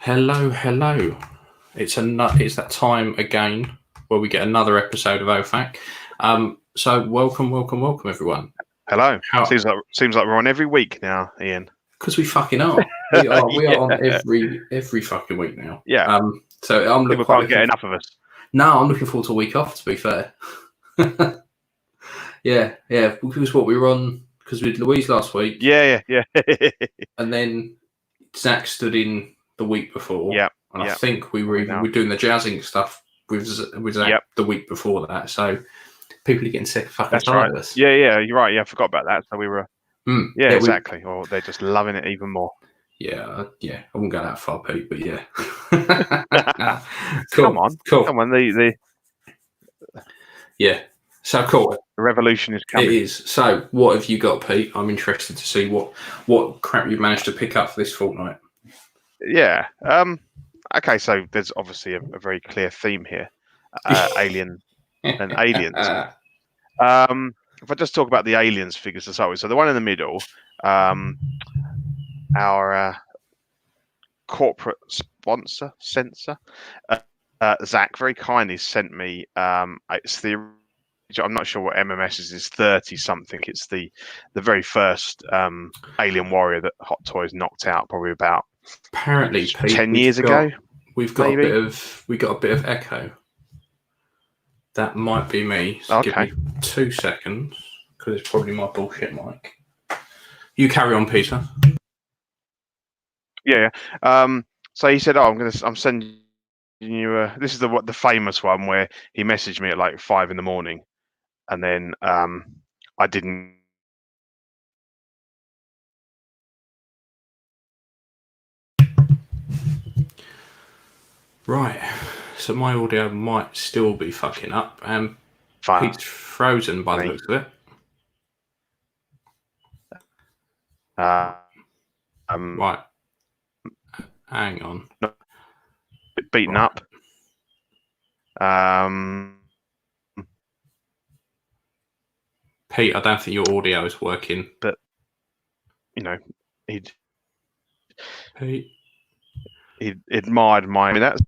Hello. It's that time again where we get another episode of OFAC. So welcome everyone. Hello. Seems like we're on every week now, Ian. Because we fucking are. We are on every fucking week now. Yeah. So I'm People can't get enough of us. No, I'm looking forward to a week off. To be fair. yeah. Because what we were on because we had Louise last week. Yeah. And then Zach stood in the week before. Yeah. And I think we were doing the jazzing stuff with Zach the week before that. So people are getting sick of fucking tired of us. Yeah, you're right. Yeah, I forgot about that. So we were. Yeah, exactly. Or they're just loving it even more. Yeah. I wouldn't go that far, Pete, but yeah. Cool. Come on. Yeah. So cool. The revolution is coming. It is. So what have you got, Pete? I'm interested to see what crap you've managed to pick up for this fortnight. Yeah. Okay, so there's obviously a very clear theme here. Alien and aliens. If I just talk about the aliens figures to start with, so the one in the middle, our corporate sponsor, censor, Zach, very kindly sent me. It's the. I'm not sure what MMS is 30 something. It's the very first Alien Warrior that Hot Toys knocked out probably about apparently 10 years ago. We got a bit of echo. That might be me. So okay. Give me 2 seconds because it's probably my bullshit mic. You carry on, Peter. Yeah. So he said, I'm sending you. This is the famous one where he messaged me at like 5 a.m, and then I didn't. Right. So my audio might still be fucking up. Pete's frozen by the looks of it. Right. Hang on. Beaten up. Pete, I don't think your audio is working. But he admired my. I mean, that's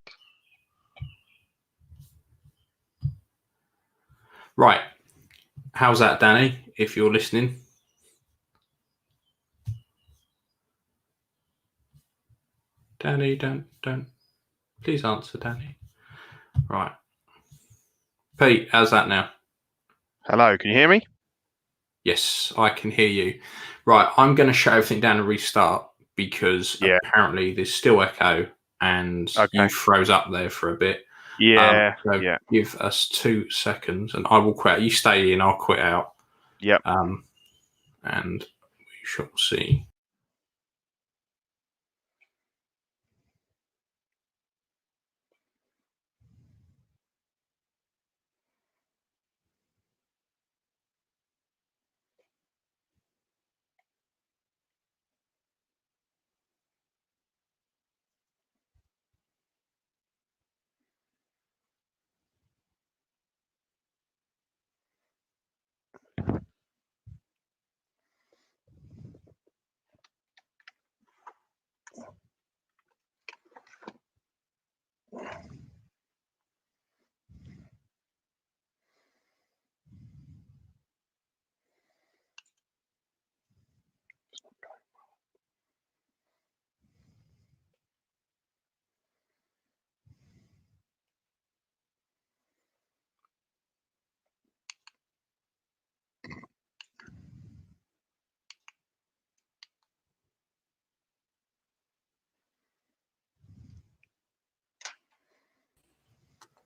right. How's that, Danny? If you're listening. Danny, don't. Please answer, Danny. Right. Pete, how's that now? Hello, can you hear me? Yes, I can hear you. Right, I'm going to shut everything down and restart because apparently there's still echo and you froze up there for a bit. Yeah. Give us 2 seconds and I will quit. You stay in, I'll quit out. Yep. And we shall see.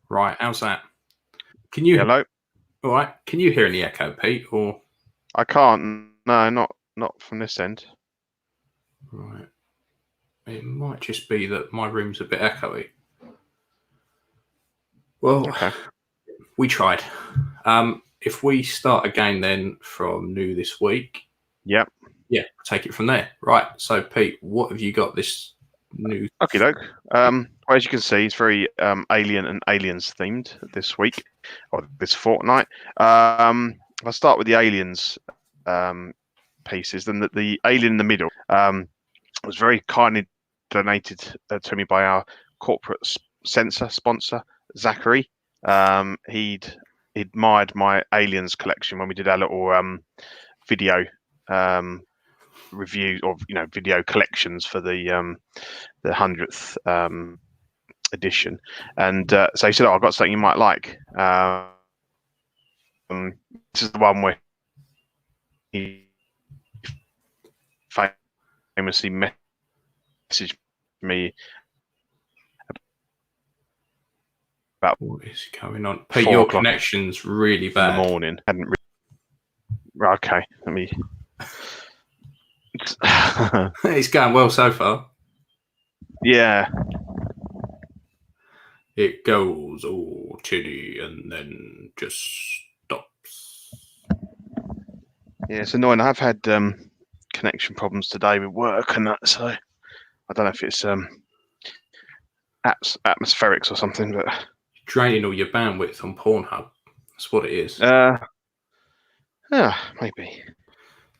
Right, how's that? Can you? Hello. All right. Can you hear any echo, Pete? Or I can't. No, not from this end. Right. It might just be that my room's a bit echoey. Well, we tried. If we start again then from new this week. Yep. Yeah, take it from there. Right. So, Pete, what have you got this new? Okay, doke. As you can see, it's very Alien and Aliens themed this week or this fortnight. If I start with the Aliens pieces, then the Alien in the middle was very kindly donated to me by our corporate sensor sponsor, Zachary. He'd admired my aliens collection when we did our little video review, or video collections for the 100th edition, and so he said, "Oh, I've got something you might like." This is the one where he famously messaged me about what is going on, Pete? Your connection's really bad. In the morning. Okay, let me. It's going well so far. Yeah. It goes all chitty and then just stops. Yeah, it's annoying. I've had connection problems today with work and that, so I don't know if it's atmospherics or something, but draining all your bandwidth on Pornhub. That's what it is. Yeah, maybe.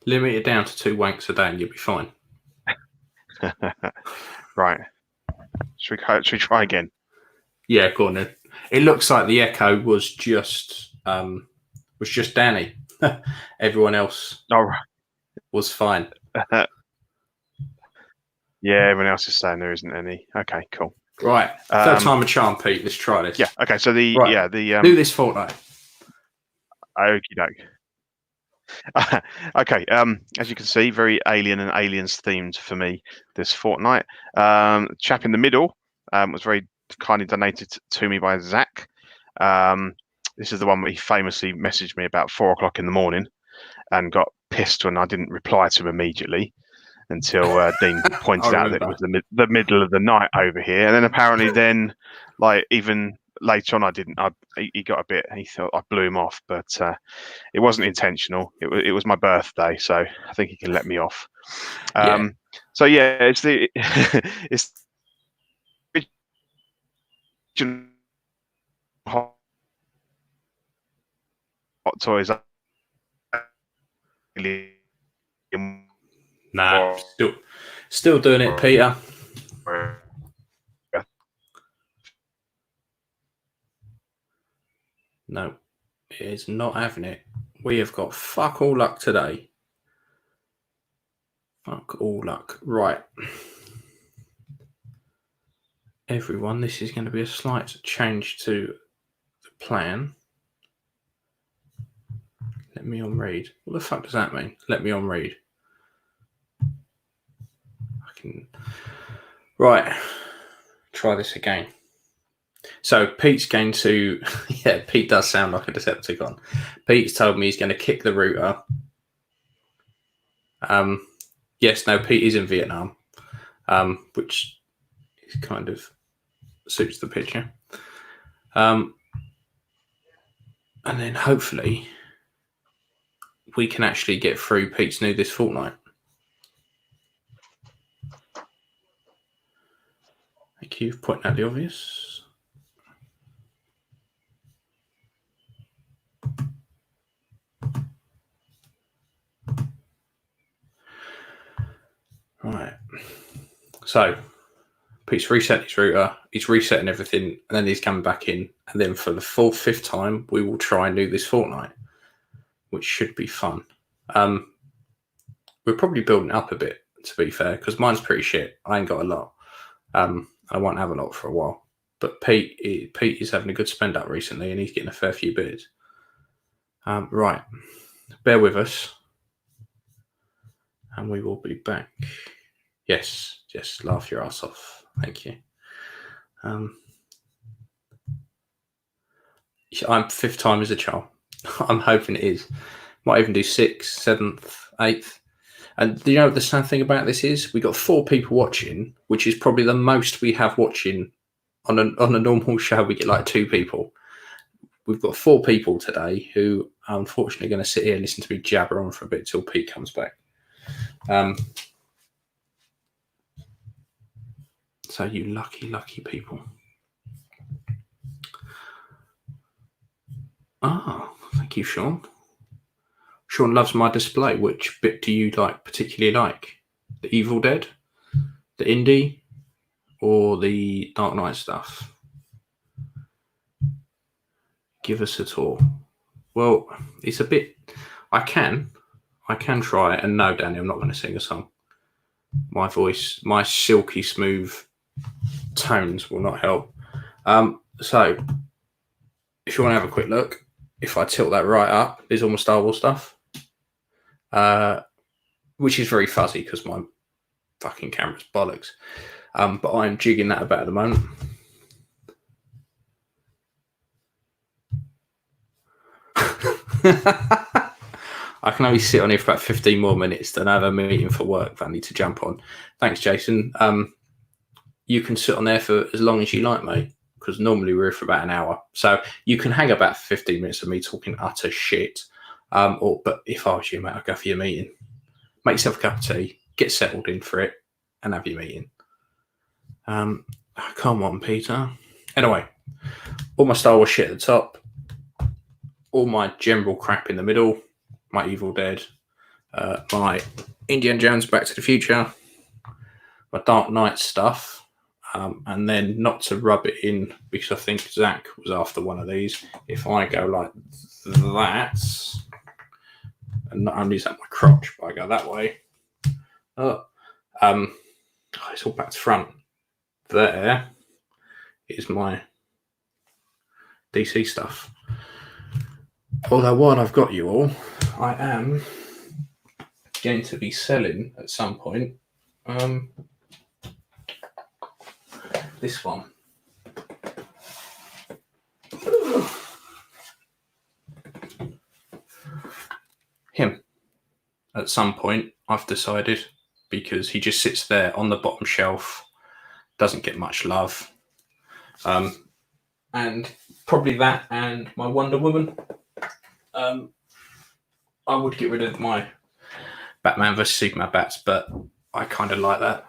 Limit it down to 2 wanks a day and you'll be fine. Right. Should we try again? Yeah, go on then. It looks like the echo was just Danny. Everyone else was fine. Yeah, everyone else is saying there isn't any. Okay, cool. Right. Third time a charm, Pete. Let's try this. Yeah. Okay. So do this fortnight. Okie doke. Okay. As you can see, very alien and aliens themed for me this fortnight. Chap in the middle was very kindly donated to me by Zach. This is the one where he famously messaged me about 4 o'clock in the morning and got pissed when I didn't reply to him immediately until Dean pointed out that it was the middle of the night over here. And then apparently like even later on, he got a bit, he thought I blew him off, but it wasn't intentional. It was my birthday, so I think he can let me off. So yeah, it's it's hot toys. Nah, still doing it, Peter. No, it is not having it. We have got fuck all luck today. Fuck all luck. Right. Everyone, this is going to be a slight change to the plan. Let me on read. What the fuck does that mean? Let me on read. Right. Try this again. So Pete's going to, yeah, Pete does sound like a Decepticon. Pete's told me he's going to kick the router. Yes, no, Pete is in Vietnam, which is kind of suits the picture. And then hopefully we can actually get through Pete's new this fortnight. Thank you for pointing out the obvious. Right. So Pete's reset his router, he's resetting everything, and then he's coming back in. And then for the 4th, 5th time, we will try and do this fortnight, which should be fun. We're probably building up a bit, to be fair, because mine's pretty shit. I ain't got a lot. I won't have a lot for a while. But Pete is having a good spend up recently, and he's getting a fair few bids. Right. Bear with us. And we will be back. Yes, just laugh your ass off. Thank you. I'm 5th time as a charm. I'm hoping it is. Might even do 6th, 7th, 8th. And you know the sad thing about this is we got 4 people watching, which is probably the most we have watching on a normal show. We get like 2 people. We've got 4 people today who are unfortunately going to sit here and listen to me jabber on for a bit till Pete comes back. So you lucky people. Thank you, Sean. Sean loves my display. Which bit do you particularly like? The Evil Dead? The indie? or the Dark Knight stuff? Give us a tour. Well, it's a bit. I can try it. And no, Danny, I'm not going to sing a song. My voice, my silky smooth tones will not help. So, if you want to have a quick look, if I tilt that right up, there's all my Star Wars stuff, which is very fuzzy because my fucking camera's bollocks. But I'm jigging that about at the moment. I can only sit on here for about 15 more minutes, then I have a meeting for work that I need to jump on. Thanks, Jason. You can sit on there for as long as you like, mate, because normally we're here for about an hour. So you can hang about 15 minutes of me talking utter shit. But if I was you, mate, I'd go for your meeting. Make yourself a cup of tea, get settled in for it, and have your meeting. Come on, Peter. Anyway, all my Star Wars shit at the top, all my general crap in the middle, my Evil Dead, my Indiana Jones Back to the Future, my Dark Knight stuff, and then not to rub it in because I think Zach was after one of these. If I go like that, and not only is that my crotch, but I go that way. It's all back to front. There is my DC stuff. Although while I've got you all, I am going to be selling at some point this one. Him. At some point, I've decided, because he just sits there on the bottom shelf, doesn't get much love. And probably that and my Wonder Woman. I would get rid of my Batman vs Superman bats, but I kind of like that.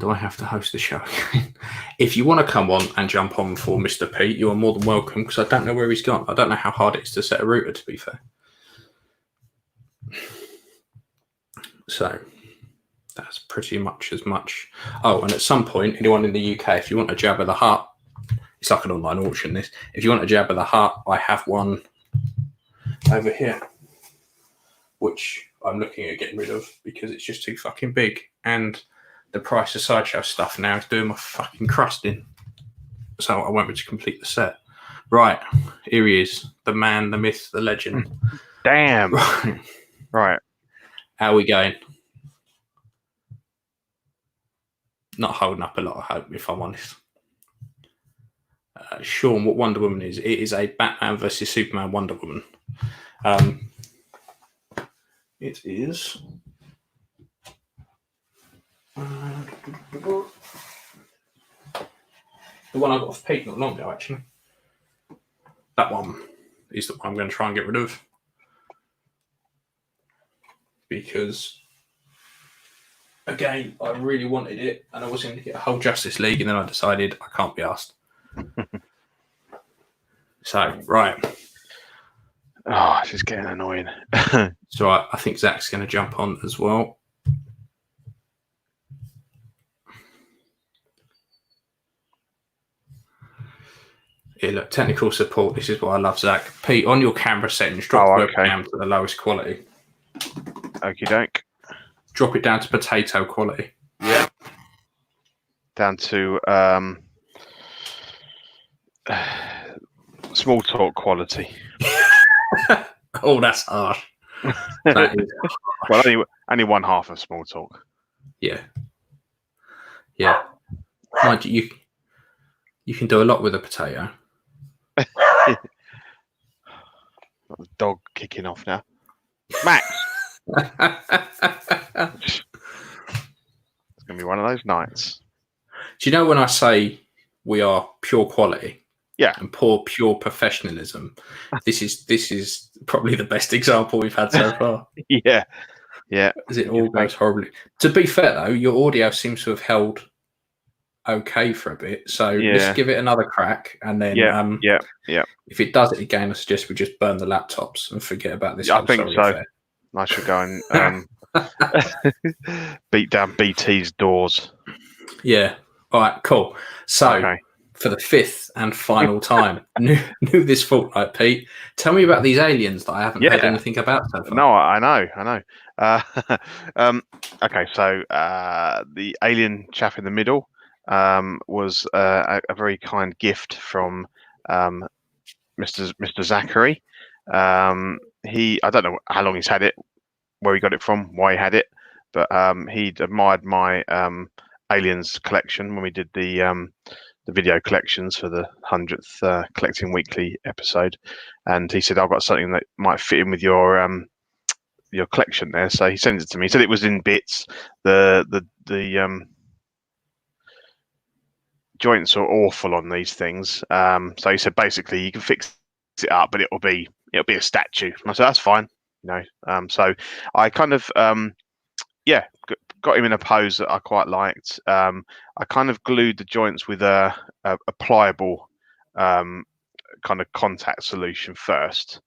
Do I have to host the show again? If you want to come on and jump on for Mr. Pete, you are more than welcome, because I don't know where he's gone. I don't know how hard it is to set a router, to be fair. So that's pretty much as much. Oh, and at some point, anyone in the UK, if you want a Jabba the Hutt, it's like an online auction, this. If you want a Jabba the Hutt, I have one over here, which I'm looking at getting rid of because it's just too fucking big. And the price of Sideshow stuff now is doing my fucking crust in. So I won't be able to complete the set. Right, here he is. The man, the myth, the legend. Damn. Right. How are we going? Not holding up a lot of hope, if I'm honest. Sean, what Wonder Woman is? It is a Batman versus Superman Wonder Woman. It is. The one I got off Pete not long ago, actually. That one is the one I'm going to try and get rid of. Because, again, I really wanted it, and I was going to get a whole Justice League, and then I decided I can't be asked. So, right. Oh, this is getting annoying. So I think Zach's going to jump on as well. Yeah, look, technical support. This is what I love, Zach. Pete, on your camera settings, drop the webcam to the lowest quality. Okie doke. Drop it down to potato quality. Yeah. Down to small talk quality. Oh, that's harsh. That is harsh. Well, only one half of small talk. Yeah. Yeah. Mind you, you can do a lot with a potato. Got the dog kicking off now. Max. It's going to be one of those nights. Do you know when I say we are pure quality? Yeah. And pure professionalism. This is probably the best example we've had so far. Yeah. Yeah. As it all goes horribly. To be fair though, your audio seems to have held okay for a bit. So let's give it another crack, and then if it does it again, I suggest we just burn the laptops and forget about this. I think so. I should go and Beat down BT's doors. Yeah. All right. Cool. So, Okay. for the fifth and final time, new this fortnight, Pete. Tell me about these aliens that I haven't heard Yeah. anything about so far. No, I know. Okay, so the alien chap in the middle was a very kind gift from um, Mr. Zachary. I don't know how long he's had it, where he got it from, why he had it, but he'd admired my aliens collection when we did the video collections for the 100th Collecting Weekly episode, and he said, "I've got something that might fit in with your collection there." So he sends it to me. He said it was in bits. The joints are awful on these things. So he said basically you can fix it up, but it'll be a statue. And I said that's fine. So I kind of got him in a pose that I quite liked. I kind of glued the joints with a pliable kind of contact solution first.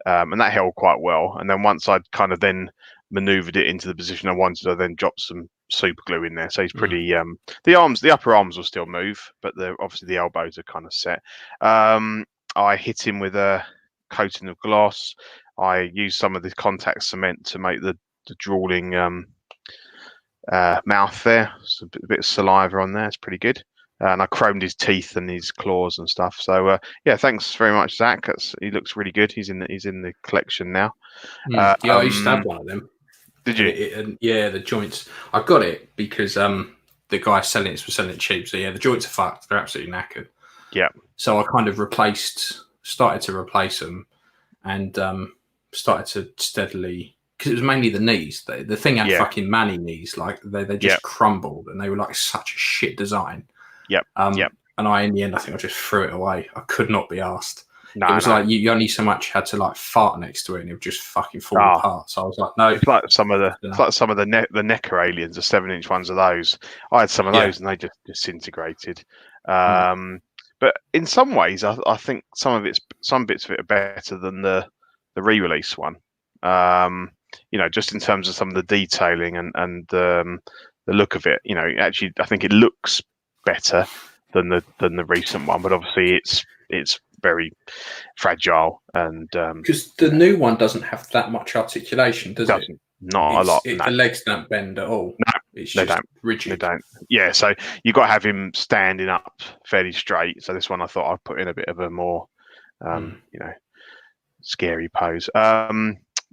And that held quite well. And then once I'd kind of then maneuvered it into the position I wanted, I then dropped some super glue in there. So he's pretty. The upper arms will still move, but obviously the elbows are kind of set. I hit him with a coating of gloss. I used some of the contact cement to make the drooling mouth there. So a bit of saliva on there. It's pretty good. And I chromed his teeth and his claws and stuff. So yeah, thanks very much, Zach. He looks really good. He's in the collection now. Yeah, I used to have one of them. Did you? Yeah, the joints. I got it because the guy selling it was selling it cheap. So yeah, the joints are fucked. They're absolutely knackered. Yeah. So I kind of started to replace them, and started to steadily, because it was mainly the knees. The thing had fucking Manny knees. Like they just crumbled, and they were like such a shit design. Yep. And in the end, I think I just threw it away. I could not be asked. No, it was like you only so much had to like fart next to it, and it would just fucking fall apart. So I was like, no. It's like some of the Necker aliens, the 7-inch ones of those. I had some of those, and they just disintegrated. But in some ways, I think some bits of it are better than the re-release one. Just in terms of some of the detailing and the look of it. Actually, I think it looks better than the recent one, but obviously it's very fragile, and because the new one doesn't have that much articulation, does it? Not a lot. No. The legs don't bend at all. No, it's they just don't. rigid. They don't. Yeah, so you got to have him standing up fairly straight. So this one, I thought I'd put in a bit of a more, scary pose.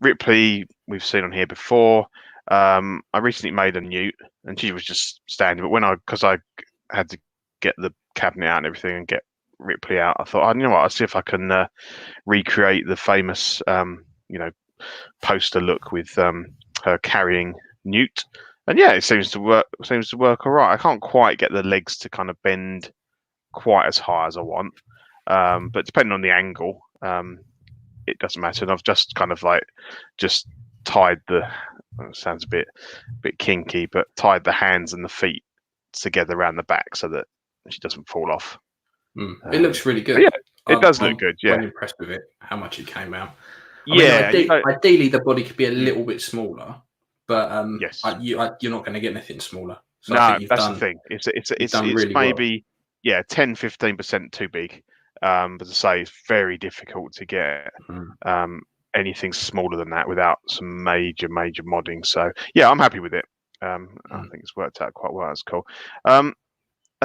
Ripley, we've seen on here before. I recently made a newt, and she was just standing. But because I had to get the cabinet out and everything and get Ripley out, I thought, you know what, I'll see if I can recreate the famous, poster look with her carrying Newt. And yeah, it seems to work. All right. I can't quite get the legs to kind of bend quite as high as I want, but depending on the angle, it doesn't matter. And I've just kind of just tied it sounds a bit kinky, but tied the hands and the feet together around the back so that she doesn't fall off. It looks really good. Yeah, it does look good. Yeah, I'm impressed with it. How much it came out. Ideally, the body could be a little bit smaller, but yes, you're not going to get anything smaller. So no, that's the thing. It's really maybe 10-15% too big. But as I say, it's very difficult to get anything smaller than that without some major modding. So yeah, I'm happy with it. I think it's worked out quite well. That's cool. And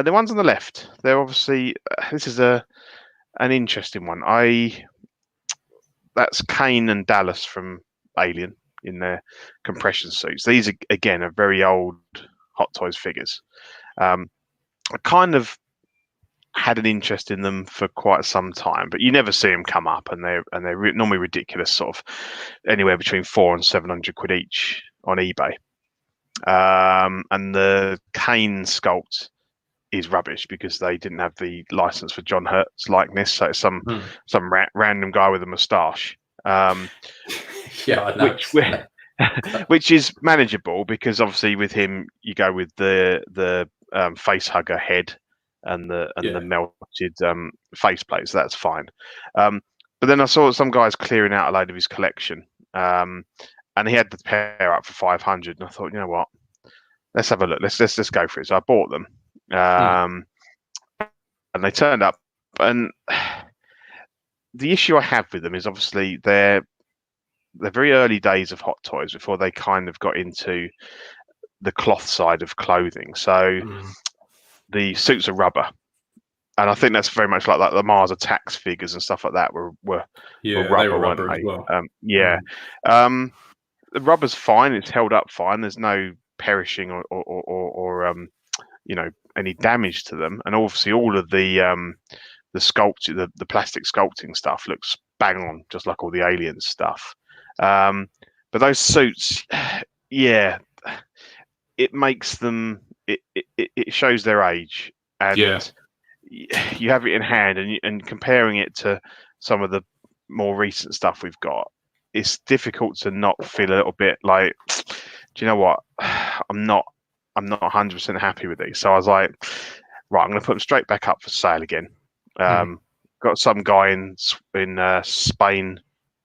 the ones on the left, they're obviously this is an interesting one. That's Kane and Dallas from Alien in their compression suits. These again are very old Hot Toys figures. I kind of had an interest in them for quite some time, but you never see them come up, and they're normally ridiculous, sort of anywhere between £400 and £700 each on eBay. And the Kane sculpt is rubbish because they didn't have the license for John Hurt's likeness, so it's some random guy with a moustache. I know. Which is manageable because obviously with him you go with the face hugger head and the melted face plate, so that's fine. But then I saw some guys clearing out a load of his collection, and and he had the pair up for 500. And I thought, you know what? Let's have a look. Let's go for it. So I bought them, and they turned up. And the issue I have with them is obviously they're very early days of Hot Toys before they kind of got into the cloth side of clothing. So the suits are rubber, and I think that's very much like the Mars Attacks figures and stuff like that were rubber, they were weren't rubber they? as well. The rubber's fine. It's held up fine. There's no perishing or any damage to them. And obviously all of the sculpture, the plastic sculpting stuff looks bang on, just like all the Aliens stuff. But those suits, it makes them. It shows their age, and you have it in hand, and comparing it to some of the more recent stuff we've got, it's difficult to not feel a little bit like, do you know what? I'm not 100% happy with these. So I was like, right, I'm going to put them straight back up for sale again. Got some guy in Spain,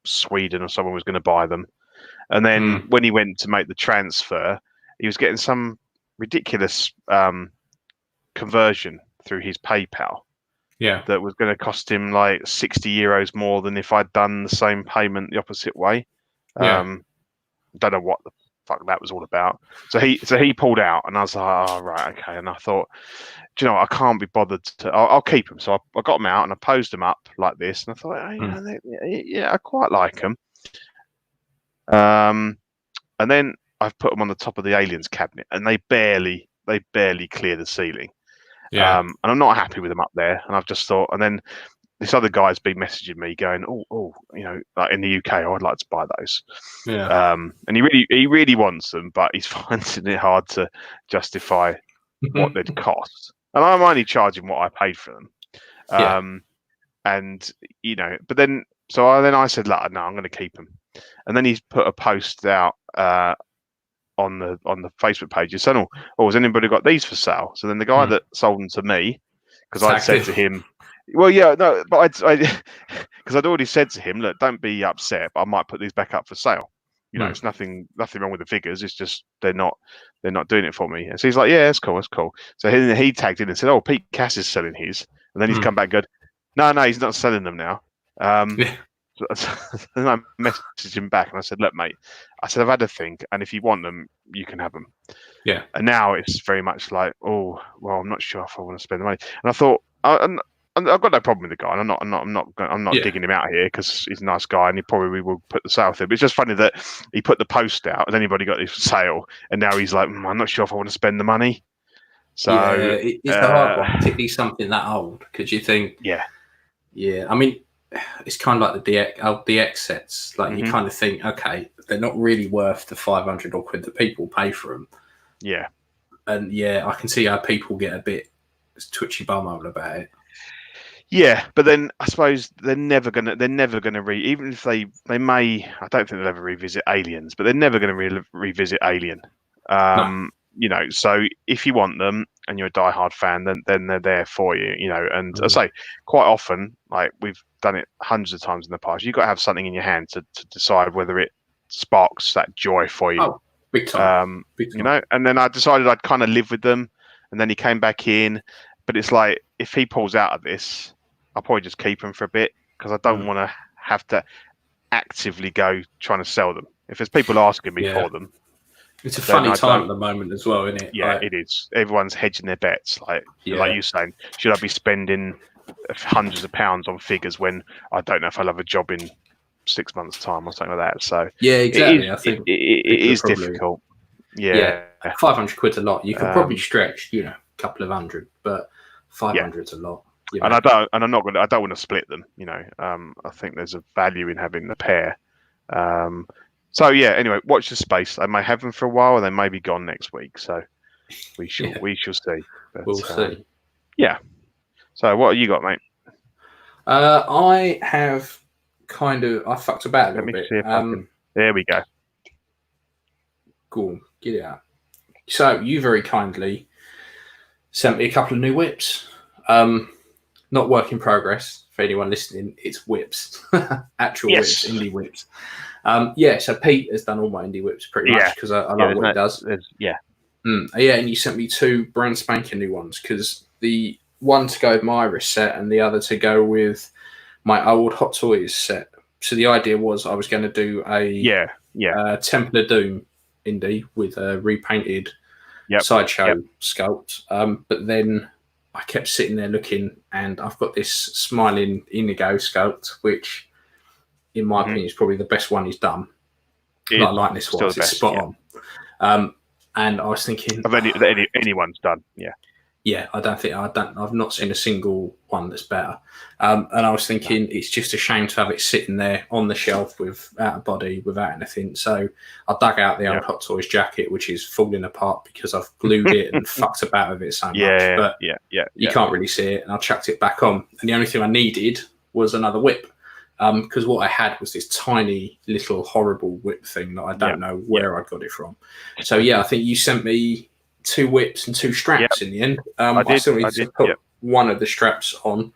Sweden, or someone was going to buy them, and then when he went to make the transfer, he was getting some ridiculous conversion through his PayPal. That was going to cost him like €60 more than if I'd done the same payment the opposite way. Don't know what the fuck that was all about. So he pulled out, and I was like, oh, right, okay. And I thought, do you know what? I can't be bothered to. I'll keep them. So I got them out and I posed them up like this, and I thought, I quite like them. And then I've put them on the top of the Aliens cabinet, and they barely clear the ceiling. And I'm not happy with them up there. And I've just thought, and then this other guy's been messaging me going, like in the UK, I'd like to buy those. And he really wants them, but he's finding it hard to justify what they'd cost. And I'm only charging what I paid for them. And but then I said, no, I'm going to keep them. And then he's put a post out on the Facebook page saying, has anybody got these for sale? So then the guy that sold them to me, because I said to him, because I'd already said to him, look, don't be upset, but I might put these back up for sale. It's nothing wrong with the figures. It's just they're not doing it for me. And so he's like, yeah, that's cool. So he tagged in and said, Pete Cass is selling his, and then he's come back and go, no, he's not selling them now. So I messaged him back and I said, look, mate, I've had a think, and if you want them, you can have them. And now it's very much like, I'm not sure if I want to spend the money. And I thought, I've got no problem with the guy. And I'm not digging him out here because he's a nice guy and he probably will put the sale through. But it's just funny that he put the post out and anybody got this for sale, and now he's like, I'm not sure if I want to spend the money. So it's a hard one, particularly something that old, because you think, I mean, it's kind of like the DX sets. Like you kind of think, okay, they're not really worth the 500 odd quid that people pay for them. And I can see how people get a bit twitchy bumhole about it. But then I suppose they're never gonna even if they may, I don't think they'll ever revisit Aliens, but they're never gonna revisit Alien. No. So if you want them and you're a diehard fan, then they're there for you, And I say quite often, like we've done it hundreds of times in the past, you've got to have something in your hand to decide whether it sparks that joy for you. Oh, big time. Big time. And then I decided I'd kind of live with them, and then he came back in. But it's like, if he pulls out of this, I'll probably just keep him for a bit, because I don't want to have to actively go trying to sell them. If there's people asking me for them. It's a funny time at the moment as well, isn't it? Yeah, it is. Everyone's hedging their bets. Like you're saying, should I be spending hundreds of pounds on figures when I don't know if I'll have a job in 6 months' time or something like that? So exactly. I think it is difficult. 500 quid's a lot. You could probably stretch, a couple of hundred, but 500's a lot. And I don't want to split them. I think there's a value in having the pair. So anyway, watch the space. They may have them for a while, and they may be gone next week. So we shall see. But, we'll see. Yeah. So what have you got, mate? I have I fucked about a little bit. See if I can. There we go. Cool. Get it out. So you very kindly sent me a couple of new whips. Not work in progress for anyone listening. It's whips, actual whips, indie whips. Yeah, so Pete has done all my indie whips pretty much because I like what he does. Yeah. Yeah, and you sent me 2 brand spanking new ones because the one to go with my Iris set and the other to go with my old Hot Toys set. So the idea was I was going to do a Temple of Doom indie with a repainted sideshow sculpt. But then I kept sitting there looking, and I've got this smiling Inigo sculpt, which, in my opinion, is probably the best one he's done. Not like this one; it's spot on. And I was thinking, of anyone's done, yeah, I've not seen a single one that's better. And I was thinking it's just a shame to have it sitting there on the shelf without a body, without anything. So I dug out the old Hot Toys jacket, which is falling apart because I've glued it and fucked about with it so much. But you can't really see it. And I chucked it back on. And the only thing I needed was another whip. Because what I had was this tiny little horrible whip thing that I don't know where I got it from. So I think you sent me 2 whips and 2 straps in the end. I still need to put one of the straps on.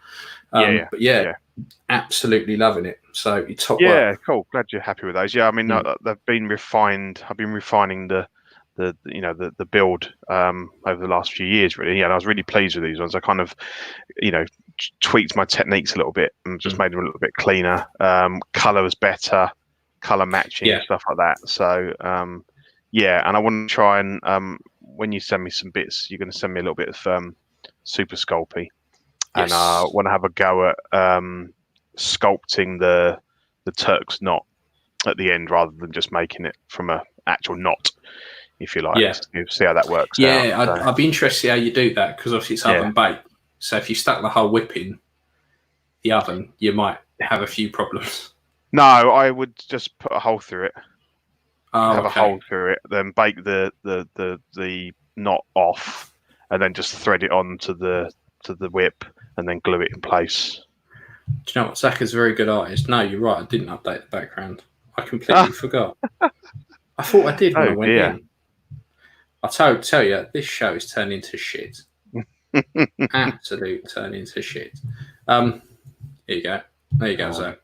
But absolutely loving it. So you top work. Cool. Glad you're happy with those. I mean, they've been refined. I've been refining the build over the last few years, really. And I was really pleased with these ones. I kind of, tweaked my techniques a little bit and just made them a little bit cleaner. Color was better, color matching, stuff like that. So and I want to try and when you send me some bits, you're going to send me a little bit of Super Sculpey, and I want to have a go at sculpting the Turk's knot at the end rather than just making it from a actual knot, if you like. See how that works. I'd be interested to see how you do that, because obviously it's oven baked. So if you stuck the whole whip in the oven, you might have a few problems. No, I would just put a hole through it. Have a hole through it, then bake the knot off, and then just thread it onto the whip, and then glue it in place. Do you know what? Zach is a very good artist. No, you're right. I didn't update the background. I completely forgot. I thought I did when I went in. I'll tell you, this show is turned into shit. Absolute turn into shit. Here you go. There you go, Zach.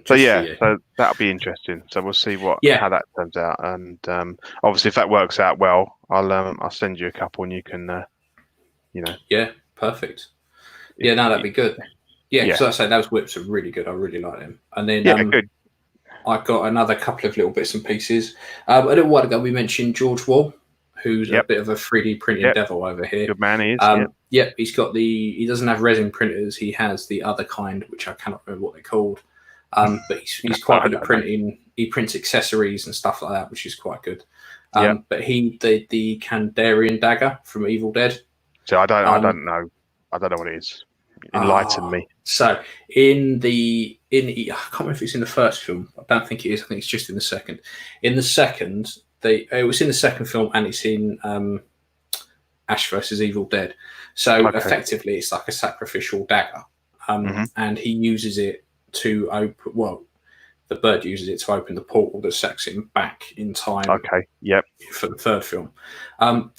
So so that'll be interesting. So we'll see how that turns out, and obviously if that works out well, I'll send you a couple, and you can, Yeah, perfect. Yeah, no, that'd be good. Yeah, because like I say, those whips are really good. I really like them. And then good. I got another couple of little bits and pieces. A little while ago, we mentioned George Wall, who's a bit of a 3D printing devil over here. Good man, he is. He's got he doesn't have resin printers. He has the other kind, which I cannot remember what they're called. But he's quite good at printing. He prints accessories and stuff like that, which is quite good. But he did the Kandarian dagger from Evil Dead. So I don't know what it is. Enlighten me. So I can't remember if it's in the first film. I don't think it is. I think it's just in the second. In the second, it was in the second film, and it's in Ash vs Evil Dead. So effectively, it's like a sacrificial dagger, and he uses it to open. Well, the bird uses it to open the portal that sacks him back in time. For the third film,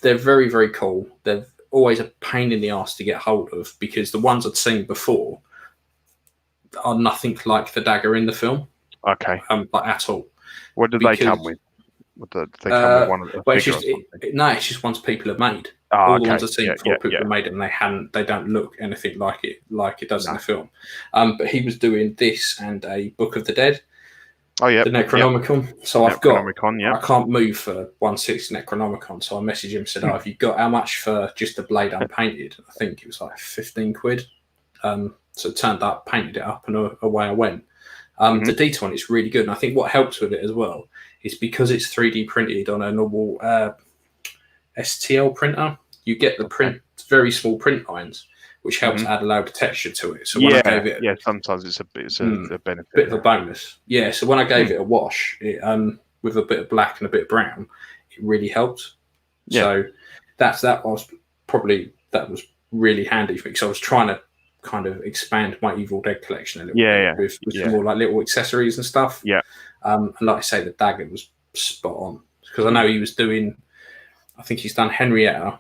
they're very, very cool. They're always a pain in the ass to get hold of, because the ones I'd seen before are nothing like the dagger in the film. Like at all. What do they come with? They come with one of the it's just ones people have made. All the ones I've seen before, people have made it, and they don't look anything like it does in the film. But he was doing this and a Book of the Dead. The Necronomicon. So I've got. I can't move for 160 Necronomicon, so I messaged him and said, "Have you got how much for just the blade unpainted?" I think it was like 15 quid. So it turned up, painted it up, and away I went. The detail on it's really good, and I think what helps with it as well is because it's 3D printed on a normal STL printer. You get the very small print lines, which helps add a load of texture to it. So when I gave it, sometimes it's a benefit, bit of a bonus. Yeah, so when I gave it a wash, with a bit of black and a bit of brown, it really helped. So that was really handy for me, because I was trying to kind of expand my Evil Dead collection a little bit with more like little accessories and stuff. And like I say, the dagger was spot on, because I know he was doing. I think he's done Henrietta,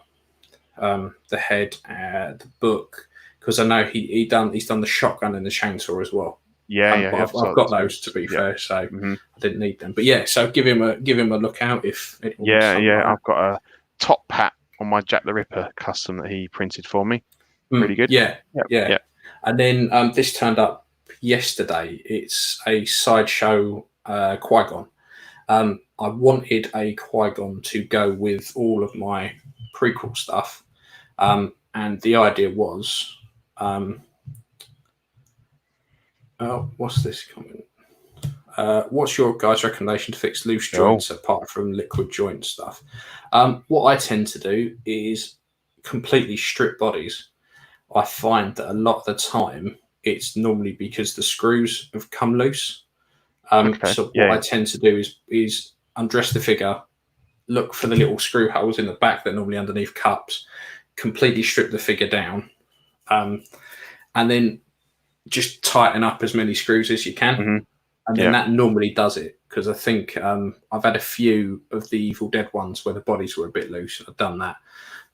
the head, the book, because I know he's done the shotgun and the chainsaw as well. Yeah, But I've got those, to be fair, so I didn't need them. But yeah, so give him a look out if anyone wants something like that. I've got a top hat on my Jack the Ripper custom that he printed for me. Really good. Yeah. And then this turned up yesterday. It's a sideshow Qui-Gon. I wanted a Qui-Gon to go with all of my prequel stuff, and the idea was, what's this comment? What's your guys' recommendation to fix loose joints apart from liquid joint stuff? What I tend to do is completely strip bodies. I find that a lot of the time it's normally because the screws have come loose. So what I tend to do is undress the figure, look for the little screw holes in the back that are normally underneath cups, completely strip the figure down, and then just tighten up as many screws as you can. And then that normally does it, because I think I've had a few of the Evil Dead ones where the bodies were a bit loose, and I've done that.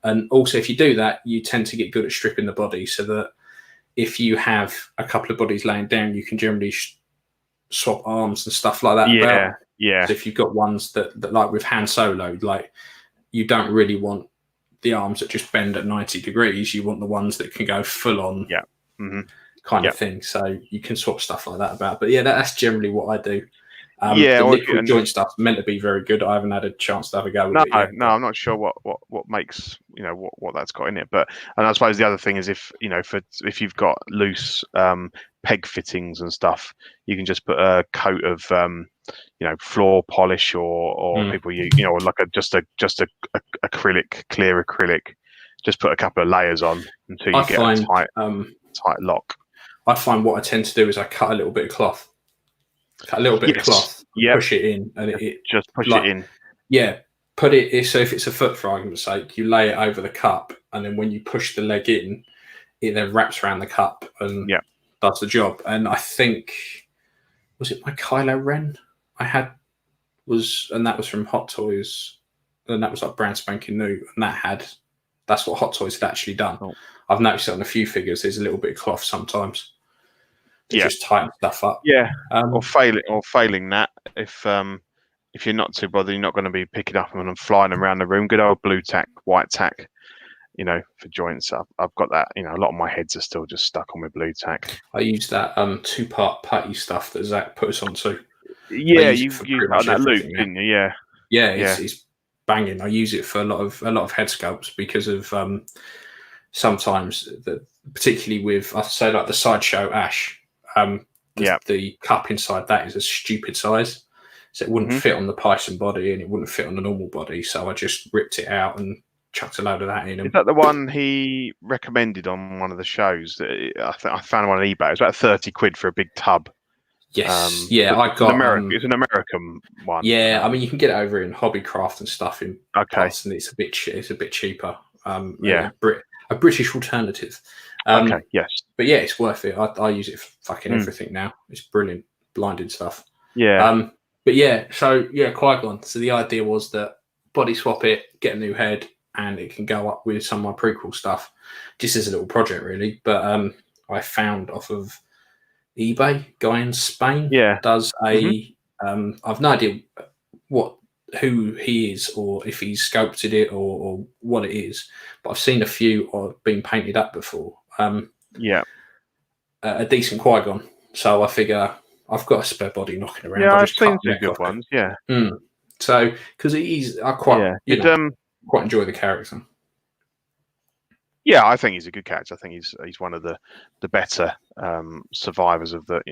And also, if you do that, you tend to get good at stripping the body, so that if you have a couple of bodies laying down, you can generally swap arms and stuff like that about. So if you've got ones that like with Han Solo, like you don't really want the arms that just bend at 90 degrees. You want the ones that can go full on kind of thing. So you can swap stuff like that about. But yeah, that's generally what I do. The liquid joint stuff's meant to be very good. I haven't had a chance to have a go with it yet. No, I'm not sure what makes, what that's got in it. But, and I suppose the other thing is if you've got loose peg fittings and stuff, you can just put a coat of floor polish or people like just a clear acrylic. Just put a couple of layers on until you get a tight lock. I find what I tend to do is I cut a little bit of cloth. Cut a little bit of cloth, push it in, and it just push it in. Yeah, put it. So if it's a foot, for argument's sake, you lay it over the cup, and then when you push the leg in, it then wraps around the cup and does the job. And I think, was it my Kylo Ren I had, and that was from Hot Toys, and that was like brand spanking new, and that's what Hot Toys had actually done. I've noticed it on a few figures. There's a little bit of cloth sometimes. Just tighten stuff up. Or failing that, if you're not too bothered, you're not going to be picking up them and flying them around the room. Good old blue tack, white tack, for joints. I've got that. A lot of my heads are still just stuck on with blue tack. I use that 2-part putty stuff that Zach put us onto. Yeah, you on that loop, didn't you? It's banging. I use it for a lot of head sculpts because of sometimes particularly with, I say, like the sideshow Ash. The cup inside that is a stupid size, so it wouldn't fit on the Python body and it wouldn't fit on the normal body, so I just ripped it out and chucked a load of that in. Is that the one he recommended on one of the shows? I found one on eBay. It was about 30 quid for a big tub. Yes, I got it's an American one. I mean, you can get it over in Hobbycraft and stuff in parts, and it's a bit cheaper. A British alternative. Yes. But yeah, it's worth it. I use it for fucking everything now. It's brilliant, blinded stuff. But yeah, so Qui-Gon. So the idea was that body swap it, get a new head, and it can go up with some of my prequel stuff, just as a little project, really. But I found off of eBay, guy in Spain does a. I've no idea who he is, or if he's sculpted it, or what it is. But I've seen a few being painted up before. A decent Qui-Gon. So I figure I've got a spare body knocking around. I've seen some good ones. So because I quite quite enjoy the character. Yeah, I think he's a good character. I think he's one of the better survivors of the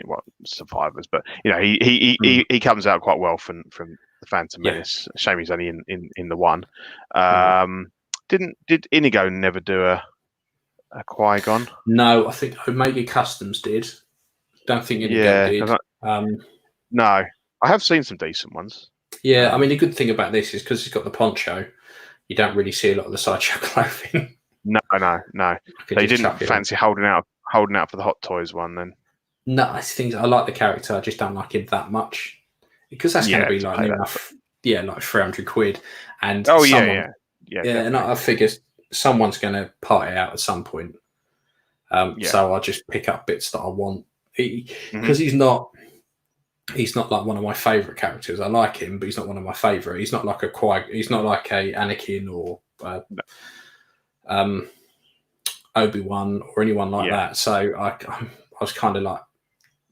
survivors. But he comes out quite well from the Phantom Menace. Shame he's only in the one. Did Inigo never do a Qui-Gon? No, I think Omega Customs did. Don't think Inigo did. No, I have seen some decent ones. Yeah, I mean the good thing about this is because it's got the poncho, you don't really see a lot of the sideshow clothing. No. So you didn't fancy holding out for the Hot Toys one then? No, I like the character. I just don't like him that much because that's going to be like enough. Like 300 quid. And and I figure someone's going to part it out at some point. So I'll just pick up bits that I want because he's not like one of my favorite characters. I like him, but he's not one of my favorite. He's not like he's not like a Anakin or Obi-Wan or anyone like that. So I was kind of like,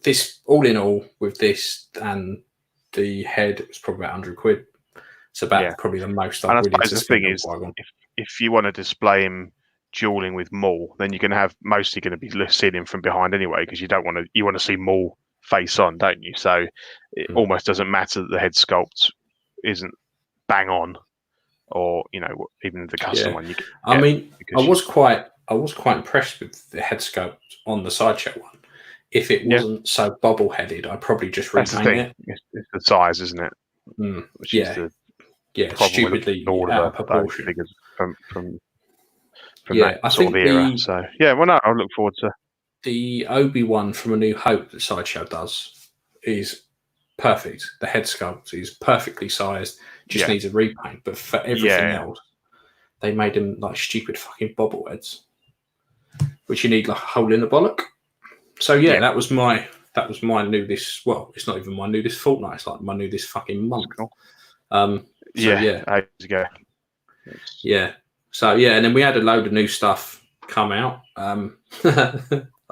this, all in all, with this and the head, it was probably about 100 quid. It's about probably the most I've really the thing is, if you want to display him dueling with Maul, then you're going to have mostly going to be seeing him from behind anyway, because you want to see Maul face on, don't you? So it almost doesn't matter that the head sculpt isn't bang on, or even the custom one. I mean, I was quite impressed with the head sculpt on the sideshow one. If it wasn't so bobble-headed, I'd probably just repaint it. It's the size, isn't it? Which is the stupidly all out of of proportion. Figures from that sort of era. So I'll look forward to the Obi-Wan from A New Hope that Sideshow does is perfect. The head sculpt is perfectly sized. Just needs a repaint. But for everything else, they made them like stupid fucking bobbleheads, which you need like a hole in the bollock. So that was my new this. Well, it's not even my new this fortnight. It's like my new this fucking month. Cool. Ages ago. Yeah. So and then we had a load of new stuff come out.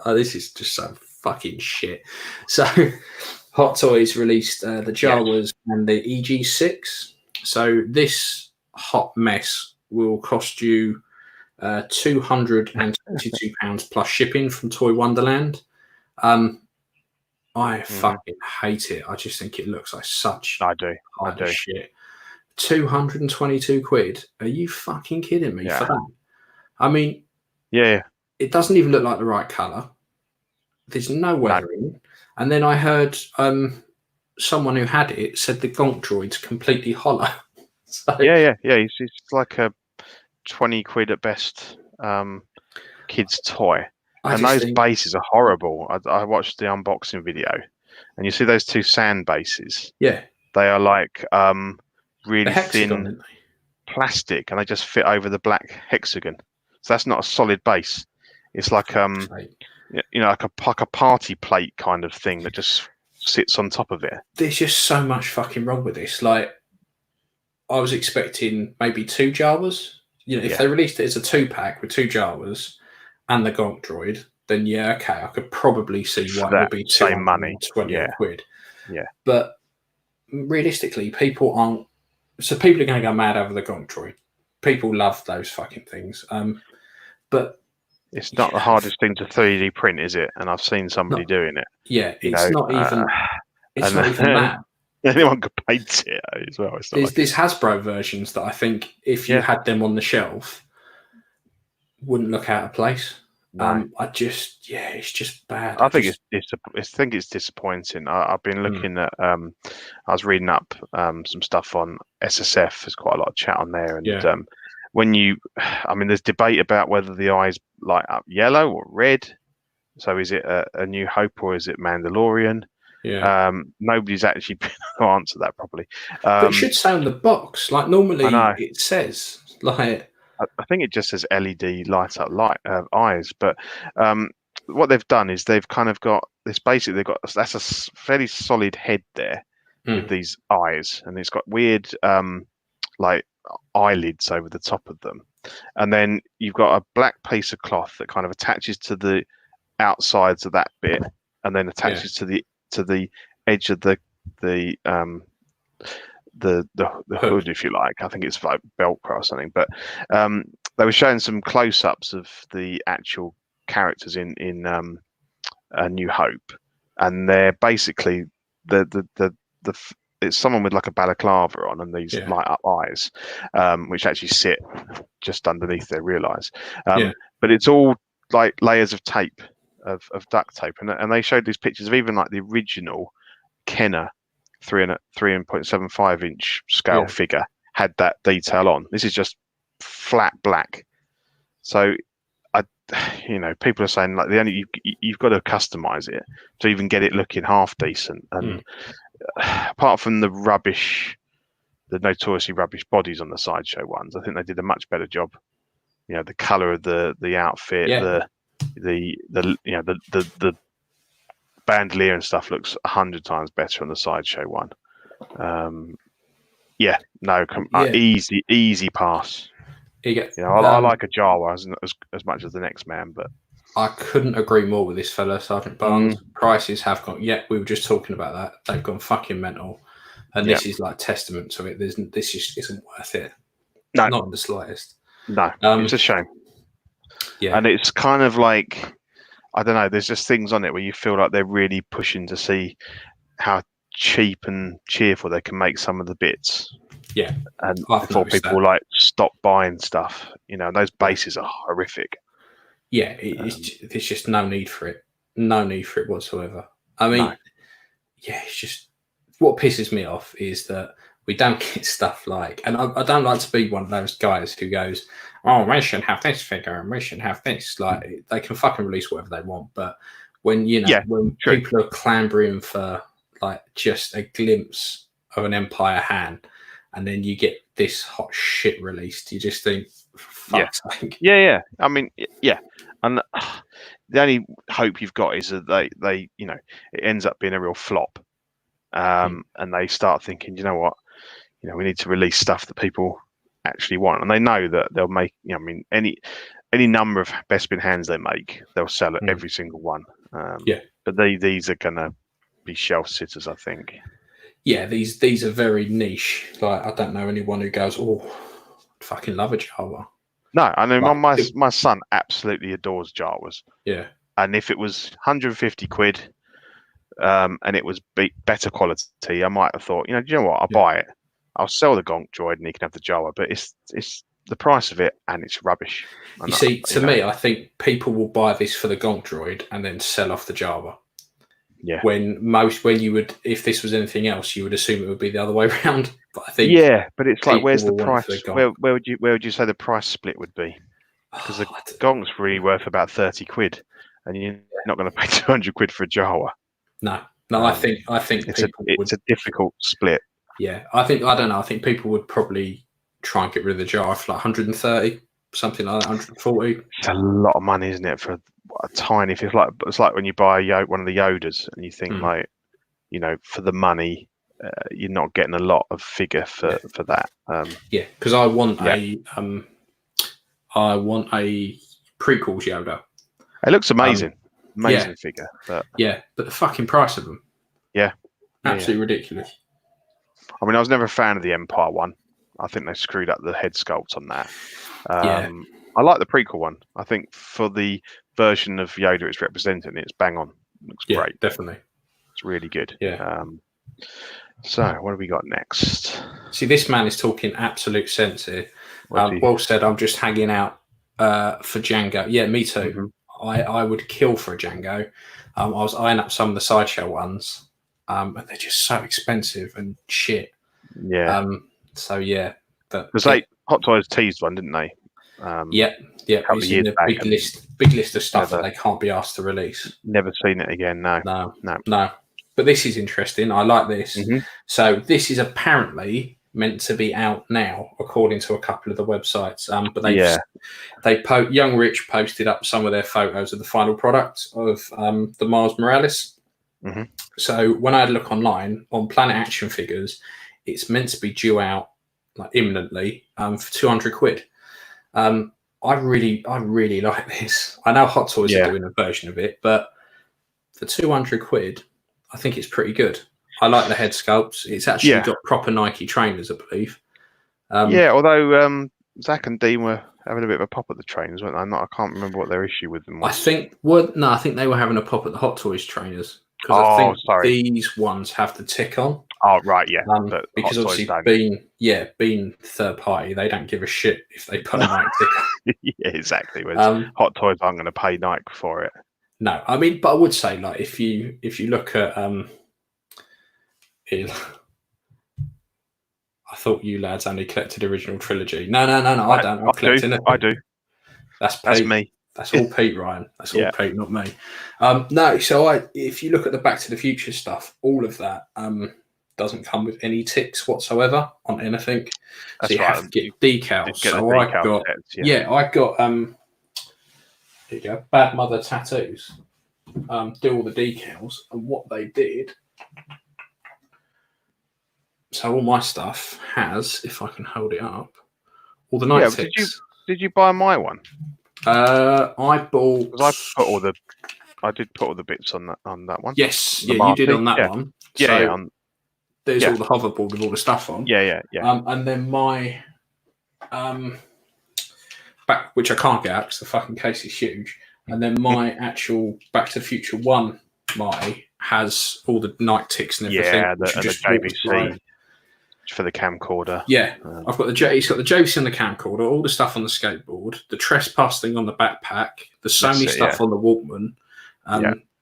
This is just so fucking shit. So Hot Toys released the Jawas and the EG6. So this hot mess will cost you £222 plus shipping from Toy Wonderland. I fucking hate it. I just think it looks like such shit. 222 quid. Are you fucking kidding me for that? I mean, it doesn't even look like the right colour. There's no weathering. And then I heard someone who had it said the Gonk droid's completely hollow. So, It's like a 20 quid at best kid's toy. And those bases are horrible. I watched the unboxing video, and you see those two sand bases. Yeah. They are like really thin plastic, and they just fit over the black hexagon. So that's not a solid base. It's like like a party plate kind of thing that just sits on top of it. There's just so much fucking wrong with this. Like, I was expecting maybe 2 Jawas. If they released it as a 2-pack with 2 Jawas and the Gonk droid, then I could probably see why it would be same money, 20 quid. Yeah. But realistically, people are going to go mad over the Gonk droid. People love those fucking things. But it's not the hardest thing to 3D print, is it? And I've seen somebody doing it. Yeah, it's not even that. Anyone could paint it as well. There's Hasbro versions that I think if you had them on the shelf wouldn't look out of place. No. It's just bad. I think it's disappointing. I've been looking at. I was reading up some stuff on SSF. There's quite a lot of chat on there, and there's debate about whether the eyes light up yellow or red. So is it a New Hope or is it Mandalorian? Yeah. Nobody's actually been able to answer that properly. But it should say on the box, like normally it says, like. I think it just says LED light up eyes, but what they've done is they've kind of got this. Basically, that's a fairly solid head there with these eyes, and it's got weird like eyelids over the top of them, and then you've got a black piece of cloth that kind of attaches to the outsides of that bit, and then attaches to the edge of the hood, if you like. I think it's like Velcro or something. But they were showing some close-ups of the actual characters in A New Hope, and they're basically it's someone with like a balaclava on and these light up eyes, which actually sit just underneath their real eyes. But it's all like layers of tape, of duct tape, and they showed these pictures of even like the original Kenner 3.75 inch scale figure had that detail on. This is just flat black. So people are saying like you've got to customize it to even get it looking half decent. And apart from the notoriously rubbish bodies on the sideshow ones, I think they did a much better job. The color of the outfit, the bandolier and stuff looks 100 times better on the sideshow one. Easy pass. I like a Jawa as much as the next man, but I couldn't agree more with this fella, Sergeant Barnes. Prices have gone. Yeah, we were just talking about that. They've gone fucking mental, and this is like testament to it. This just isn't worth it. No, not in the slightest. No, it's a shame. Yeah, and it's kind of like, I don't know. There's just things on it where you feel like they're really pushing to see how cheap and cheerful they can make some of the bits. Yeah, and before people like stop buying stuff, those bases are horrific. Yeah, there's just no need for it. No need for it whatsoever. I mean, it's just what pisses me off is that we don't get stuff like, and I don't like to be one of those guys who goes, "Oh, we should have this figure and we should have this." Like, they can fucking release whatever they want, but when people are clambering for like just a glimpse of an Empire hand, and then you get this hot shit released, you just think, fuck's sake. Yeah. I mean, yeah. And the only hope you've got is that they it ends up being a real flop. And they start thinking, you know what, we need to release stuff that people actually want. And they know that they'll make, any number of best bin hands they make, they'll sell at every single one. But these are going to be shelf sitters, I think. Yeah, these are very niche. Like, I don't know anyone who goes, "Oh, I'd fucking love a Jawa." No, I mean, my son absolutely adores Jawas. Yeah. And if it was 150 quid and it was better quality, I might have thought, do you know what? I'll buy it. I'll sell the Gonk Droid and he can have the Jawa. But it's the price of it and it's rubbish. And me, I think people will buy this for the Gonk Droid and then sell off the Jawa. Yeah. When you would, if this was anything else, you would assume it would be the other way around. But I think but it's like, where's the price? Where would you say the price split would be? Because the Gonk's really worth about 30 quid, and you're not going to pay 200 quid for a Jawa. No. I think it's a difficult split. Yeah, I don't know. I think people would probably try and get rid of the Jawa for like 130, something like that, 140. It's a lot of money, isn't it, for a tiny? It's like when you buy one of the Yodas and you think for the money, you're not getting a lot of figure for that. Because I want a prequels Yoda. It looks amazing, figure. But the fucking price of them, absolutely ridiculous. I mean, I was never a fan of the Empire one. I think they screwed up the head sculpt on that. I like the prequel one. I think for the version of Yoda it's representing, it's bang on. It looks great. Definitely. It's really good. Yeah. So what have we got next? See, this man is talking absolute sense here. Well said. I'm just hanging out for Django. Yeah, me too. Mm-hmm. I would kill for a Django. I was eyeing up some of the sideshow ones, and they're just so expensive and shit. Yeah. Because Hot Toys teased one, didn't they? Yeah. It's in a big list of stuff that they can't be asked to release. Never seen it again. No. But this is interesting. I like this. Mm-hmm. So this is apparently meant to be out now, according to a couple of the websites. But Young Rich posted up some of their photos of the final product of the Miles Morales. Mm-hmm. So when I had a look online on Planet Action Figures, it's meant to be due out like imminently for 200 quid. I really like this. I know Hot Toys are doing a version of it, but for 200 quid, I think it's pretty good. I like the head sculpts. It's actually got proper Nike trainers, I believe. Although Zach and Dean were having a bit of a pop at the trainers, weren't they? I can't remember what their issue with them was. I think they were having a pop at the Hot Toys trainers. Because these ones have the tick on. Oh, right, yeah. Because obviously being third party, they don't give a shit if they put a Nike tick on. Yeah, exactly. Hot Toys aren't going to pay Nike for it. No, I mean, but I would say, like, if you look at I thought you lads only collected original trilogy. No, I don't. I'm collecting it. I do. That's me. That's all Pete, Ryan. That's all Pete, not me. If you look at the Back to the Future stuff, all of that doesn't come with any ticks whatsoever on anything. That's so you have to get decals. I got here you go, Bad Mother tattoos. do all the decals, and what they did. So all my stuff has, if I can hold it up, all the night ticks. Did you buy my one? I bought. Because I did put all the bits on that one. Yes, you did on that one. Yeah, there's all the hoverboard with all the stuff on. Yeah. And then my back, which I can't get out because the fucking case is huge. And then my actual Back to the Future 1 has all the night ticks and everything. Yeah, the JVC for the camcorder. Yeah, I've got it's got the JVC on the camcorder, all the stuff on the skateboard, the trespass thing on the backpack, the Sony stuff on the Walkman.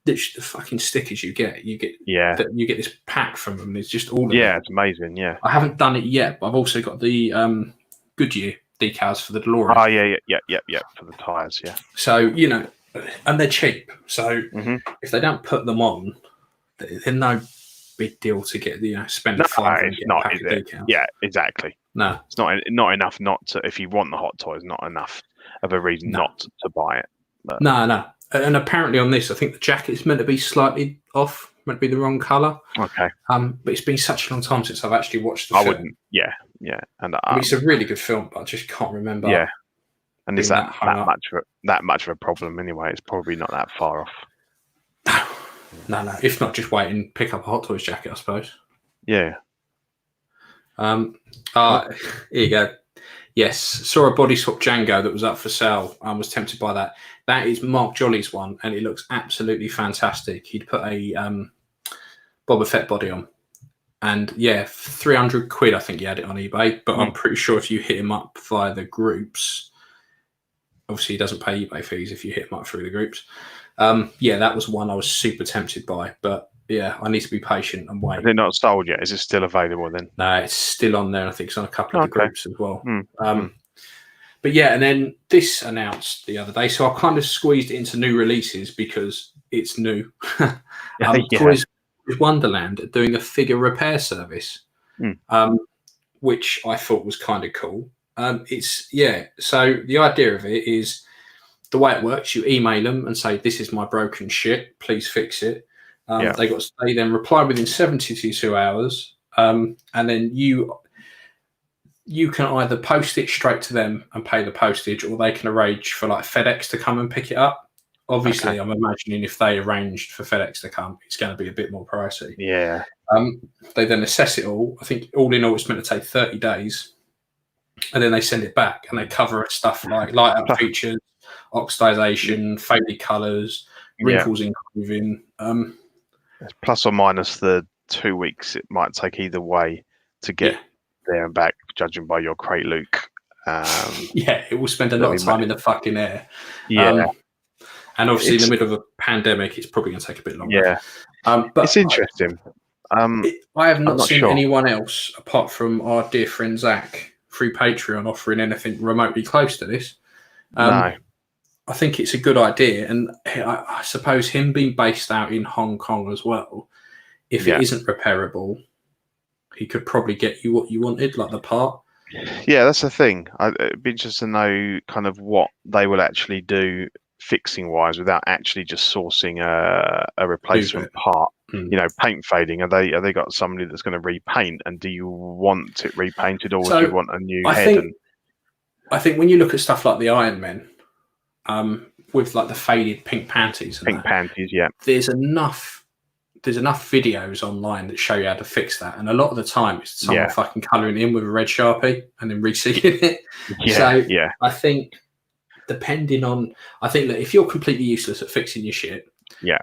The fucking stickers you get this pack from them. It's just all of them. It's amazing. Yeah, I haven't done it yet, but I've also got the Goodyear decals for the DeLorean. Oh yeah, for the tires. Yeah. So and they're cheap. So if they don't put them on, they're no big deal to get spend a $5 and get a pack of decals. Yeah, exactly. No, it's not enough not to. If you want the Hot Toys, not enough of a reason not to buy it. But. No. And apparently on this, I think the jacket is meant to be slightly off, meant to be the wrong colour. Okay. But it's been such a long time since I've actually watched the film. Wouldn't. Yeah. And it's a really good film, but I just can't remember. Yeah. And is that much of a problem anyway? It's probably not that far off. No. If not, just wait and pick up a Hot Toys jacket, I suppose. Yeah. Here you go. Yes, saw a body swap Django that was up for sale. I was tempted by that. That is Mark Jolly's one, and it looks absolutely fantastic. He'd put a Boba Fett body on. And yeah, 300 quid, I think he had it on eBay. But I'm pretty sure if you hit him up via the groups, obviously he doesn't pay eBay fees if you hit him up through the groups. That was one I was super tempted by. But yeah, I need to be patient and wait. Is it not sold yet? Is it still available then? No, it's still on there. I think it's on a couple of the groups as well. But yeah, and then this announced the other day. So I kind of squeezed it into new releases because it's new. Toys Wonderland are doing a figure repair service, which I thought was kind of cool. So the idea of it is the way it works, you email them and say, this is my broken shit, please fix it. They then reply within 72 hours, and then you can either post it straight to them and pay the postage, or they can arrange for like FedEx to come and pick it up. Obviously, I'm imagining if they arranged for FedEx to come, it's going to be a bit more pricey. Yeah. They then assess it all. I think all in all, it's meant to take 30 days, and then they send it back and they cover stuff like light up features, oxidization, faded colors, wrinkles improving. Plus or minus the 2 weeks it might take either way to get there and back, judging by your crate, Luke. It will spend a lot of time in the fucking air. And obviously in the middle of a pandemic, it's probably going to take a bit longer. Yeah, but it's interesting. I have not seen anyone else apart from our dear friend Zach through Patreon offering anything remotely close to this. No. I think it's a good idea, and I suppose him being based out in Hong Kong as well, if it isn't repairable, he could probably get you what you wanted, like the part. Yeah, that's the thing. It'd be interesting to know kind of what they will actually do fixing wise without actually just sourcing a replacement part. Paint fading. Are they got somebody that's going to repaint? And do you want it repainted, or do you want a new head? I think when you look at stuff like the Iron Men, with like the faded pink panties, there's enough videos online that show you how to fix that, and a lot of the time it's someone fucking colouring in with a red Sharpie and then resealing it. I think depending on, that if you're completely useless at fixing your shit,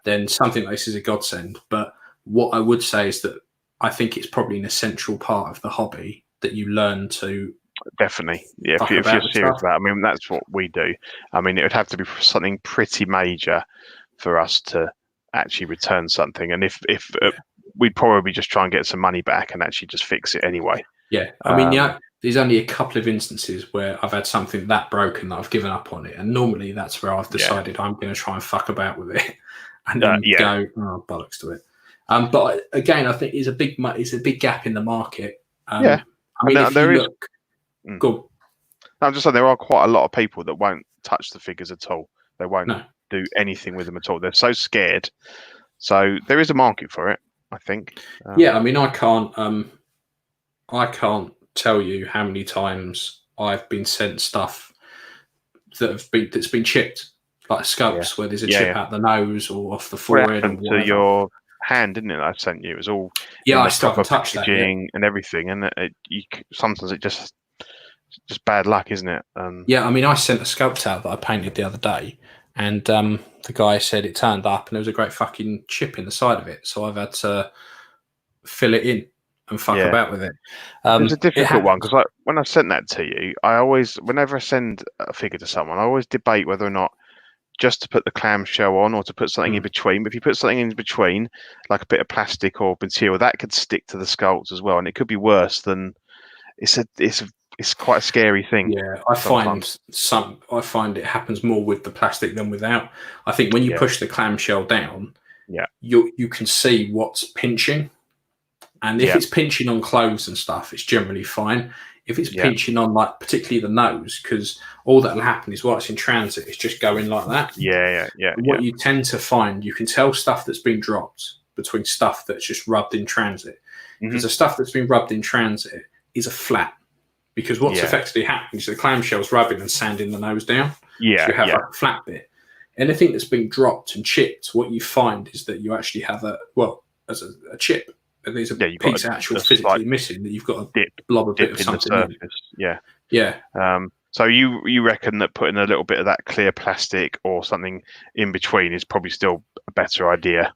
then something like this is a godsend. But what I would say is that I think it's probably an essential part of the hobby that you learn to. Definitely, if you're serious about it. I mean, that's what we do. I mean, it would have to be something pretty major for us to actually return something, and if we'd probably just try and get some money back and actually just fix it anyway. I mean, there's only a couple of instances where I've had something that broken that I've given up on it, and normally that's where I've decided I'm going to try and fuck about with it and then go bollocks to it. But again, I think it's a big gap in the market. I mean, if you look. Cool. I'm just saying there are quite a lot of people that won't touch the figures at all. They won't do anything with them at all. They're so scared. So there is a market for it, I think. Yeah, I mean, I can't tell you how many times I've been sent stuff that's been chipped, like scopes where there's a chip out the nose or off the forehead. What happened to your hand, didn't it? That I sent you. It was all I still haven't touched that yet. and everything, and sometimes it just bad luck, isn't it? Yeah, I mean, I sent a sculpt out that I painted the other day, and the guy said it turned up and there was a great fucking chip in the side of it, so I've had to fill it in and fuck about with it. It's a difficult one because, like, when I sent that to you, whenever I send a figure to someone, I always debate whether or not just to put the clamshell on or to put something in between. But if you put something in between, like a bit of plastic or material, that could stick to the sculpt as well, and it could be worse than it's quite a scary thing. Yeah, I find it happens more with the plastic than without. I think when you push the clamshell down, you can see what's pinching, and if it's pinching on clothes and stuff, it's generally fine. If it's pinching on, like, particularly the nose, because all that'll happen is while it's in transit, it's just going like that. What you tend to find, you can tell stuff that's been dropped between stuff that's just rubbed in transit, because the stuff that's been rubbed in transit is a flat. Because what's effectively happening is the clamshell's rubbing and sanding the nose down. So you have like a flat bit. Anything that's been dropped and chipped, what you find is that you actually have a chip. And there's a piece actually physically missing that you've got a blob a bit of something in. So you reckon that putting a little bit of that clear plastic or something in between is probably still a better idea?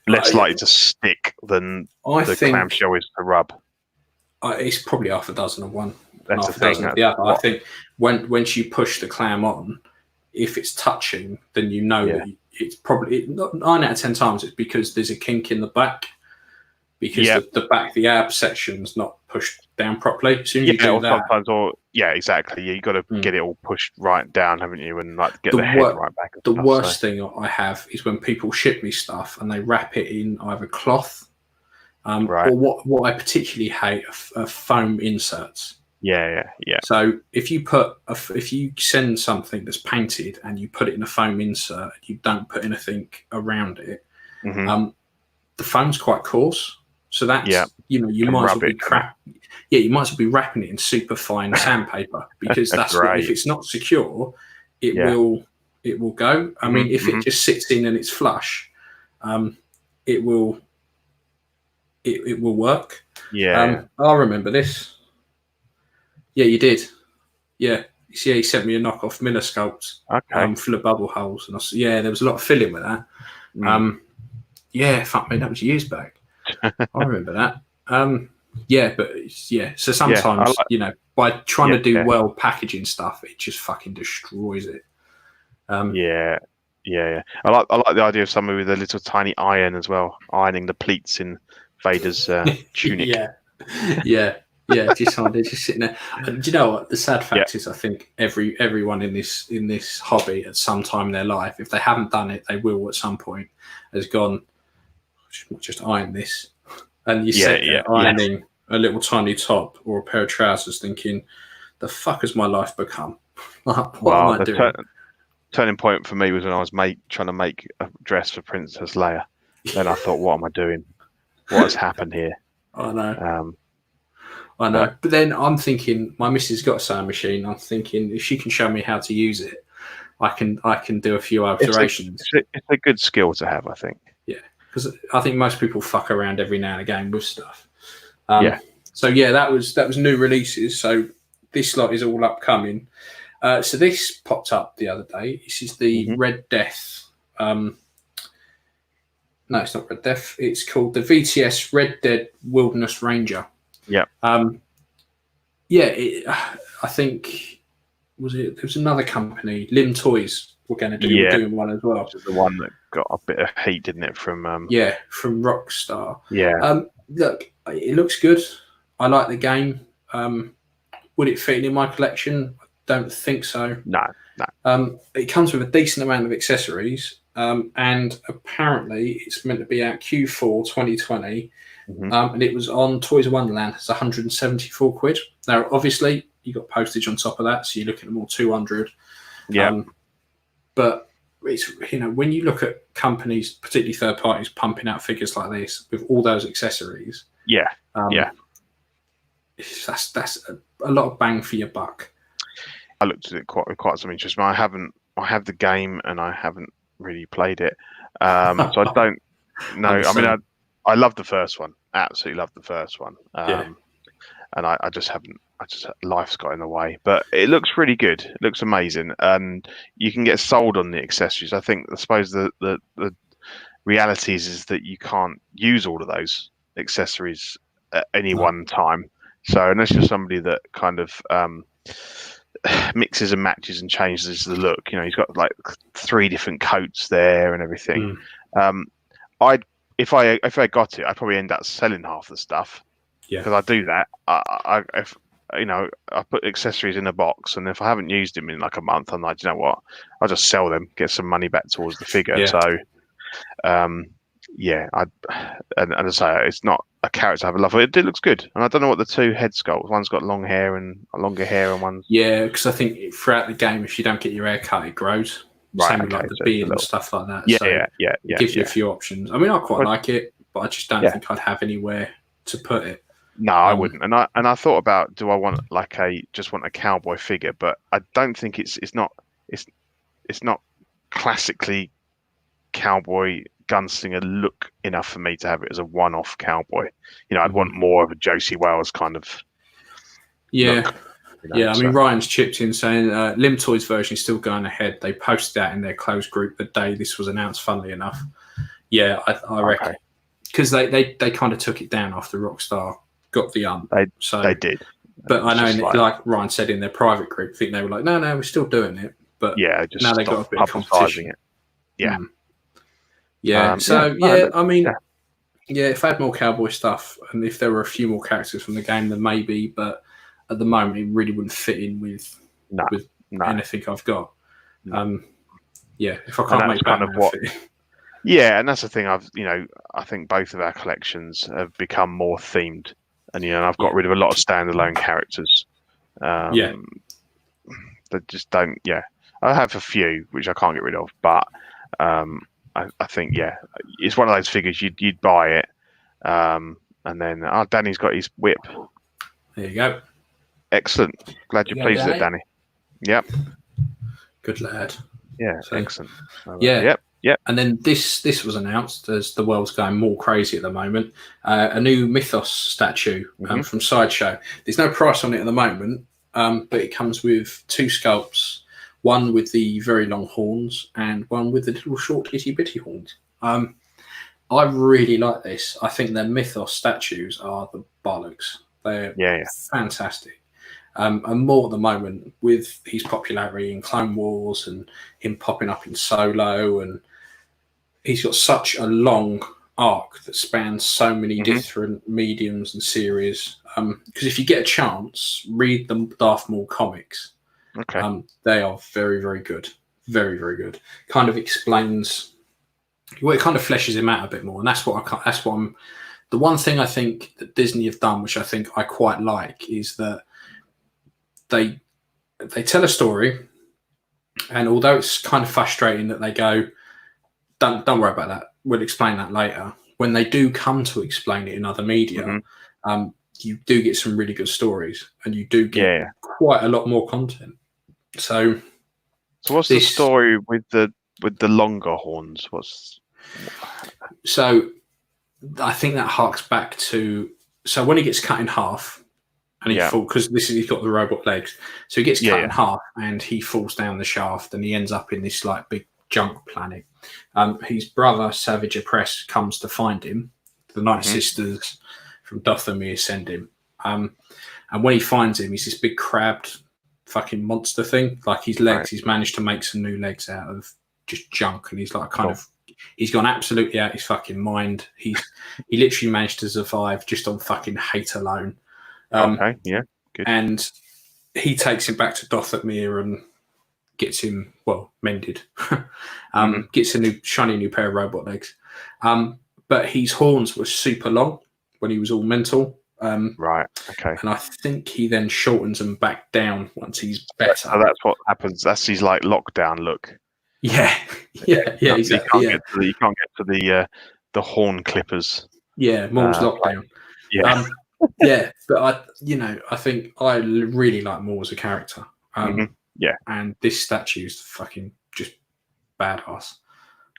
Less likely to stick than the clamshell is to rub. It's probably half a dozen of one, That's half a dozen of the other. I think once you push the clam on, if it's touching, then you know that it's probably 9 out of 10 times it's because there's a kink in the back, because the back, the ab section's not pushed down properly. As soon as you do that, exactly. You got to get it all pushed right down, haven't you? And like get the head right back. The worst thing I have is when people ship me stuff and they wrap it in either cloth. Or what I particularly hate are foam inserts. So if you send something that's painted and you put it in a foam insert, you don't put anything around it. The foam's quite coarse, so that's you might as well be you might as well be wrapping it in super fine sandpaper, because that's if it's not secure, it will go. I mean, if it just sits in and it's flush, it will. It will work. I remember this. Yeah, you did. Yeah, he sent me a knockoff Miller sculpt, full of bubble holes, and there was a lot of filling with that. Fuck me, that was years back. I remember that. So sometimes by trying to do well packaging stuff, it just fucking destroys it. I like the idea of somebody with a little tiny iron as well, ironing the pleats in Vader's tunic. Just sitting there. And do you know what the sad fact is? I think everyone in this hobby at some time in their life, if they haven't done it, they will at some point, has gone, just iron this, and you sit there ironing a little tiny top or a pair of trousers, thinking, the fuck has my life become? What am I doing? Turning point for me was when I was trying to make a dress for Princess Leia. Then I thought, what am I doing? What has happened here? I know. But then I'm thinking, my missus got a sewing machine. I'm thinking, if she can show me how to use it, I can do a few alterations. It's a good skill to have, I think. Yeah, because I think most people fuck around every now and again with stuff. So that was new releases. So this lot is all upcoming. So this popped up the other day. This is the Red Death. No, it's not Red Death. It's called the VTS Red Dead Wilderness Ranger. Yeah. I think there was another company, Lim Toys, were going to doing one as well. Which is the one that got a bit of heat, didn't it? From from Rockstar. Yeah. Look, it looks good. I like the game. Would it fit in my collection? I don't think so. No. It comes with a decent amount of accessories. And apparently it's meant to be out Q4 2020, and it was on Toys of Wonderland. It's 174 quid. Now, obviously, you got postage on top of that, so you're looking at more 200. Yeah. But it's, when you look at companies, particularly third parties, pumping out figures like this with all those accessories, Yeah, yeah. That's a lot of bang for your buck. I looked at it quite some interest. But I have the game and I haven't really played it, so I don't know. I mean, I love the first one. Absolutely love the first one. And I just haven't. Life's got in the way. But it looks really good. It looks amazing, and you can get sold on the accessories. I suppose the reality is that you can't use all of those accessories at any one time. So unless you're somebody that kind of mixes and matches and changes the look, he's got like 3 different coats there and everything. If I got it, I'd probably end up selling half the stuff. Because I do that. I put accessories in a box, and if I haven't used them in like a month, I'm like, you know what? I'll just sell them, get some money back towards the figure. Yeah. So, and as I say, it's not a character I have a love for. It looks good, and I don't know what the 2 head sculpts. One's got longer hair, and one's because I think throughout the game, if you don't get your hair cut, it grows. Same with like the beard and stuff like that. It gives you a few options. I mean, I quite like it, but I just don't think I'd have anywhere to put it. No, I wouldn't. And I thought about, do I want just want a cowboy figure? But I don't think it's not classically cowboy gunslinger look enough for me to have it as a one-off cowboy. I'd want more of a Josie Wales kind of look, I mean, Ryan's chipped in saying Lim Toys version is still going ahead. They posted that in their closed group the day this was announced, funnily enough. I reckon. Because they kind of took it down after Rockstar got the they did. But I know, like Ryan said in their private group, I think they were like, no, we're still doing it. But just now they got a bit of competition. It. I mean, if I had more cowboy stuff and if there were a few more characters from the game, then maybe. But at the moment, it really wouldn't fit in with anything I've got. If I can't make Batman fit in. Yeah, and that's the thing. I think both of our collections have become more themed, and I've got rid of a lot of standalone characters. That just don't. Yeah, I have a few which I can't get rid of, but I think it's one of those figures you'd buy it, and then Danny's got his whip. There you go. Excellent. Glad you're pleased with it, Danny. Yep. Good lad. Yeah. Excellent. Yep. And then this was announced as the world's going more crazy at the moment. A new Mythos statue from Sideshow. There's no price on it at the moment, but it comes with 2 sculpts, one with the very long horns and one with the little short itty bitty horns. I really like this. I think their Mythos statues are the bollocks. They're fantastic. And more at the moment with his popularity in Clone Wars and him popping up in Solo, and he's got such a long arc that spans so many different mediums and series. Because if you get a chance, read the Darth Maul comics. Okay. They are very, very good. Very, very good. Kind of explains. Well, it kind of fleshes him out a bit more, and that's what I'm. The one thing I think that Disney have done, which I think I quite like, is that they tell a story, and although it's kind of frustrating that they go, don't worry about that, we'll explain that later. When they do come to explain it in other media, you do get some really good stories, and you do get quite a lot more content. So what's the story with the longer horns? So I think that harks back to when he gets cut in half and he falls, because he's got the robot legs, so he gets cut in half and he falls down the shaft and he ends up in this like big junk planet. His brother Savage Opress comes to find him. The Night Sisters from Dathomir send him, and when he finds him, he's this big crabbed fucking monster thing. Like his legs, he's managed to make some new legs out of just junk, and he's like he's gone absolutely out his fucking mind. He literally managed to survive just on fucking hate alone. Good. And he takes him back to Dathomir and gets him mended. Gets a shiny new pair of robot legs. But his horns were super long when he was all mental. Right. Okay. And I think he then shortens them back down once he's better. So that's what happens. That's his like lockdown look. Yeah, yeah, You exactly. Yeah, you can't get to the horn clippers. yeah. Moore's Play. lockdown. Yeah. Yeah, but I think I really like Moore as a character. Yeah. And this statue is fucking just badass.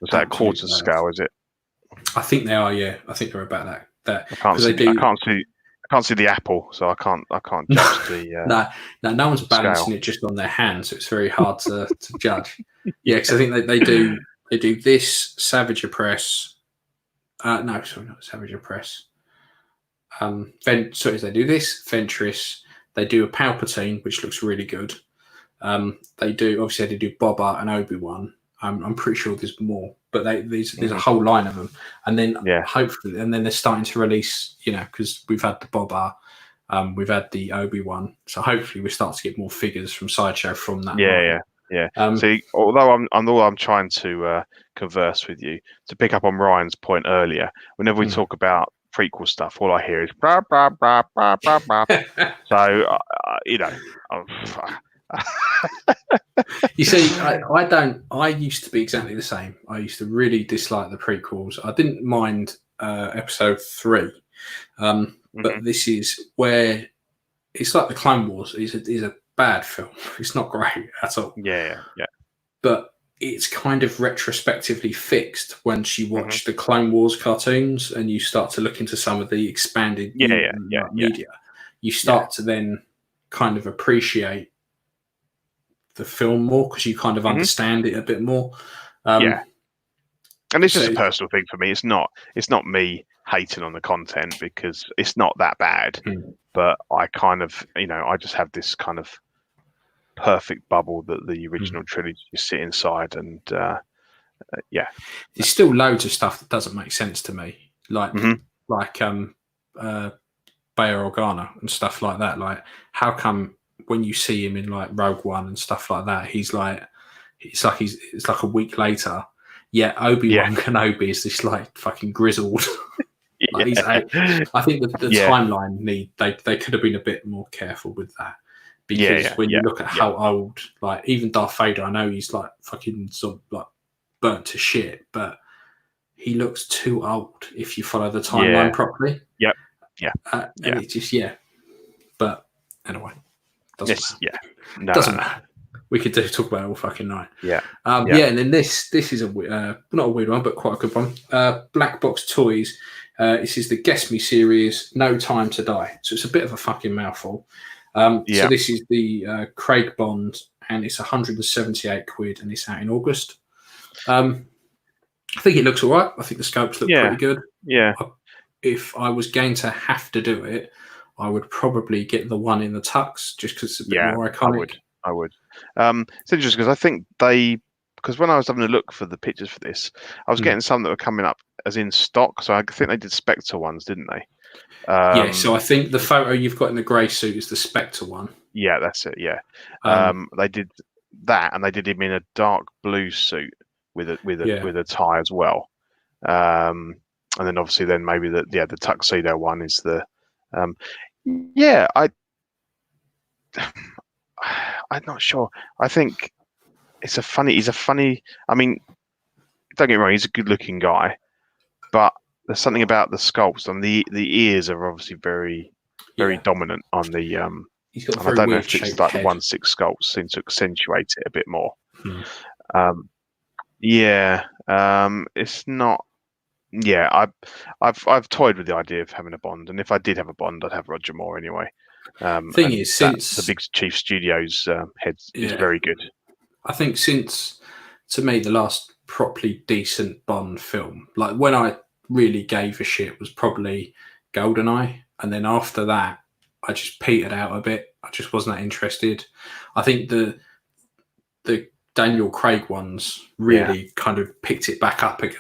Was that a Absolute quarter badass. scale? Is it? I think they are. Yeah, I think they're about that. I can't Because see. they do. I can't see the apple, so I can't judge the No one's balancing scale. it just on their hands, so it's very hard to judge. Yeah, because I think they do this Savage Press. No, sorry, not Savage Press. Sorry, they do this Ventress. They do a Palpatine, which looks really good. They do Boba and Obi-Wan. I'm pretty sure there's more, but there's a whole line of them, and then hopefully, and then they're starting to release, because we've had the Boba, we've had the Obi-Wan, so hopefully we start to get more figures from Sideshow from that. Yeah. See, although I'm trying to converse with you, to pick up on Ryan's point earlier, whenever we talk about prequel stuff, all I hear is blah blah blah blah blah blah. So You see, I don't. I used to be exactly the same. I used to really dislike the prequels. I didn't mind Episode 3, but this is where it's like the Clone Wars. Is a bad film. It's not great at all. Yeah. But it's kind of retrospectively fixed once you watch the Clone Wars cartoons and you start to look into some of the expanded media. You start to then kind of appreciate the film more because you kind of understand it a bit more. And this is a personal thing for me. It's not me hating on the content because it's not that bad, but I kind of, I just have this kind of perfect bubble that the original trilogy sit inside, and there's still loads of stuff that doesn't make sense to me, like Bail Organa and stuff like that. Like, how come when you see him in like Rogue One and stuff like that, it's like a week later. Yeah, Obi-Wan Kenobi is this like fucking grizzled. I think the timeline they could have been a bit more careful with that, because when you look at how old, like even Darth Vader, I know he's like fucking sort of like burnt to shit, but he looks too old if you follow the timeline properly. And it's just but anyway, doesn't matter. We could talk about it all fucking night. And then this is not a weird one, but quite a good one. Black Box Toys. This is the Guess Me series, No Time to Die. So it's a bit of a fucking mouthful. So this is the Craig Bond, and it's 178 quid, and it's out in August. I think it looks all right. I think the scopes look pretty good. If I was going to have to do it, I would probably get the one in the tux, just because it's a bit more iconic. I would. It's interesting because I think because when I was having a look for the pictures for this, I was getting some that were coming up as in stock. So I think they did Spectre ones, didn't they? So I think the photo you've got in the grey suit is the Spectre one. Yeah, that's it. Yeah. They did that, and they did him in a dark blue suit with a tie as well. And then obviously maybe the tuxedo one is the I'm not sure. I think he's a funny. I mean, don't get me wrong, he's a good-looking guy, but there's something about the sculpts, and the ears are obviously very dominant on the. He's got and I don't know if it's like the 1/6 sculpts seem to accentuate it a bit more. It's not. Yeah, I've toyed with the idea of having a Bond, and if I did have a Bond, I'd have Roger Moore anyway. Thing is, since the Big Chief Studios head is very good. I think since, to me, the last properly decent Bond film, like when I really gave a shit, was probably GoldenEye, and then after that, I just petered out a bit. I just wasn't that interested. I think the Daniel Craig ones really kind of picked it back up again.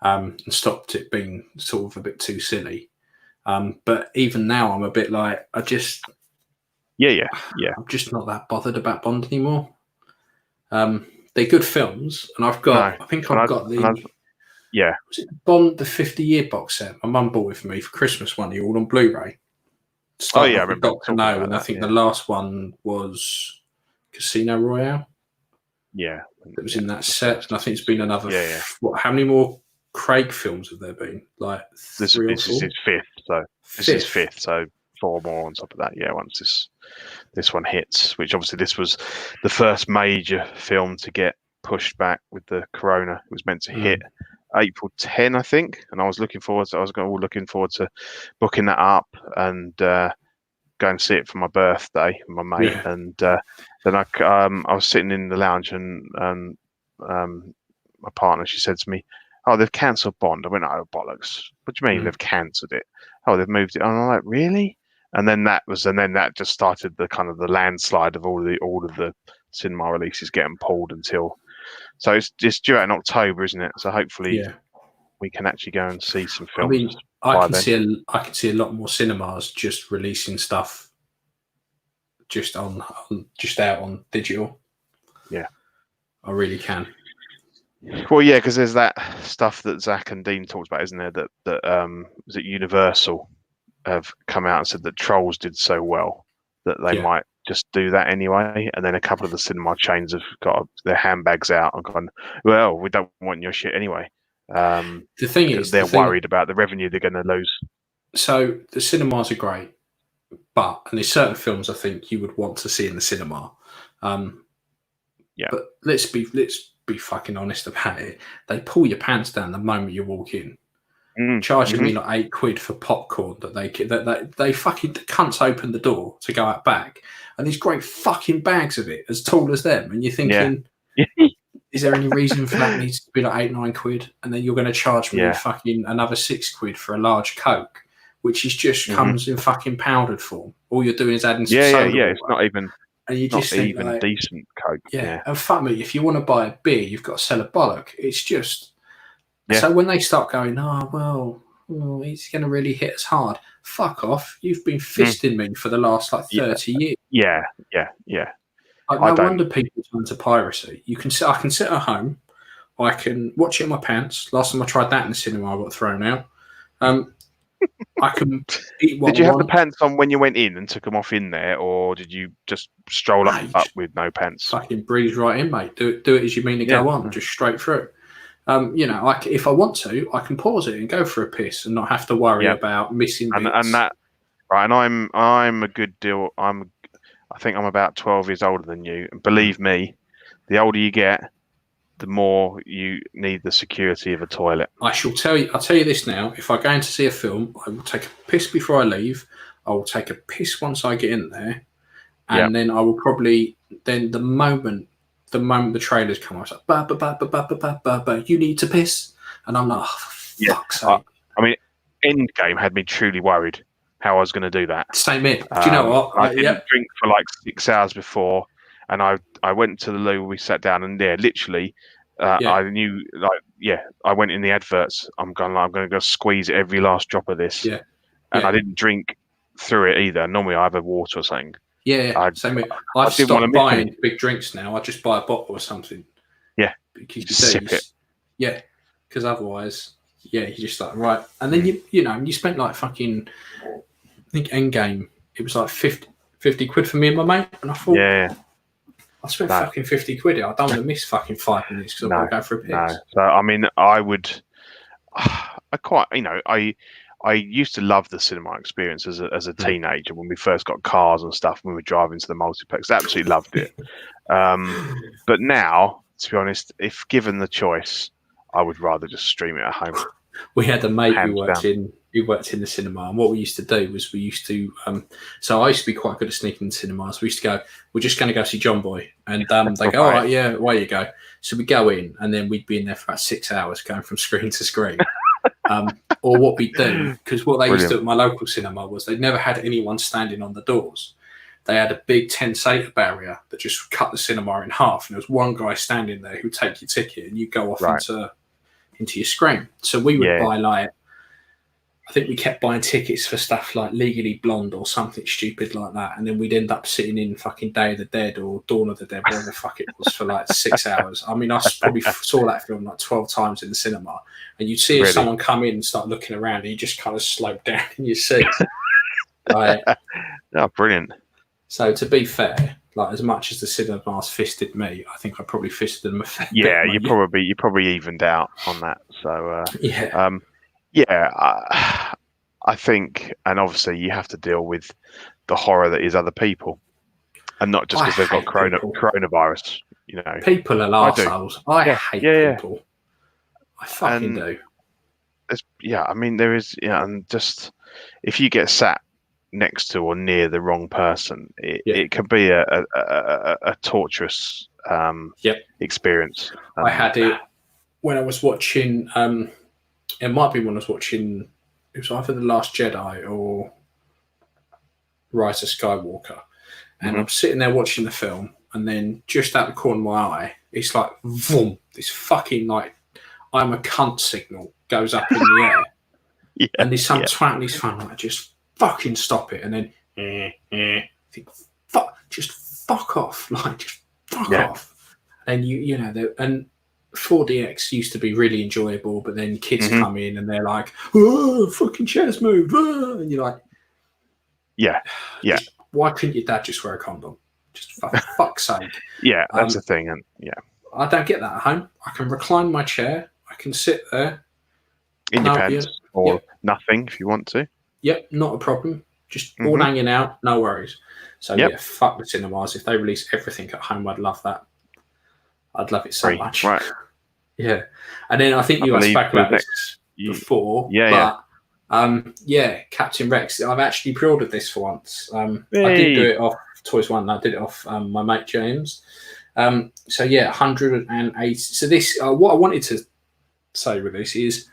And stopped it being sort of a bit too silly. But even now, I'm a bit like, I'm just not that bothered about Bond anymore. They're good films, and I've got was it Bond the 50-year box set? My mum bought it for me for Christmas one year, all on Blu-ray. I remember. Dr. No, and I think the last one was Casino Royale. Yeah, that was in that set, and I think it's been another. Yeah. What? How many more Craig films have there been? Like This three or is four? his fifth. So this is fifth. So 4 more on top of that. Yeah, once this one hits, which obviously this was the first major film to get pushed back with the corona. It was meant to hit April 10, I think, and I was looking forward to booking that up and go and see it for my birthday with my mate. Yeah. And then I was sitting in the lounge, and my partner, she said to me, "Oh, they've cancelled Bond." I went, "Oh, bollocks! What do you mean they've cancelled it? Oh, they've moved it." And I'm like, "Really?" And then that just started the kind of the landslide of all of the cinema releases getting pulled until. So it's due out in October, isn't it? So hopefully we can actually go and see some films. I mean, I can see a lot more cinemas just releasing stuff just out on digital. Yeah, I really can. Well, yeah, because there's that stuff that Zach and Dean talked about, isn't there? That was it Universal have come out and said that Trolls did so well that they might just do that anyway. And then a couple of the cinema chains have got their handbags out and gone, "Well, we don't want your shit anyway." The thing is, they're worried about the revenue they're going to lose. So the cinemas are great, and there's certain films I think you would want to see in the cinema. But let's be fucking honest about it. They pull your pants down the moment you walk in, charging me like £8 for popcorn that they fucking the cunts open the door to go out back, and these great fucking bags of it as tall as them, and you're thinking, is there any reason for that needs to be like £8-9, and then you're going to charge me fucking another £6 for a large Coke, which is just comes in fucking powdered form. All you're doing is adding some soda water. It's not even. And you just think even like, decent Coke. Yeah. And fuck me, if you want to buy a beer, you've got to sell a bollock. It's just so when they start going, it's going to really hit us hard. Fuck off! You've been fisting me for the last 30 years. Yeah. Like, no wonder people turn to piracy. I can sit at home. I can watch it in my pants. Last time I tried that in the cinema, I got thrown out. I can eat what Did you I have want. the pants on when you went in and took them off in there, or did you just stroll up with no pants? Fucking breeze right in, mate. Do it as you mean to go on, just straight through. If I want to, I can pause it and go for a piss and not have to worry about missing bits. And that, right? And I'm a good deal. I think I'm about 12 years older than you. And believe me, the older you get, the more you need the security of a toilet. I'll tell you this now. If I go in to see a film, I will take a piss before I leave. I will take a piss once I get in there. And then I will probably, the moment the trailers come out, it's like, you need to piss. And I'm like, oh, for fuck's sake. I mean, Endgame had me truly worried how I was going to do that. Same here. Do you know what? I didn't drink for like 6 hours before. And I went to the loo, we sat down, and literally, I knew, I went in the adverts. I'm going to go squeeze every last drop of this. Yeah. And I didn't drink through it either. Normally I have a water or something. Yeah, same here. I've stopped buying big drinks now. I just buy a bottle or something. Yeah. Because just sip it. Yeah. Because otherwise, you're just like, right. And then, you spent like fucking, I think Endgame, it was like 50 quid for me and my mate. And I thought, I spent fucking 50 quid here. I don't want to miss fucking 5 minutes because I've got to go for a piss. No. So, I mean, I used to love the cinema experience as a teenager when we first got cars and stuff, when we were driving to the multiplex. Absolutely loved it. But now, to be honest, if given the choice, I would rather just stream it at home. We had a mate who worked in the cinema, and what we used to do was so I used to be quite good at sneaking in cinemas. We used to go, we're just going to go see John Boy, and they go, all right, yeah, away you go. So we go in, and then we'd be in there for about 6 hours going from screen to screen. Or what we do, because what they used to do at my local cinema was they never had anyone standing on the doors. They had a big 10-seater barrier that just cut the cinema in half, and there was one guy standing there who'd take your ticket, and you go off into your screen. So we would buy I think we kept buying tickets for stuff like Legally Blonde or something stupid like that, and then we'd end up sitting in fucking Day of the Dead or Dawn of the Dead, whatever the fuck it was, for like 6 hours. I mean, I probably saw that film like 12 times in the cinema, and you'd see if someone come in and start looking around, and you just kind of slope down in your seat. Oh, brilliant. So to be fair, Like as much as the cinemas fisted me, I think I probably fisted them a fair bit. Yeah, you probably evened out on that. So Yeah. yeah, I think, and obviously you have to deal with the horror that is other people, and not just I because they've got hate people. coronavirus. You know, People are I do. arseholes. I Yeah, hate yeah. people. I fucking And do. I mean, there is, and just if you get sat next to or near the wrong person, it can be a torturous Yep. experience. I had it when I was watching. It might be when I was watching. It was either The Last Jedi or Rise of Skywalker, and I'm sitting there watching the film, and then just out the corner of my eye, it's like, boom! This fucking like, I'm a cunt signal goes up in the air, and there's some twat in his phone like, just fucking stop it, and then think, just fuck off, like just fuck off, and you know, and 4DX used to be really enjoyable, but then kids come in and they're like, "Oh, fucking chairs moved," and you're like, why couldn't your dad just wear a condom? Just for fuck's sake. Yeah, that's the thing, and I don't get that at home. I can recline my chair. I can sit there in your pants or nothing if you want to. Yep, not a problem. Just all hanging out, no worries. So yeah, fuck the cinemas. If they release everything at home, I'd love that. I'd love it so much. Right. Yeah. And then I think you guys spoke about this before. Captain Rex. I've actually pre-ordered this for once. I did do it off Toys One. I did it off my mate James. 180. So this, what I wanted to say with this is,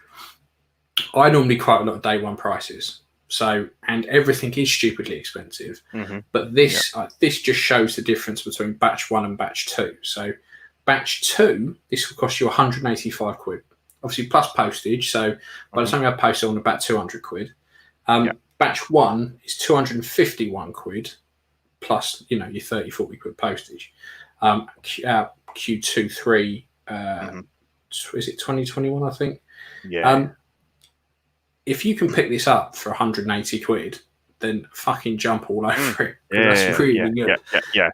I normally quote a lot of day one prices. So, and everything is stupidly expensive. But this just shows the difference between batch 1 and batch 2. So, batch 2, this will cost you 185 quid. Obviously, plus postage. So, by the time you have postage on, about 200 quid. Batch 1 is 251 quid, plus, you know, your 30, 40 quid postage. Q2, 3, is it 2021, I think? Yeah. If you can pick this up for 180 quid, then fucking jump all over it. That's really good. Yeah.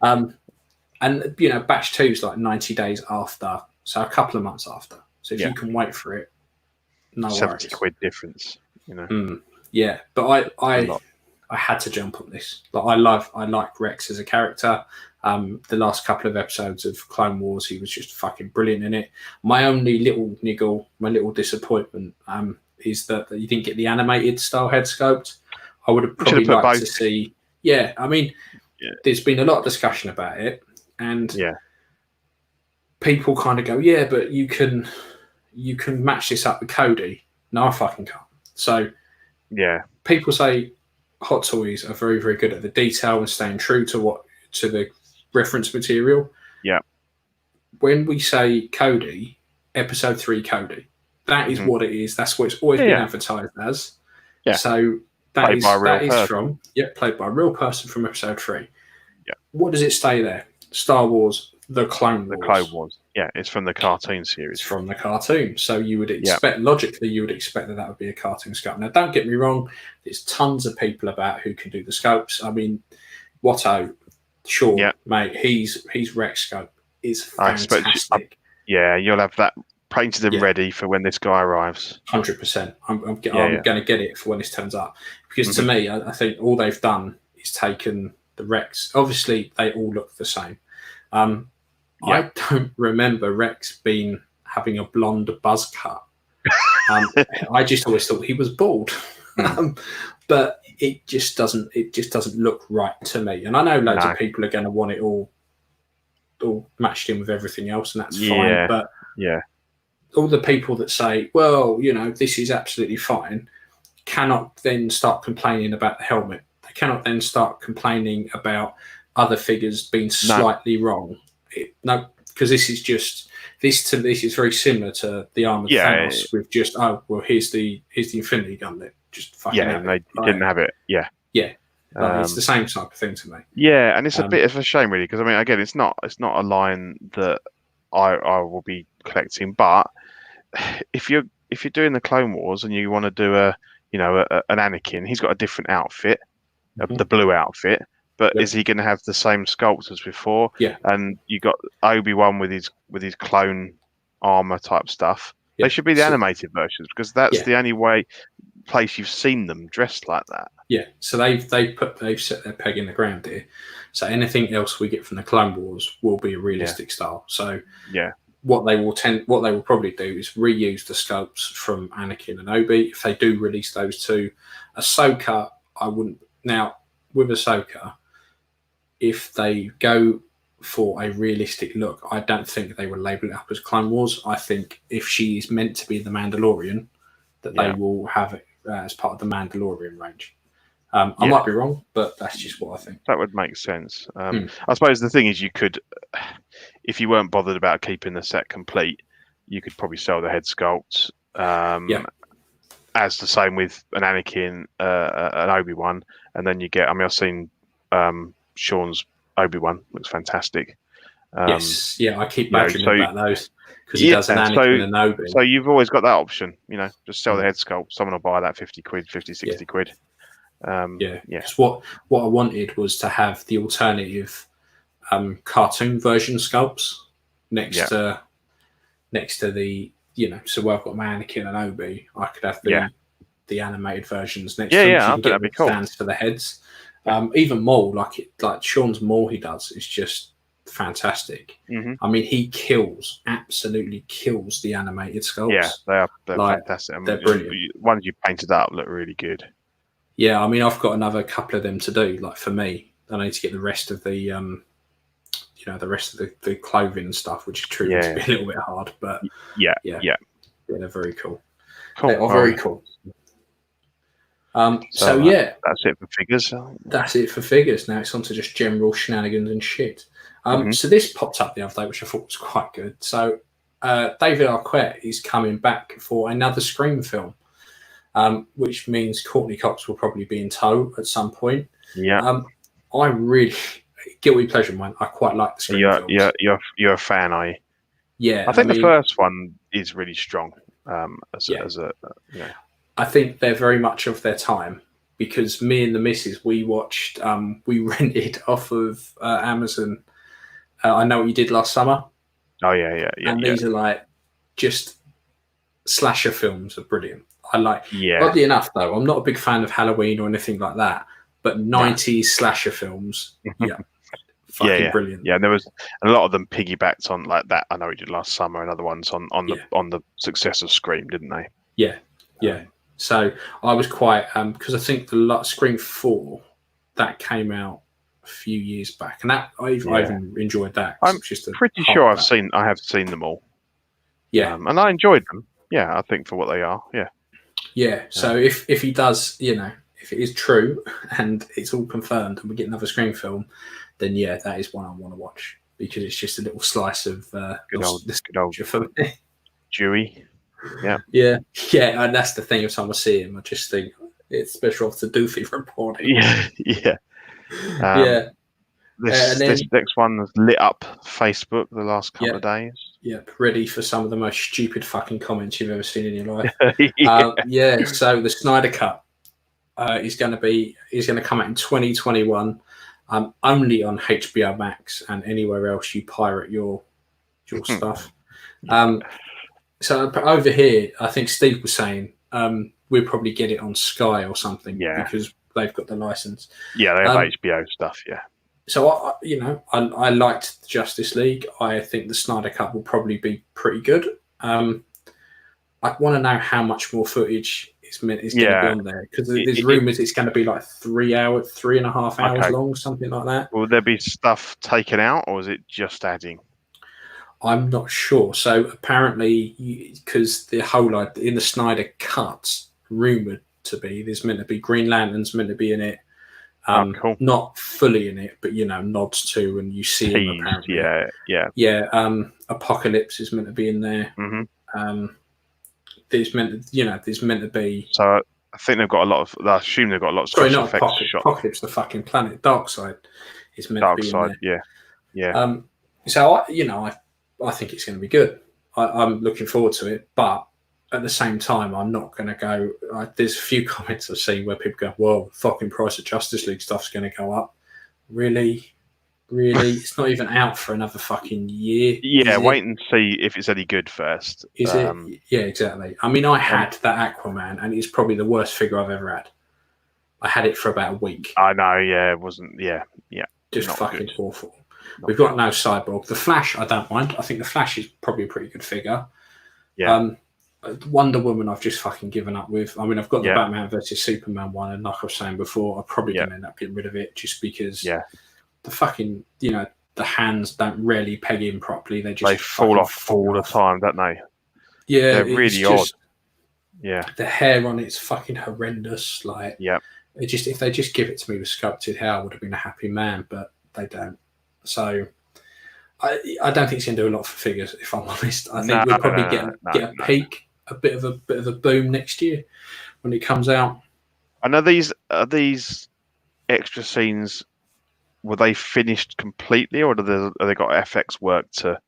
And, you know, batch 2 is like 90 days after, so a couple of months after. So if you can wait for it, no 70 worries. quid difference, you know. Yeah, but I had to jump on this. Like I like Rex as a character. The last couple of episodes of Clone Wars, he was just fucking brilliant in it. My only little niggle, my little disappointment, is that you didn't get the animated style head sculpt. I would have probably liked to see. Yeah, I mean, there's been a lot of discussion about it, and people kind of go, "Yeah, but you can match this up with Cody." No, I fucking can't. So, people say Hot Toys are very, very good at the detail and staying true to the reference material. Yeah. When we say Cody, episode 3 Cody, that is what it is. That's what it's always been advertised as. Yeah. So that is from played by a real person from episode 3. Yeah. What does it stay there? Star Wars, The Clone Wars. The Clone Wars. Yeah, it's from the cartoon series. It's from the cartoon. So you would expect, logically, you would expect that would be a cartoon sculpt. Now, don't get me wrong. There's tons of people about who can do the sculpts. I mean, Watto, sure, mate, he's Rex sculpt is fantastic. You'll have that painted and ready for when this guy arrives. 100%. I'm going to get it for when this turns up. Because to me, I think all they've done is taken the Rex. Obviously, they all look the same. I don't remember Rex having a blonde buzz cut. I just always thought he was bald. But it just doesn't look right to me. And I know loads of people are going to want it all matched in with everything else, and that's fine. But all the people that say, well, you know, this is absolutely fine, cannot then start complaining about the helmet. They cannot then start complaining about other figures being slightly wrong. Because this is very similar to the Armored Thanos with just here's the Infinity Gauntlet. Just fucking they didn't have it. It's the same type of thing to me. Yeah, and it's a bit of a shame, really, because I mean, again, it's not a line that I will be collecting. But if you're doing the Clone Wars and you want to do an Anakin, he's got a different outfit, the blue outfit. but Yep. is he going to have the same sculpt as before? Yeah. And you got Obi-Wan with his clone armor type stuff. Yeah. They should be the animated versions because that's Yeah. the only place you've seen them dressed like that. Yeah, so they've set their peg in the ground here. So anything else we get from the Clone Wars will be a realistic style. So Yeah. what they will probably do is reuse the sculpts from Anakin and Obi. If they do release those two, Ahsoka, I wouldn't. Now with Ahsoka, if they go for a realistic look, I don't think they will label it up as Clone Wars. I think if she is meant to be the Mandalorian, that they will have it as part of the Mandalorian range. I might be wrong, but that's just what I think. That would make sense. I suppose the thing is, you could, if you weren't bothered about keeping the set complete, you could probably sell the head sculpts. As the same with an Anakin, an Obi-Wan, and then you get. I mean, I've seen Sean's Obi-Wan; looks fantastic. Yes, I keep badgering about those because he does an Anakin and Obi. So you've always got that option. Just sell the head sculpt. Someone will buy that 50 quid, 50, 60 quid. Because what I wanted was to have the alternative cartoon version sculpts next to the so where I've got my Anakin and Obi, I could have the animated versions next to them. I think that'd be cool. Stands for the heads. Even Maul, like Sean's Maul, he does is just fantastic. I mean, he absolutely kills the animated sculpts. Yeah, they're fantastic. They're brilliant. Ones you painted up look really good. Yeah, I mean, I've got another couple of them to do. Like for me, I need to get the rest of the, the clothing and stuff, which is true to be a little bit hard, but they're very cool. They are very cool. So that's it for figures. That's it for figures. Now it's on to just general shenanigans and shit. So this popped up the other day, which I thought was quite good. So David Arquette is coming back for another Scream film. Which means Courtney Cox will probably be in tow at some point. Yeah. I really guilty pleasure, man. I quite like the Scream films. You're a fan, are you? Yeah. I think the first one is really strong. I think they're very much of their time because me and the missus, we watched, we rented off of Amazon. I Know What You Did Last Summer. Oh yeah. And these are like just slasher films are brilliant. Oddly enough, though, I'm not a big fan of Halloween or anything like that, but 90s slasher films, brilliant. Yeah, and there was a lot of them piggybacked on like that. I Know We Did Last Summer and other ones on the success of Scream, didn't they? Yeah. So I was quite because I think the Scream 4 that came out a few years back, and that I even enjoyed that. I'm pretty sure I have seen them all. Yeah, and I enjoyed them. Yeah, I think for what they are. Yeah. Yeah, so if he does, if it is true and it's all confirmed and we get another Scream film, then that is one I want to watch because it's just a little slice of good old for me. Dewey. Yeah, and that's the thing. Every time I see him, I just think it's better off to Doofy reporting. Yeah. This next one has lit up Facebook the last couple of days. Yep, ready for some of the most stupid fucking comments you've ever seen in your life. So the Snyder Cut is going to come out in 2021, only on HBO Max and anywhere else you pirate your stuff. So over here, I think Steve was saying we'll probably get it on Sky or something because they've got the license. Yeah, they have HBO stuff. Yeah. So I liked Justice League. I think the Snyder Cut will probably be pretty good. I want to know how much more footage is going to be on there because there's rumours it's going to be like 3.5 hours long, something like that. Will there be stuff taken out, or is it just adding? I'm not sure. So apparently, because the whole in the Snyder Cut, rumoured to be, there's meant to be Green Lantern's meant to be in it. Cool. Not fully in it, but nods to, and you see him apparently. Yeah. Apocalypse is meant to be in there. There's meant to be. So I think they've got a lot of. I assume they've got a lot of special effects shots. Apocalypse, the fucking planet. Darkseid is meant to be in there. Yeah. So I think it's going to be good. I'm looking forward to it, but at the same time, I'm not going to go. There's a few comments I've seen where people go, "Well, the fucking price of Justice League stuff's going to go up." Really, it's not even out for another fucking year. Yeah, Is wait it? and see if it's any good first. Is it? Yeah, exactly. I mean, I had that Aquaman, and it's probably the worst figure I've ever had. I had it for about a week. I know. Yeah, it wasn't. Yeah. Just Not fucking good. awful. Not We've got no Cyborg. The Flash, I don't mind. I think the Flash is probably a pretty good figure. Yeah. Wonder Woman, I've just fucking given up with. I mean, I've got the Yeah. Batman versus Superman one, and like I was saying before, I'm probably going to end up getting rid of it just because the fucking, the hands don't really peg in properly. They fall off all the time, don't they? Yeah, they're really odd. Yeah, the hair on it's fucking horrendous. Like, if they just give it to me with sculpted hair, I would have been a happy man, but they don't. So I don't think it's going to do a lot for figures, if I'm honest. I think we'll probably get a peak, a bit of a boom next year when it comes out. And are these extra scenes, were they finished completely, or have they got FX work to?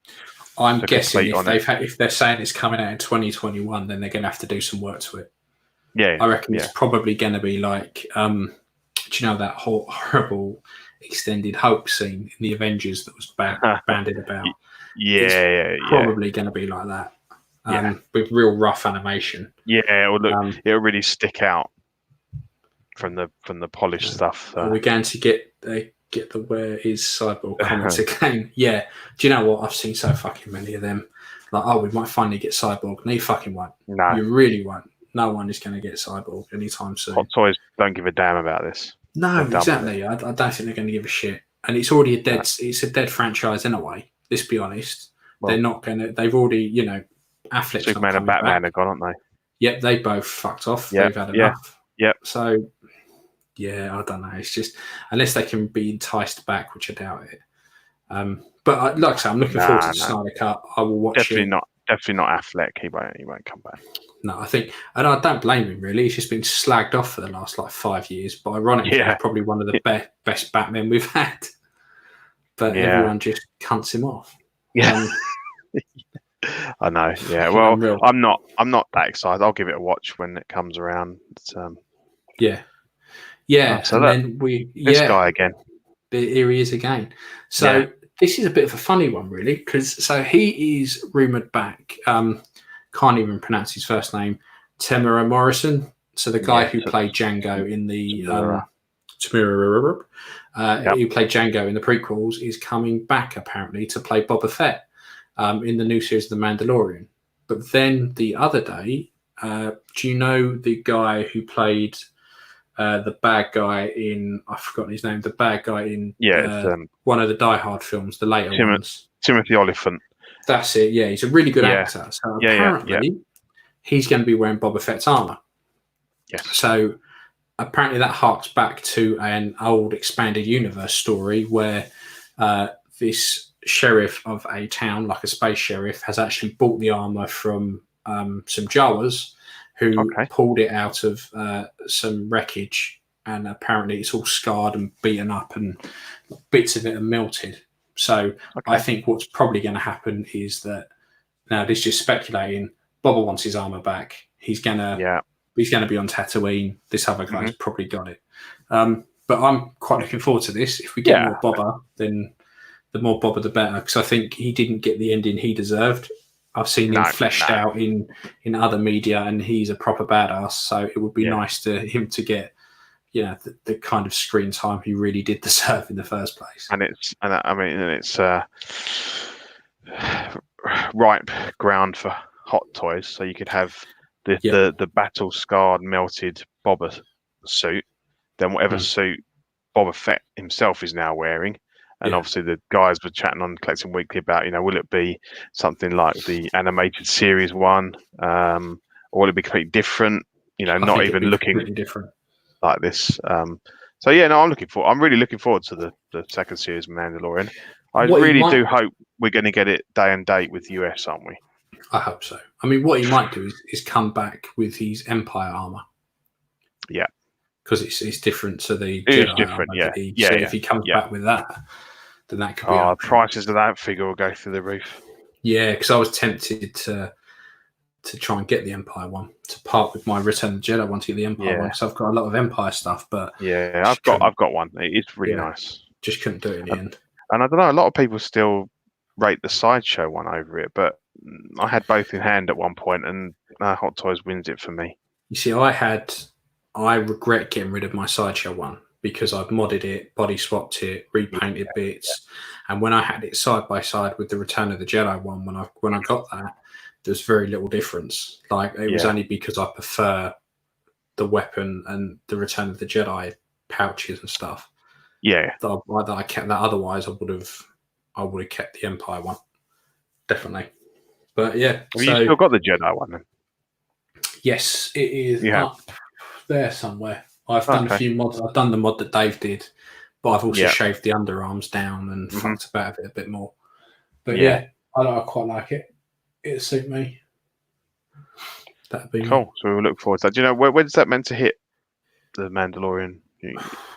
I'm guessing if they're saying it's coming out in 2021, then they're going to have to do some work to it. Yeah, I reckon it's probably going to be like, do you know that horrible extended Hulk scene in the Avengers that was bandied about? It's probably going to be like that, with real rough animation. Yeah, it'll really stick out from the polished stuff. Are we going to get the Where Is Cyborg comments again? Yeah. Do you know what? I've seen so fucking many of them. Like, we might finally get Cyborg. No, you fucking won't. No. You really won't. No one is going to get Cyborg anytime soon. Hot Toys don't give a damn about this. No, exactly. I don't think they're going to give a shit. And it's already it's a dead franchise anyway. Let's be honest. Well, they're not going to. They've already, Affleck's Superman and Batman back. are gone, aren't they? Yep, they both fucked off. They've had enough. Yep. So, I don't know. It's just unless they can be enticed back, which I doubt it. But like I say, I'm looking forward to the Snyder Cut. I will watch Definitely not Affleck. He won't come back. No, I think, and I don't blame him really. He's just been slagged off for the last 5 years. But ironically, he's probably one of the best Batmen we've had. But everyone just cunts him off. Yeah. I know. Yeah. Well, I'm not that excited. I'll give it a watch when it comes around. Yeah. So then this guy again. Here he is again. So this is a bit of a funny one, really, because he is rumored back. Can't even pronounce his first name. Temuera Morrison. So the guy who played Django in the Temuera, who played Django in the prequels, is coming back apparently to play Boba Fett in the new series of The Mandalorian. But then the other day, do you know the guy who played the bad guy in, I've forgotten his name, the bad guy in one of the Die Hard films, the later ones? Timothy Oliphant. That's it, yeah. He's a really good actor. So apparently he's going to be wearing Boba Fett's armor. Yes. So apparently that harks back to an old expanded universe story where this sheriff of a town, like a space sheriff, has actually bought the armor from some Jawas who pulled it out of some wreckage, and apparently it's all scarred and beaten up and bits of it are melted. So I think what's probably going to happen is that, now this is just speculating, Boba wants his armor back. He's going to be on Tatooine. This other guy's probably got it. But I'm quite looking forward to this. If we get more Boba, then the more Boba the better, because I think he didn't get the ending he deserved. I've seen him fleshed out in other media, and he's a proper badass. So it would be nice to him to get, the kind of screen time he really did deserve in the first place. And it's ripe ground for Hot Toys. So you could have the battle scarred, melted Boba suit, then whatever suit Boba Fett himself is now wearing. And obviously the guys were chatting on Collecting Weekly about, will it be something like the animated series one, or will it be completely different? Not even looking different like this. I'm really looking forward to the second series of Mandalorian. I do hope we're going to get it day and date with US, aren't we? I hope so. I mean, what he might do is come back with his Empire armor. Yeah. Because it's different to the Jedi. It is different, so if he comes back with that, then that could be. The prices of that figure will go through the roof. Yeah, because I was tempted to try and get the Empire one, to part with my Return of the Jedi one to get the Empire one, because I've got a lot of Empire stuff. But I've got one. It's really nice. just couldn't do it in the end. And I don't know, a lot of people still rate the Sideshow one over it, but I had both in hand at one point, and Hot Toys wins it for me. You see, I regret getting rid of my Sideshow one because I've modded it, body swapped it, repainted bits, and when I had it side by side with the Return of the Jedi one, when I got that, there's very little difference. Like it was only because I prefer the weapon and the Return of the Jedi pouches and stuff. Yeah, that I kept that. Otherwise, I would have kept the Empire one, definitely. But yeah, well, you still got the Jedi one then? Yes, it is up there somewhere. I've done a few mods. I've done the mod that Dave did, but I've also shaved the underarms down and fucked about it a bit more. But I quite like it. It'll suit me. That'd be cool. So we'll look forward to that. Do you know when's that meant to hit? The Mandalorian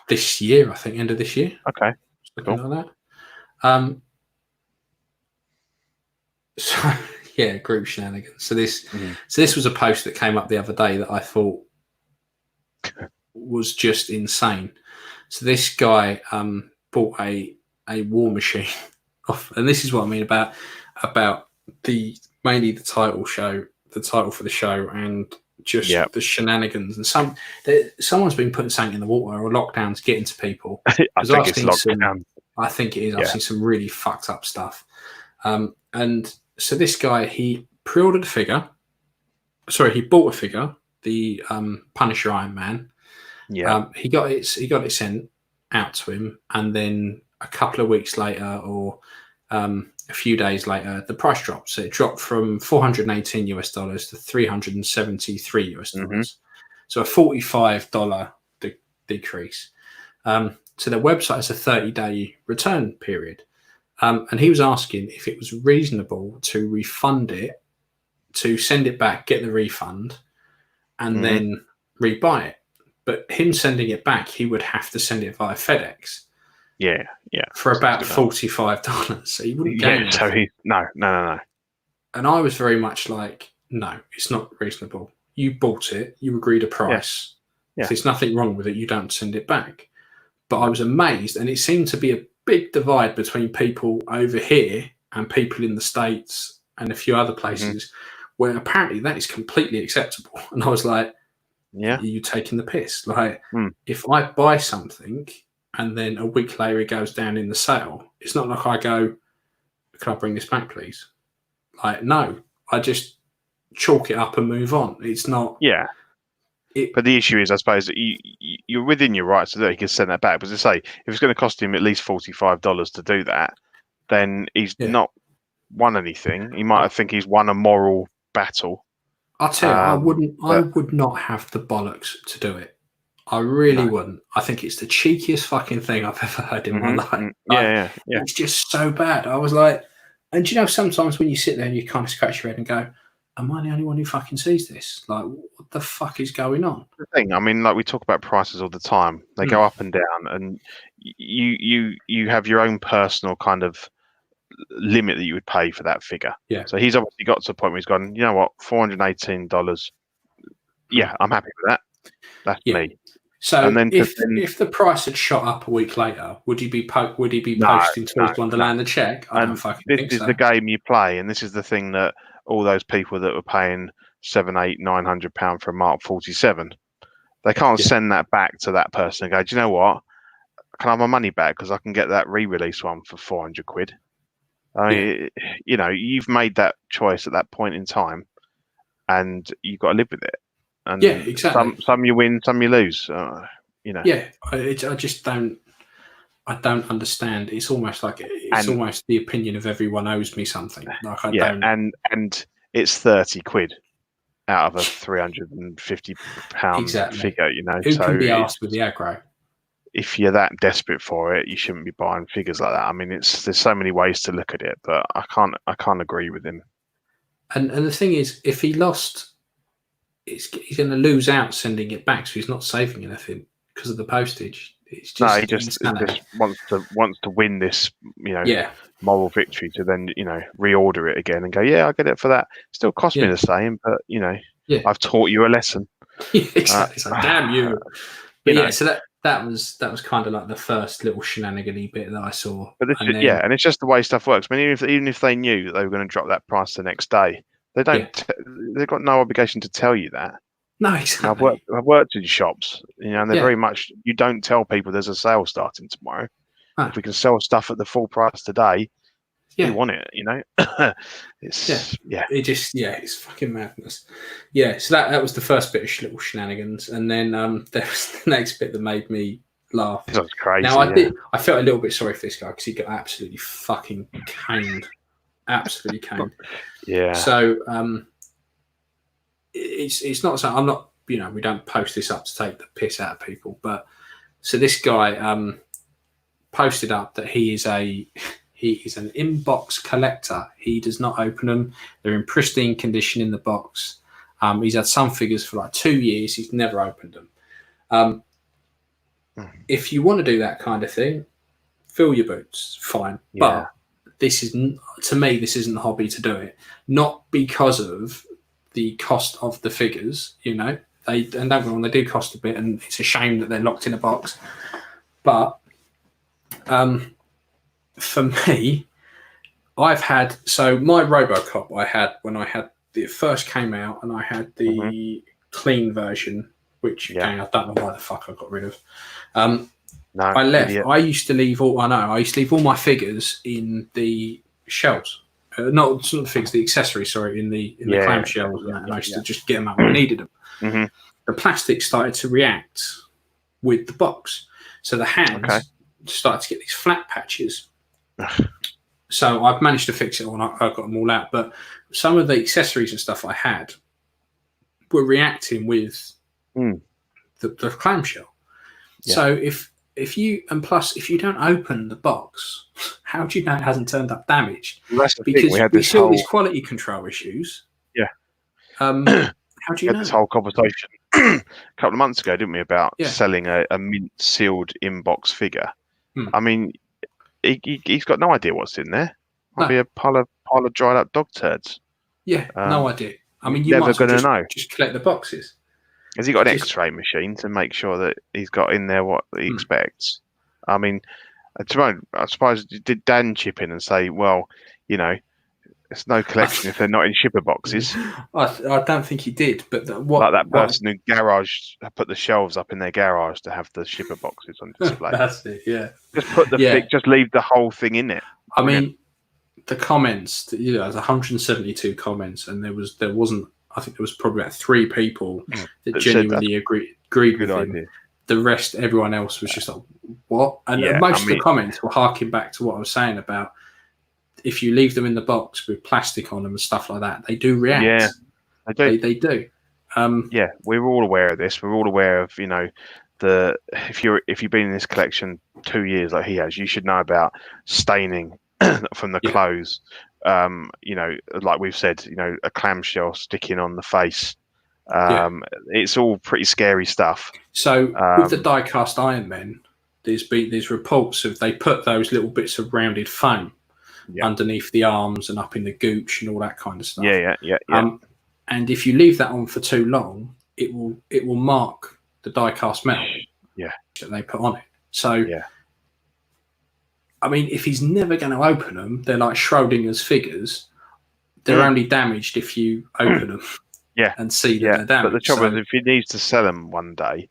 this year, I think, end of this year. Okay, cool. Like that. So yeah, group shenanigans. So this was a post that came up the other day that I thought was just insane. So this guy bought a war machine off, and this is what I mean about mainly the title for the show, and just the shenanigans. And someone's been putting something in the water, or lockdowns getting to people. I think it's lockdown. I think it is. I've seen some really fucked up stuff. And so this guy, he pre-ordered a figure. Sorry, he bought a figure, the Punisher Iron Man. Yeah. He got it sent out to him, and then a couple of weeks later, or a few days later, the price dropped. So it dropped from $418 to $373. So a $45 decrease. So their website has a 30-day return period. And he was asking if it was reasonable to refund it, to send it back, get the refund, and then rebuy it. But him sending it back, he would have to send it via FedEx. Yeah. For about $45. So he wouldn't gain anything. So no. And I was very much like, no, it's not reasonable. You bought it, you agreed a price. Yeah. If there's nothing wrong with it, you don't send it back. But I was amazed, and it seemed to be a big divide between people over here and people in the States and a few other places where apparently that is completely acceptable. And I was like, are you taking the piss? Like, if I buy something and then a week later it goes down in the sale, it's not like I go, can I bring this back, please? Like, no, I just chalk it up and move on. It's not. Yeah. But the issue is, I suppose, that you're within your rights to do it. He can send that back. But to say, if it's going to cost him at least $45 to do that, then he's not won anything. He might think he's won a moral battle. I'll tell you, I would not have the bollocks to do it. I really wouldn't. I think it's the cheekiest fucking thing I've ever heard in my life. Yeah. It's just so bad. I was like, and sometimes when you sit there and you kind of scratch your head and go, am I the only one who fucking sees this? Like, what the fuck is going on? The thing, I mean, like we talk about prices all the time. They go up and down, and you have your own personal kind of limit that you would pay for that figure. Yeah. So he's obviously got to a point where he's gone, you know what, $418. Yeah, I'm happy with that. That's me. So if the price had shot up a week later, would he be posting Toys Wonderland the check? I don't fucking think so. This is the game you play, and this is the thing that all those people that were paying £700, £800, £900 for a Mark 47, they can't send that back to that person and go, do you know what? Can I have my money back because I can get that re-release one for £400? I mean, you've made that choice at that point in time, and you've got to live with it. And exactly. Some you win, some you lose. Yeah, I just don't. I don't understand. It's almost like almost the opinion of everyone owes me something. Like I don't. And it's £30 out of a £350 figure. Who can be asked with the aggro? If you're that desperate for it, you shouldn't be buying figures like that. I mean, there's so many ways to look at it, but I can't agree with him. And the thing is, if he lost, he's going to lose out sending it back, so he's not saving anything because of the postage. It's just he just wants to win this, moral victory to then reorder it again and go, I'll get it for that. Still cost me the same, but I've taught you a lesson. Exactly. So damn you. But that was kind of like the first little shenanigan-y bit that I saw. But And then, and it's just the way stuff works. I mean, even if they knew that they were going to drop that price the next day, they don't. They've got no obligation to tell you that. No, exactly. I've worked in shops, and they're very much. You don't tell people there's a sale starting tomorrow. If we can sell stuff at the full price today, you want it. It's it's fucking madness. Yeah, so that was the first bit of little shenanigans, and then there was the next bit that made me laugh. That was crazy. Now I felt a little bit sorry for this guy because he got absolutely fucking caned, absolutely caned. Yeah. So it's not so I'm not we don't post this up to take the piss out of people, but so this guy posted up that he is an inbox collector. He does not open them. They're in pristine condition in the box. He's had some figures for like 2 years. He's never opened them. If you want to do that kind of thing, fill your boots, fine. Yeah. But this isn't the hobby to do it. Not because of the cost of the figures, and don't get me wrong, they do cost a bit, and it's a shame that they're locked in a box. But for me, I've had my RoboCop I had when it first came out, and I had the clean version, which again, I don't know why the fuck I got rid of. I left. Idiot. I used to leave all my figures in the shelves. Not the figures, the accessories. Sorry, in the clam shells, and I used to just get them out when I needed them. Mm-hmm. The plastic started to react with the box, so the hands started to get these flat patches. So I've managed to fix it all, and I got them all out. But some of the accessories and stuff I had were reacting with the clamshell. Yeah. So if you don't open the box, how do you know it hasn't turned up damaged? Well, that's the because thing. we saw these quality control issues. Yeah. How do you know? This whole conversation a couple of months ago, didn't we, about selling a mint sealed inbox figure? I mean, he's got no idea what's in there. Might be a pile of dried up dog turds. Yeah, no idea. I mean, you might as well just collect the boxes. Has he got an X-ray machine to make sure that he's got in there what he expects? I mean, I suppose did Dan chip in and say, well, it's no collection if they're not in shipper boxes. I don't think he did, but like that person who put the shelves up in their garage to have the shipper boxes on display. That's it. Yeah. Just put just leave the whole thing in it. I mean, the comments. There's 172 comments, and there wasn't. I think there was probably about 3 people that genuinely agreed with him. Idea. The rest, everyone else was just like, "What?" And most of the comments were harking back to what I was saying about. If you leave them in the box with plastic on them and stuff like that, they do react. Yeah, they do. They do. We're all aware of this. We're all aware of if you've been in this collection 2 years like he has, you should know about staining from the clothes. Like we've said, a clamshell sticking on the face. It's all pretty scary stuff. So with the die-cast Iron Men, there's reports of they put those little bits of rounded foam underneath the arms and up in the gooch and all that kind of stuff. Yeah. And if you leave that on for too long, it will mark the die-cast metal that they put on it. So, I mean, if he's never going to open them, they're like Schrodinger's figures. They're only damaged if you open them and see that they're damaged. But the trouble is, if he needs to sell them one day,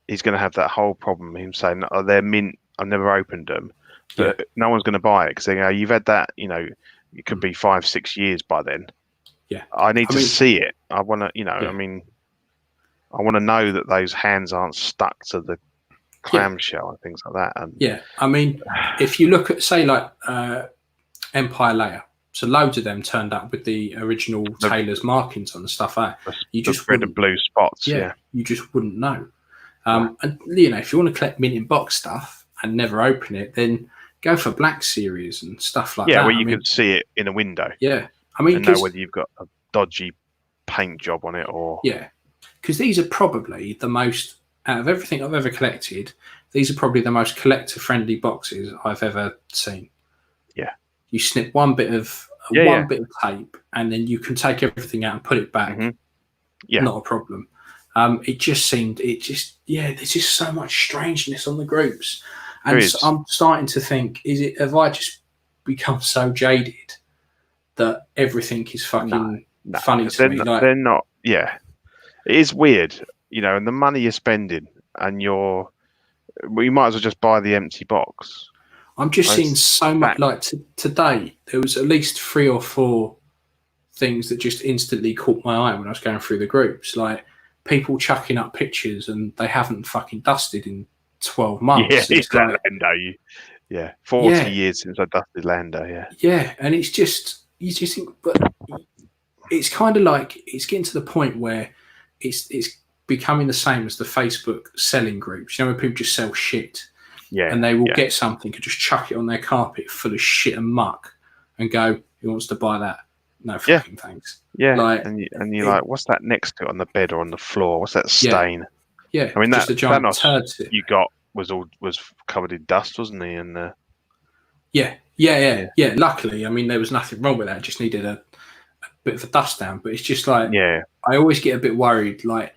he's going to have that whole problem. Him saying, "Oh, they're mint. I've never opened them." But no one's going to buy it because they go, you've had that, it could be 5-6 years by then. Yeah. I need to see it. I want to, I mean, I want to know that those hands aren't stuck to the clamshell and things like that. And I mean, if you look at, say, like Empire Layer, so loads of them turned up with the original Taylor's markings on the stuff. You just red and blue spots. You just wouldn't know. And, if you want to collect mint in box stuff and never open it, then go for Black Series and stuff like that. Yeah, where you can see it in a window. Yeah. I mean, and know whether you've got a dodgy paint job on it or... Yeah. Because these are probably the most, out of everything I've ever collected, these are probably the most collector-friendly boxes I've ever seen. Yeah. You snip one bit of tape and then you can take everything out and put it back. Mm-hmm. Yeah. Not a problem. It just seemed, there's just so much strangeness on the groups. And There is. I'm starting to think, have I just become so jaded that everything is fucking funny to me? They're not. Yeah, it is weird, and the money you're spending, and you might as well just buy the empty box. I'm just seeing so much. Like today, there was at least 3 or 4 things that just instantly caught my eye when I was going through the groups. Like people chucking up pictures and they haven't fucking dusted in 12 months. Yeah, it's like, Lando. 40 years since I dusted Lando. Yeah. Yeah, and it's just you just think, but it's kind of like it's getting to the point where it's becoming the same as the Facebook selling groups. When people just sell shit. Yeah, and they will get something and just chuck it on their carpet full of shit and muck and go, who wants to buy that? No fucking thanks. Yeah, and you're like, what's that next to it on the bed or on the floor? What's that stain? Yeah, I mean, just a giant turd you got was covered in dust, wasn't he? And yeah. Luckily, I mean, there was nothing wrong with that. It just needed a bit of a dust down. But it's just like, I always get a bit worried, like,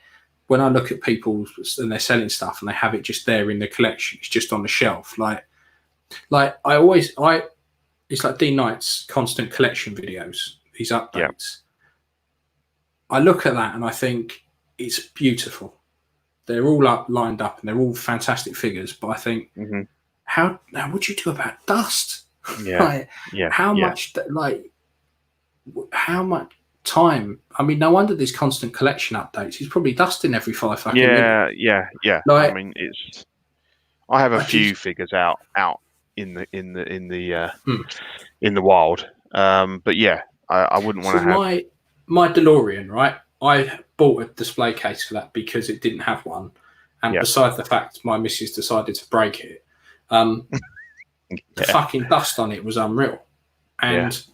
when I look at people and they're selling stuff and they have it just there in the collection, it's just on the shelf. Like it's like D Knight's constant collection videos, these updates. Yeah. I look at that and I think it's beautiful. They're all lined up and they're all fantastic figures. But I think, how would you do about dust? Yeah. How much time? I mean, no wonder there's constant collection updates. He's probably dusting every 5 fucking minutes. Yeah. Like, I mean, I have a few figures out in the wild. But yeah, I wouldn't want to have my DeLorean, right? I bought a display case for that because it didn't have one, and besides the fact my missus decided to break it, the fucking dust on it was unreal, and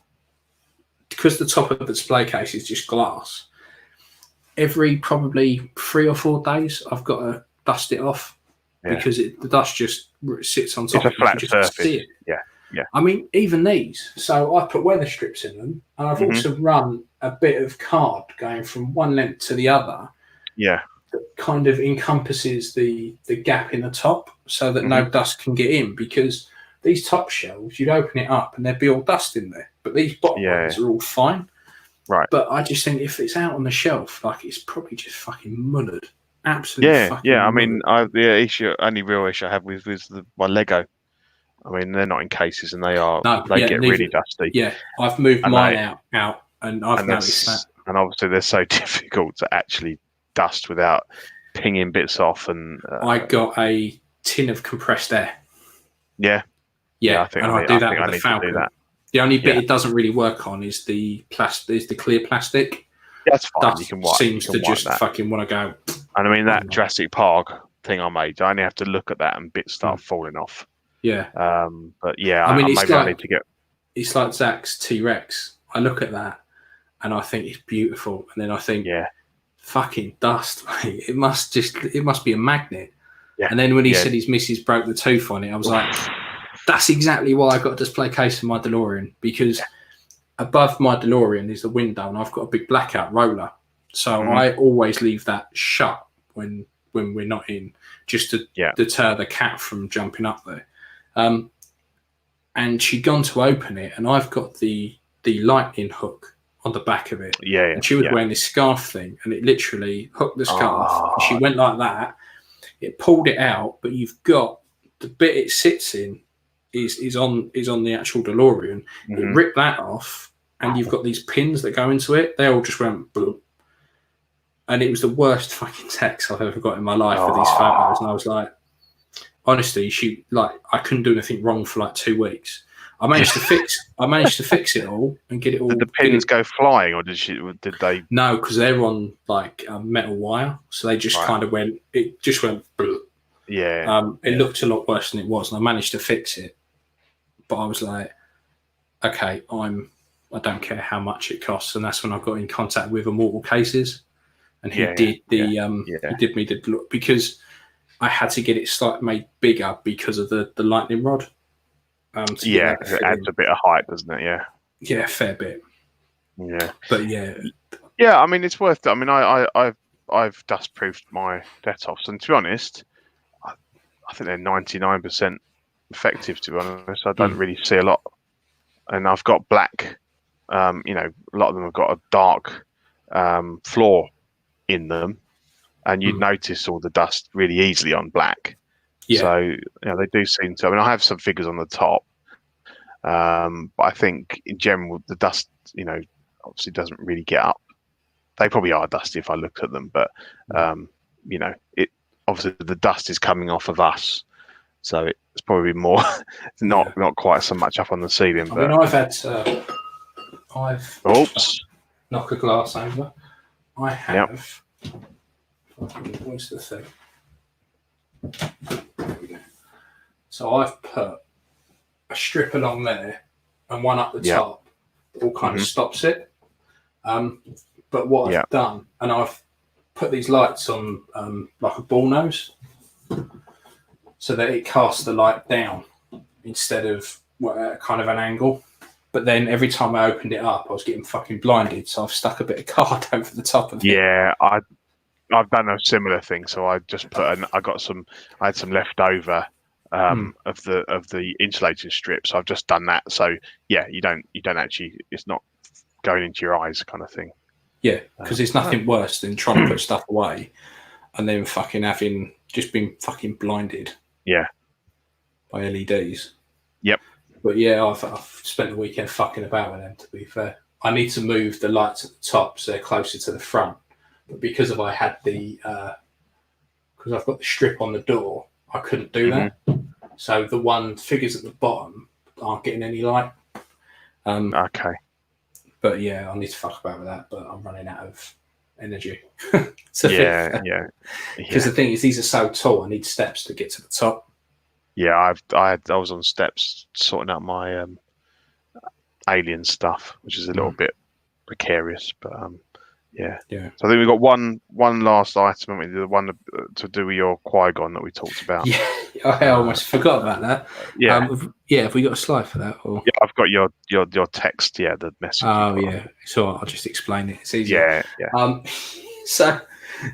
because the top of the display case is just glass, every probably 3 or 4 days I've got to dust it off because the dust just sits on top. It's a flat surface. See it. Yeah. I mean, even these. So I put weather strips in them, and I've also run a bit of card going from one length to the other. Yeah. That kind of encompasses the gap in the top, so that no dust can get in. Because these top shelves, you'd open it up and there'd be all dust in there, but these bottom ones are all fine. Right. But I just think if it's out on the shelf, like, it's probably just fucking mullered. Absolutely. Fucking I mullered. mean, the only real issue I have with my Lego. I mean, they're not in cases, and they get really dusty. Yeah, I've moved mine out, and I've noticed that. And obviously, they're so difficult to actually dust without pinging bits off. And I got a tin of compressed air. Yeah, I do that with the Falcon. The only bit it doesn't really work on is the clear plastic. That's fine. Dust you can wipe. Seems to just fucking want to go. And I mean, that Jurassic Park thing I made, I only have to look at that and bits start falling off. Yeah. But yeah, I mean, I need to get. It's like Zach's T-Rex. I look at that and I think it's beautiful, and then I think, fucking dust, mate. It must be a magnet. Yeah. And then when he said his missus broke the tooth on it, I was like, that's exactly why I got a display case for my DeLorean, because above my DeLorean is the window, and I've got a big blackout roller, so I always leave that shut when we're not in, just to deter the cat from jumping up there. And she'd gone to open it, and I've got the lightning hook on the back of it. And she was wearing this scarf thing, and it literally hooked the scarf. And she went like that. It pulled it out, but you've got the bit it sits in is on the actual DeLorean. It ripped that off, and you've got these pins that go into it. They all just went boom. And it was the worst fucking text I've ever got in my life for these photos. And I was like, honestly, I couldn't do anything wrong for like 2 weeks. I managed to fix it all and get it all. Did the pins go flying, or did they? No, because they're on like a metal wire, so they just kind of went. It just went. Yeah. It looked a lot worse than it was, and I managed to fix it. But I was like, okay, I don't care how much it costs, and that's when I got in contact with Immortal Cases, and he did me the look, because I had to get it slightly made bigger because of the lightning rod. It adds a bit of height, doesn't it? Yeah. Yeah, a fair bit. Yeah. But yeah. Yeah, I mean, it's worth it. I mean, I I've dust proofed my Detox, and to be honest, I think they're 99% effective. To be honest, I don't really see a lot. And I've got black. A lot of them have got a dark floor in them, and you'd notice all the dust really easily on black. Yeah. So they do seem to. I mean, I have some figures on the top, but I think in general the dust, obviously doesn't really get up. They probably are dusty if I look at them, but it obviously the dust is coming off of us, so it's probably more not quite so much up on the ceiling. I mean, I've oops, knock a glass over. I have. Where's the thing? There we go. So I've put a strip along there and one up the top that all kind of stops it. But what I've done, and I've put these lights on like a ball nose so that it casts the light down instead of kind of an angle. But then every time I opened it up, I was getting fucking blinded. So I've stuck a bit of card over the top of it. Yeah, I've done a similar thing. So I just put I had some leftover of the insulating strips. So I've just done that. So yeah, you don't actually, it's not going into your eyes kind of thing. Yeah, because there's nothing worse than trying to put stuff away and then fucking having just been fucking blinded. Yeah. By LEDs. Yep. But yeah, I've spent the weekend fucking about with them, to be fair. I need to move the lights at the top so they're closer to the front. But because I had because I've got the strip on the door, I couldn't do that. So the figures at the bottom aren't getting any light. Okay. But yeah, I need to fuck about with that, but I'm running out of energy. Yeah. Because the thing is, these are so tall, I need steps to get to the top. Yeah, I was on steps sorting out my alien stuff, which is a little bit precarious, but yeah. So I think we've got one last item, haven't we? The one to do with your Qui-Gon that we talked about. Yeah, I almost forgot about that. Yeah, have we got a slide for that? Or? Yeah, I've got your text. Yeah, the message. Oh yeah, so I'll just explain it. It's easier. Yeah. So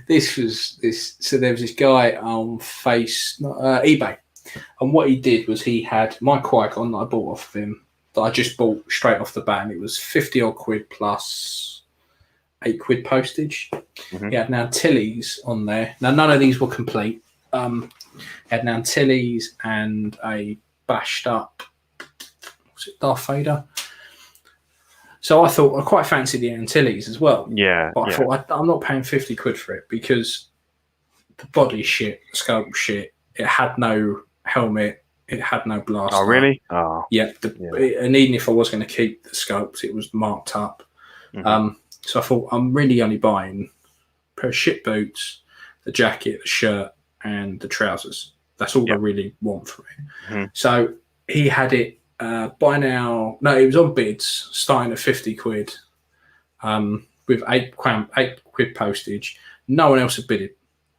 there was this guy on eBay, and what he did was he had my Qui-Gon that I bought off of him, that I just bought straight off the bat, and it was 50 odd quid plus £8 postage. He had Nantillies on there. Now none of these were complete. He had Nantillies and a bashed up, was it Darth Vader? So I thought I quite fancied the Antilles as well. Yeah. But I thought I'm not paying 50 quid for it because the body shit, the scope shit. It had no helmet. It had no blaster. Oh really? Oh. Yeah. And even if I was going to keep the scopes, it was marked up. So I thought I'm really only buying a pair of shit boots, the jacket, the shirt, and the trousers. That's all I really want from it. So he had it by now. No, it was on bids, starting at 50 quid, with £8 postage. No one else had bidded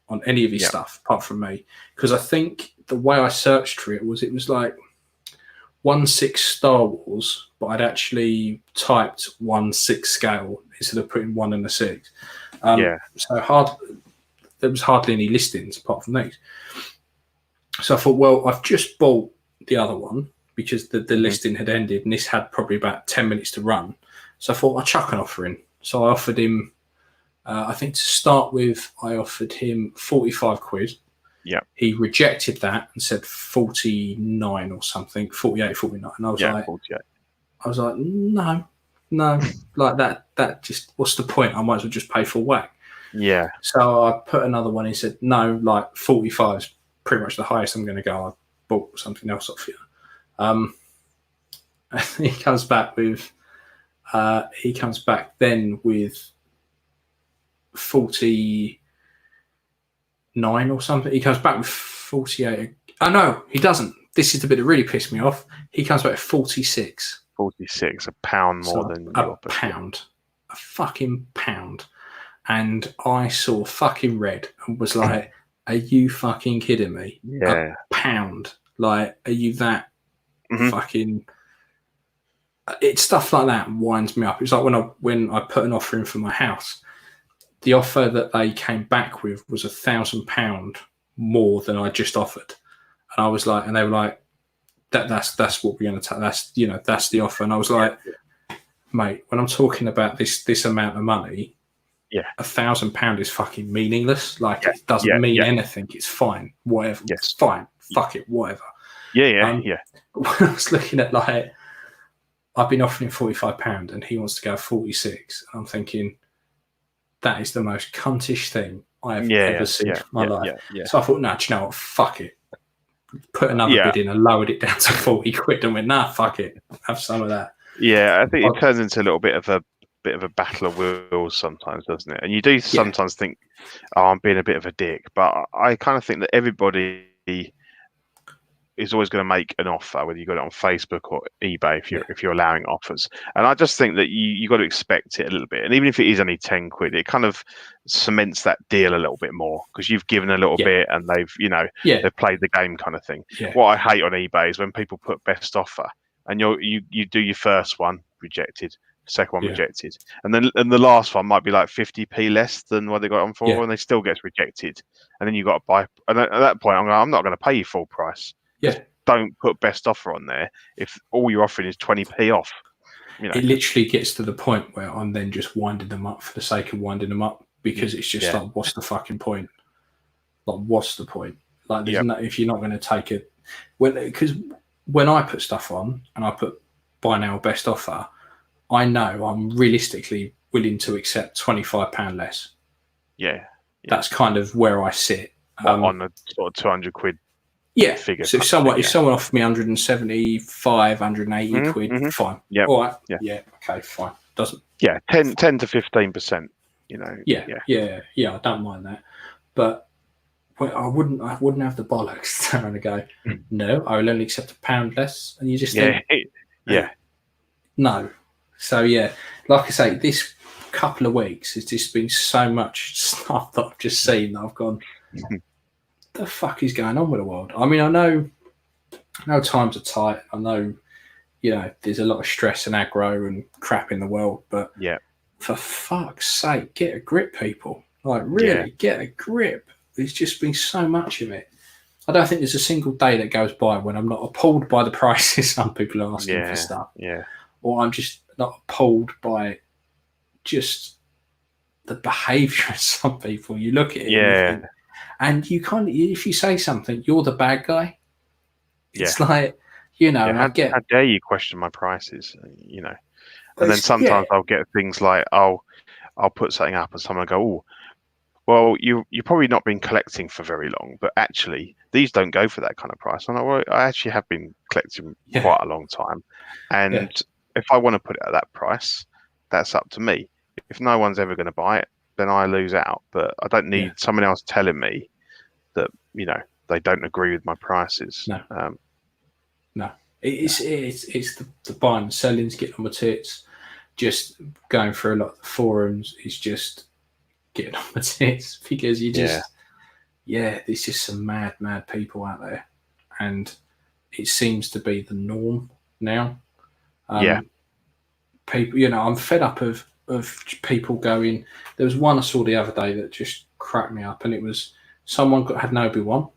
on any of his stuff apart from me, because I think the way I searched for it was like 1/6 Star Wars, but I'd actually typed 1/6 scale instead of putting 1 and a 6. So there was hardly any listings apart from these. So I thought, well, I've just bought the other one because the listing had ended, and this had probably about 10 minutes to run. So I thought I'd chuck an offer in. So I offered him, I think to start with, I offered him 45 quid. Yeah. He rejected that and said 49 or something, 48, 49. And I was like, 48. I was like, no, like that just, what's the point? I might as well just pay full whack. Yeah. So I put another one. He said, no, like 45 is pretty much the highest I'm going to go. I bought something else off you. And he comes back then with 49 or something. He comes back with 48. Oh, no, he doesn't. This is the bit that really pissed me off. He comes back with 46. 46, a pound more than a pound. A fucking pound. And I saw fucking red and was like, are you fucking kidding me? Yeah. A pound. Like, are you that fucking... It's stuff like that winds me up. It's like when I put an offer in for my house, the offer that they came back with was £1,000 more than I just offered, and I was like, and they were like, that's what we're going to take. That's the offer, and I was like, mate, when I'm talking about this amount of money, £1,000 is fucking meaningless. Like it doesn't mean anything. It's fine, whatever. Yes. It's fine. Fuck it, whatever. Yeah. When I was looking at like, I've been offering £45 and he wants to go 46, and I'm thinking that is the most cuntish thing I've ever seen in my life. So I thought, no, do you know what? Fuck it. Put another bid in and lowered it down to 40 quid and went, nah, fuck it. Have some of that. Yeah, I think it turns into a little bit of a battle of wills sometimes, doesn't it? And you do sometimes think, oh, I'm being a bit of a dick, but I kind of think that everybody is always going to make an offer, whether you got it on Facebook or eBay, if you're allowing offers. And I just think that you got to expect it a little bit. And even if it is only 10 quid, it kind of cements that deal a little bit more because you've given a little bit and they've played the game kind of thing. Yeah. What I hate on eBay is when people put best offer and you do your first one, rejected, second one rejected, and the last one might be like 50p less than what they got on for, and they still gets rejected. And then you got to buy. And at that point, I'm not going to pay you full price. Yeah. Don't put best offer on there if all you're offering is 20p off. It literally gets to the point where I'm then just winding them up for the sake of winding them up because it's just like, what's the fucking point? Like, what's the point? Like, there's no, if you're not going to take it, because when I put stuff on and I put buy now or best offer, I know I'm realistically willing to accept £25 less. Yeah. That's kind of where I sit. On a sort of 200 quid. Yeah. Figure so if someone offered me 175, 180 quid, fine. Yeah. All right. Yeah. Okay. Fine. Doesn't. Yeah. 10 to 15%. Yeah. I don't mind that, but I wouldn't have the bollocks to turn around and go, no, I will only accept £1 less, and you just think, no. So like I say, this couple of weeks has just been so much stuff that I've just seen that I've gone, the fuck is going on with the world? I mean, I know times are tight. I know, there's a lot of stress and aggro and crap in the world, but for fuck's sake, get a grip, people. Like, really, get a grip. There's just been so much of it. I don't think there's a single day that goes by when I'm not appalled by the prices some people are asking for stuff. Yeah. Or I'm just not appalled by just the behaviour of some people. You look at it and you kind of, if you say something, you're the bad guy. It's like, how dare you question my prices, And then sometimes I'll get things like, I'll put something up and someone will go, oh, well, you've probably not been collecting for very long, but actually these don't go for that kind of price. I'm like, well, I actually have been collecting quite a long time. And if I want to put it at that price, that's up to me. If no one's ever going to buy it, then I lose out. But I don't need someone else telling me that, they don't agree with my prices. No. No. It's the buying and selling's getting on my tits. Just going through a lot of the forums is just getting on my tits because you just, there's just some mad people out there. And it seems to be the norm now. People, I'm fed up of people going. There was one I saw the other day that just cracked me up, and it was someone had an Obi-Wan.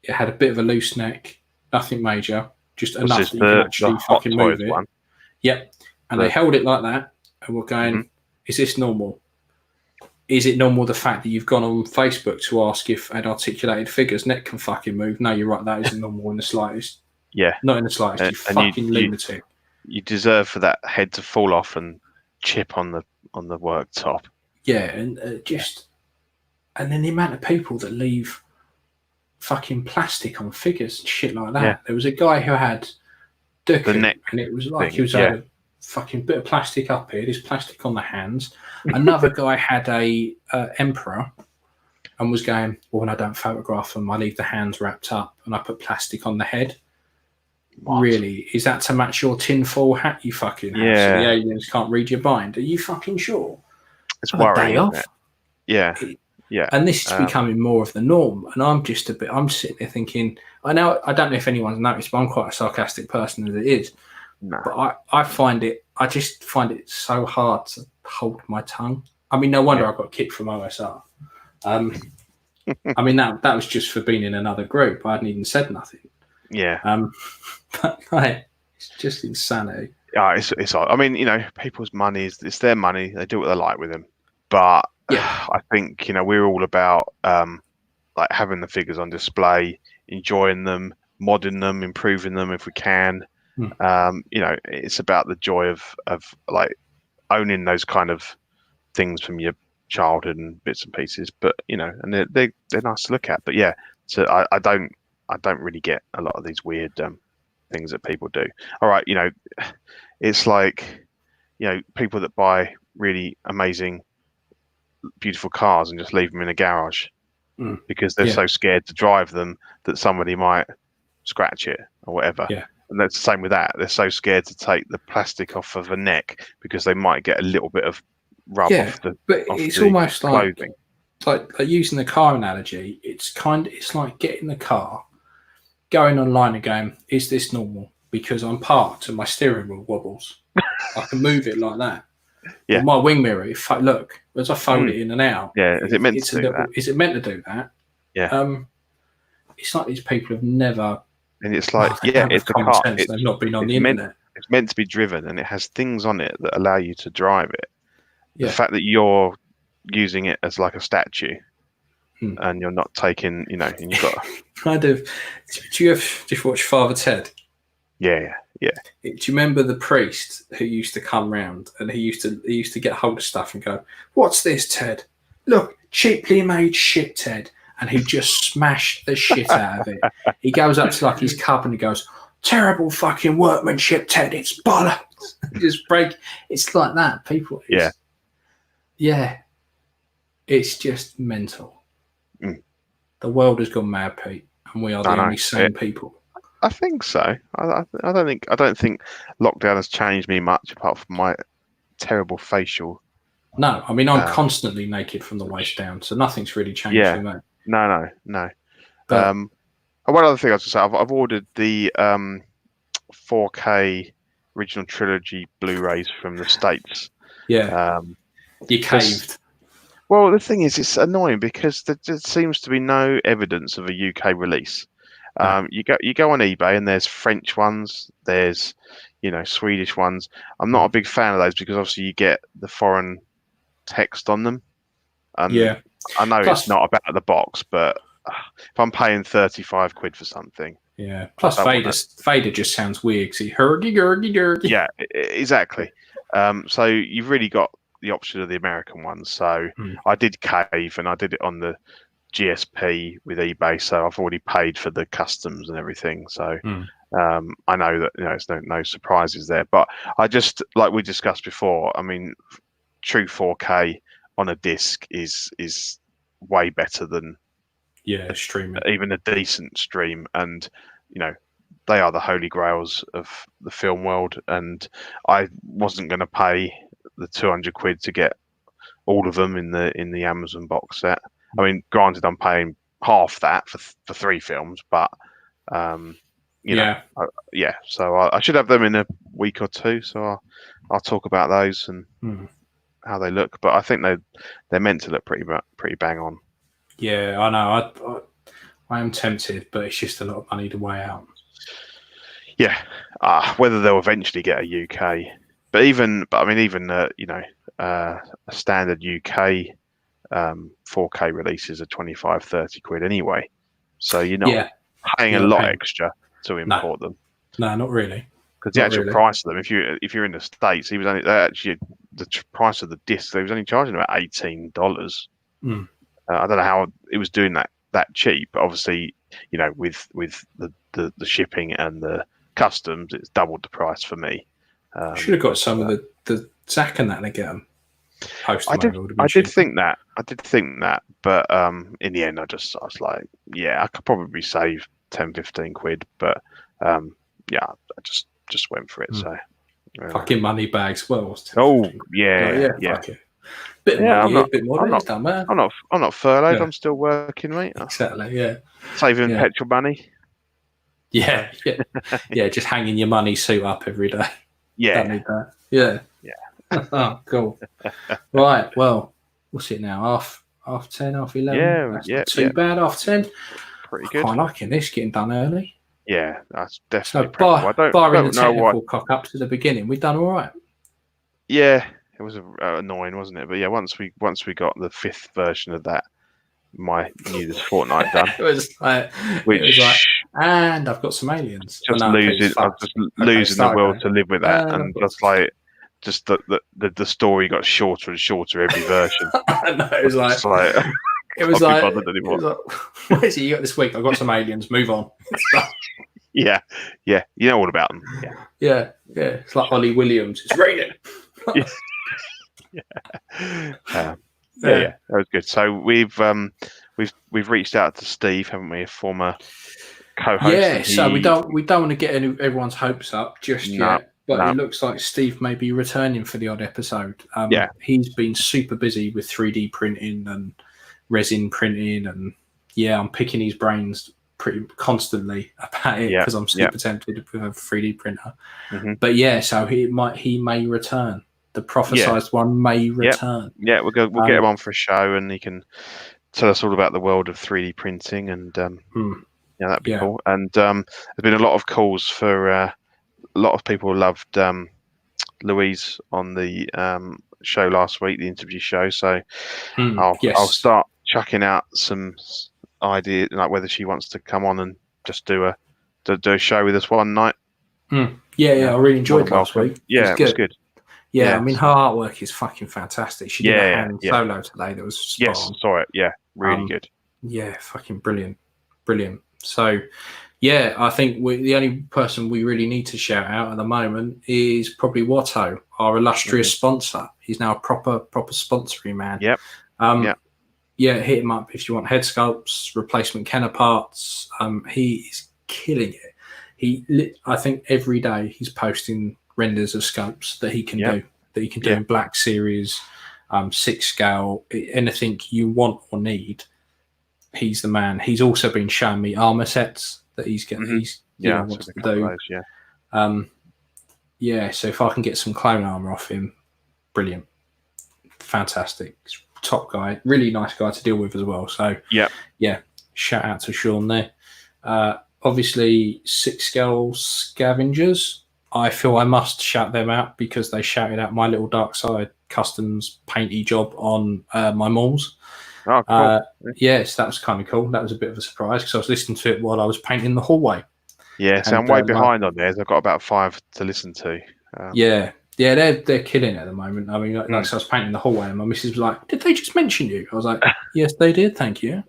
It had a bit of a loose neck, nothing major, just enough that you can actually fucking move it. One? Yep. And they held it like that, and were going, is this normal? Is it normal the fact that you've gone on Facebook to ask if an articulated figure's neck can fucking move? No, you're right, that isn't normal in the slightest. Yeah. Not in the slightest, you fucking lunatic. You deserve for that head to fall off and chip on the worktop. Yeah, and and then the amount of people that leave fucking plastic on figures and shit like that. Yeah. There was a guy who had the neck, and it was like he was had a fucking bit of plastic up here. There's plastic on the hands. Another guy had a emperor and was going, well, when I don't photograph them, I leave the hands wrapped up and I put plastic on the head. What? Really? Is that to match your tinfoil hat, you fucking have? So the aliens can't read your mind? Are you fucking sure? It's worrying, isn't it? Yeah. Yeah. And this is becoming more of the norm. And I'm sitting there thinking, I don't know if anyone's noticed, but I'm quite a sarcastic person as it is. No. But I just find it so hard to hold my tongue. I mean, no wonder I got kicked from OSR. I mean, that was just for being in another group. I hadn't even said nothing. Yeah. But like, it's just insanity. Yeah, it's. I mean, people's money it's their money. They do what they like with them. But Yeah. I think we're all about like having the figures on display, enjoying them, modding them, improving them if we can. It's about the joy of like owning those kind of things from your childhood and bits and pieces. But and they're nice to look at. But yeah, so I don't really get a lot of these weird things that people do. All right, it's like people that buy really amazing, beautiful cars and just leave them in a garage because they're so scared to drive them that somebody might scratch it or whatever. Yeah. And that's the same with that. They're so scared to take the plastic off of a neck because they might get a little bit of rub off the but it's almost clothing. like using the car analogy. It's like getting the car, going online and going, is this normal? Because I'm parked and my steering wheel wobbles. I can move it like that. Yeah. Or my wing mirror, look, as I fold it in and out. Yeah, is it meant to do that? Is it meant to do that? Yeah. It's like these people have never... And it's like, it's the car. They've not been on the internet. It's meant to be driven, and it has things on it that allow you to drive it. Yeah. The fact that you're using it as like a statue, and you're not taking, and you've got... kind of... Do you ever just watch Father Ted? Yeah. Do you remember the priest who used to come round and he used to get hold of stuff and go, "What's this, Ted? Look, cheaply made shit, Ted." And he just smashed the shit out of it. He goes up to like his cup and he goes, "Terrible fucking workmanship, Ted. It's bollocks." Just break. It's like that. People. Yeah. It's just mental. The world has gone mad, Pete, and we are the only sane people. I think so. I don't think lockdown has changed me much apart from my terrible facial. No, I mean I'm constantly naked from the waist down, so nothing's really changed for me. No. But, one other thing I was going to say, I've ordered the 4K original trilogy Blu-rays from the States. Yeah. You caved. Well, the thing is, it's annoying because there seems to be no evidence of a UK release. You go on eBay and there's French ones, there's Swedish ones. I'm not a big fan of those because obviously you get the foreign text on them. I know it's not about the box, but if I'm paying 35 quid for something, Plus Vader just sounds weird because he hurdy-gurdy-gurdy. Yeah, exactly. So you've really got the option of the American ones. So I did cave and I did it on the GSP with eBay, so I've already paid for the customs and everything. So I know that it's no surprises there. But I just, like we discussed before, I mean, true 4K on a disc is way better than streaming, even a decent stream. And they are the holy grails of the film world. And I wasn't going to pay the 200 quid to get all of them in the Amazon box set. I mean, granted, I'm paying half that for 3 films, but So I should have them in a week or two. So I'll talk about those and how they look. But I think they're meant to look pretty bang on. Yeah, I know. I am tempted, but it's just a lot of money to weigh out. Yeah, whether they'll eventually get a UK, even a standard UK 4K releases are 25-30 quid anyway, so you're not paying a lot extra to import them. No, not really. Because the actual price of them, if you're in the States, he was only the price of the disc. They was only charging about $18. I don't know how it was doing that cheap, but obviously, with the shipping and the customs, it's doubled the price for me. Should have got some of the Zach and that to get them. I did think that, but in the end, I was like, I could probably save 10-15 quid, but I just went for it. So fucking money bags. Well, fuck it. Bit more. I'm not furloughed. I'm still working, mate. Exactly. Yeah. Saving petrol money. Yeah. Just hanging your money suit up every day. Yeah. Don't need that. Yeah. Oh, cool. Right. Well, what's it now? Half 10, half 11. Yeah, That's yeah, not too yeah. bad. Half 10. Pretty I good. quite liking this getting done early. Yeah, that's definitely So preferable. I barring the don't know why. technical cock ups at the beginning, we've done all right. Yeah, it was annoying, wasn't it? But yeah, once we got the 5th version of that, my newest fortnight done, it was like, which and I've got some aliens. just Okay, it's losing, I was fucked. just Okay, losing the start will again. to live with that, And and just like the story got shorter and shorter every version. no, it was like, it was like, what is it you got this week? I've got some aliens. Move on. yeah, you know all about them. Yeah. It's like Ollie Williams. It's raining. Yeah, that was good. So we've reached out to Steve, haven't we? A former co-host. Yeah, so we don't want to get everyone's hopes up just yet, but it looks like Steve may be returning for the odd episode. He's been super busy with 3D printing and resin printing, and I'm picking his brains pretty constantly about it because I'm super tempted with a 3D printer. Mm-hmm. But so he may return. The prophesized one may return. Yeah, we'll get him on for a show, and he can tell us all about the world of 3D printing, and that'd be cool. And there's been a lot of calls for a lot of people loved Louise on the show last week, the interview show. So I'll start chucking out some ideas, like whether she wants to come on and just do a show with us one night. I really enjoyed last week. Yeah, it was good. Yeah, I mean, her artwork is fucking fantastic. She did a hand solo today that was spot on. Saw it. Yeah, really good. Yeah, fucking brilliant. So, I think the only person we really need to shout out at the moment is probably Watto, our illustrious sponsor. He's now a proper sponsoring man. Yep. Hit him up if you want head sculpts, replacement Kenner parts. He is killing it. I think every day he's posting renders of sculpts that he can do, in Black Series, 6 scale, anything you want or need. He's the man. He's also been showing me armor sets that he's getting. Wants to do. Those, so if I can get some clone armor off him, brilliant, fantastic, top guy, really nice guy to deal with as well. So shout out to Sean there. Obviously, 6 scale scavengers. I feel I must shout them out because they shouted out my little Dark Side Customs painty job on my malls. Oh, cool. Yes, that was kind of cool. That was a bit of a surprise because I was listening to it while I was painting the hallway. Yeah, so I'm way behind on theirs. I've got about 5 to listen to. They're killing it at the moment. I mean, so I was painting the hallway, and my missus was like, "Did they just mention you?" I was like, "Yes, they did. Thank you."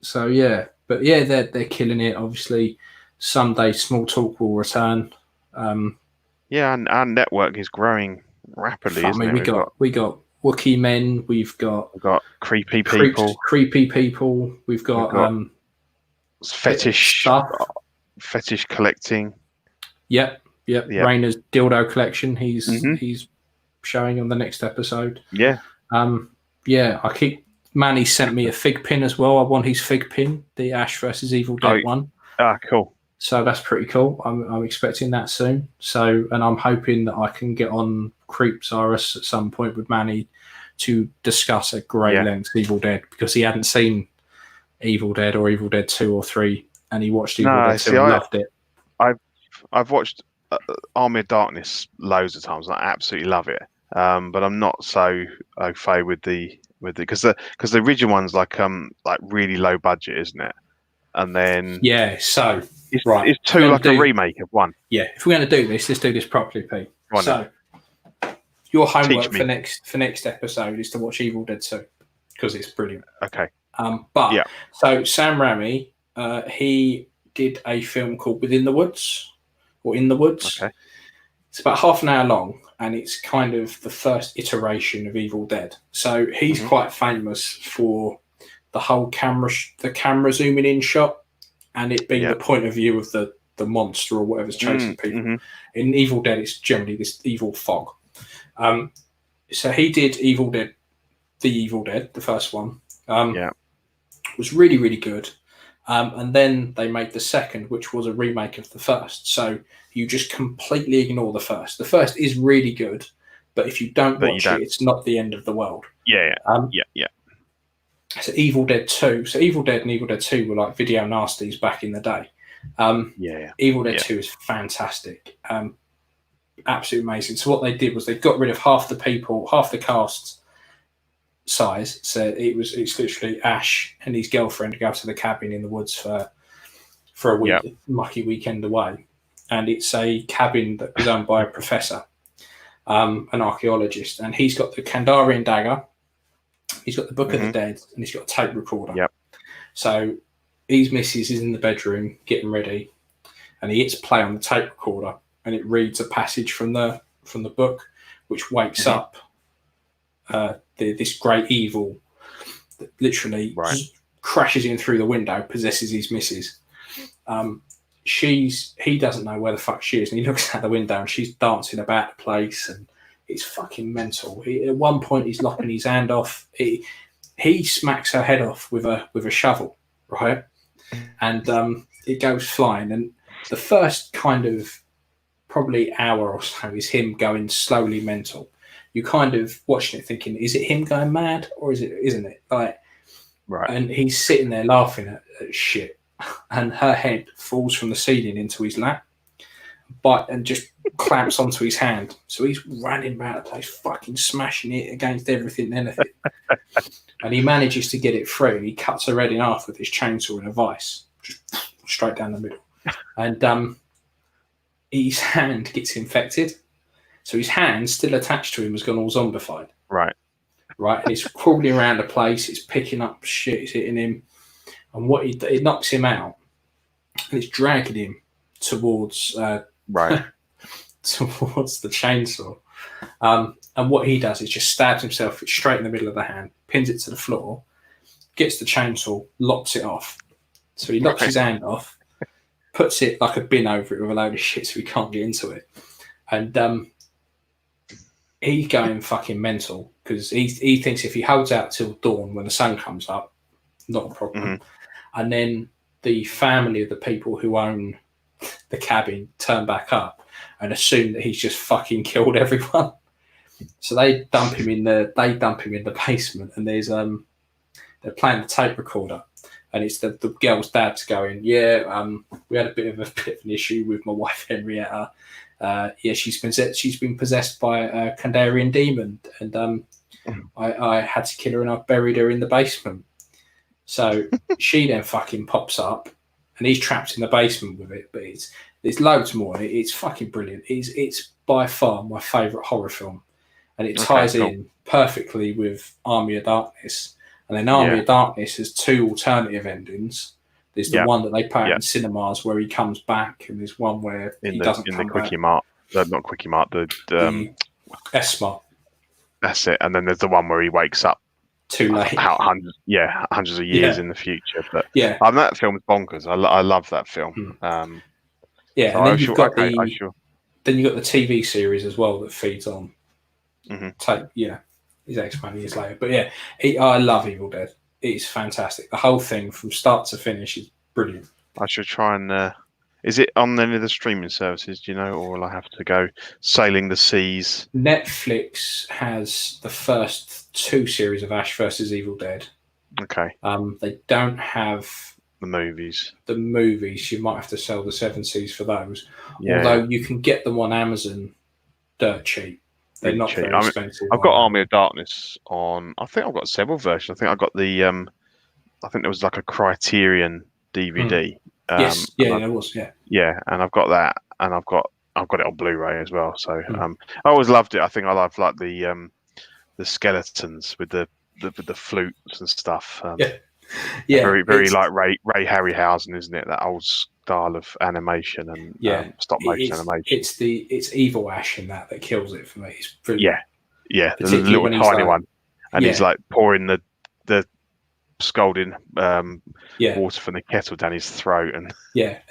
So but they're killing it. Obviously, someday Small Talk will return. And our network is growing rapidly. We got Wookiee men. We've got creepy people. We've got fetish stuff. Fetish collecting. Yep. Rainer's dildo collection. He's showing on the next episode. Manny sent me a fig pin as well. I want his fig pin, the Ash versus Evil Dead one. Cool. So that's pretty cool. I'm expecting that soon. So, and I'm hoping that I can get on Creeps RS at some point with Manny to discuss at great length Evil Dead, because he hadn't seen Evil Dead or Evil Dead 2 or 3, and he watched Evil Dead 2 and loved it. I've watched Army of Darkness loads of times, and I absolutely love it. But I'm not so au fait with the because the original one's like really low budget, isn't it? And then so it's 2 like a remake of 1. Yeah, if we're going to do this, let's do this properly, Pete. Your homework for next episode is to watch Evil Dead 2 because it's brilliant. Okay. So Sam Raimi, he did a film called Within the Woods or In the Woods. Okay. It's about half an hour long, and it's kind of the first iteration of Evil Dead. So he's quite famous for the whole camera zooming in shot, and it being the point of view of the monster or whatever's chasing people. In Evil Dead, it's generally this evil fog. So he did Evil Dead, the first one. Was really, really good. And then they made the second, which was a remake of the first. So you just completely ignore the first. The first is really good. but if you don't watch it, it's not the end of the world. Yeah. So Evil Dead 2. So Evil Dead and Evil Dead 2 were like video nasties back in the day. Evil Dead 2 is fantastic. Absolutely amazing. So what they did was they got rid of half the cast size. So it's literally Ash and his girlfriend go to the cabin in the woods for a week, mucky weekend away. And it's a cabin that is owned by a professor, an archaeologist, and he's got the Kandarian dagger, he's got the Book of the Dead, and he's got a tape recorder. Yep. So his missus is in the bedroom getting ready, and he hits play on the tape recorder, and it reads a passage from the book, which wakes up this great evil that literally crashes in through the window, possesses his missus. He doesn't know where the fuck she is, and he looks out the window and she's dancing about the place, and it's fucking mental. At one point he's lopping his hand off. He smacks her head off with a shovel, right? And it goes flying. And the first kind of probably hour or so is him going slowly mental. You kind of watching it thinking, is it him going mad or isn't it? Like, right. And he's sitting there laughing at shit. And her head falls from the ceiling into his lap, and just clamps onto his hand. So he's running about the place, fucking smashing it against everything and anything. And he manages to get it through. And he cuts her head in half with his chainsaw and a vice, just straight down the middle. And his hand gets infected. So his hand, still attached to him, has gone all zombified. Right. And it's crawling around the place. It's picking up shit. It's hitting him. And it knocks him out, and it's dragging him towards towards the chainsaw. And what he does is just stabs himself straight in the middle of the hand, pins it to the floor, gets the chainsaw, lops it off. So he lops his hand off, puts it like a bin over it with a load of shit so he can't get into it. And he's going fucking mental because he thinks if he holds out till dawn when the sun comes up, not a problem. And then the family of the people who own the cabin turn back up and assume that he's just fucking killed everyone. So they dump him in the basement, and there's they're playing the tape recorder, and it's the girl's dad's going, we had a bit of an issue with my wife Henrietta. She's been possessed by a Kandarian demon, and I had to kill her, and I buried her in the basement. So she then fucking pops up, and he's trapped in the basement with it. But there's loads more. It's fucking brilliant. It's by far my favourite horror film, and it ties in perfectly with Army of Darkness. And then Army of Darkness has two alternative endings. There's the one that they put out in cinemas where he comes back, and there's one where he doesn't come back. Not Quickie Mart, the S-Mart. That's it. And then there's the one where he wakes up too late. Hundreds of years in the future. But that film's bonkers. I love that film. And then you've got then you've got the TV series as well that feeds on. His X many years later. But I love Evil Dead. It's fantastic. The whole thing from start to finish is brilliant. I should try and. Is it on any of the streaming services, do you know, or will I have to go sailing the seas? Netflix has the first two series of Ash vs. Evil Dead. Okay. They don't have the movies. You might have to sell the 7Cs for those. Although you can get them on Amazon dirt cheap. They're not very expensive. I've got Army of Darkness on. I think I've got several versions. I think I got the. I think there was like a Criterion DVD. There was. Yeah, and I've got that, and I've got it on Blu-ray as well. So I always loved it. I think I love like the skeletons with the flutes and stuff. Very like Ray Harryhausen, isn't it? That old style of animation and stop motion animation. It's evil Ash in that kills it for me. It's brilliant. Yeah, the little tiny one, and he's like pouring the scalding water from the kettle down his throat, and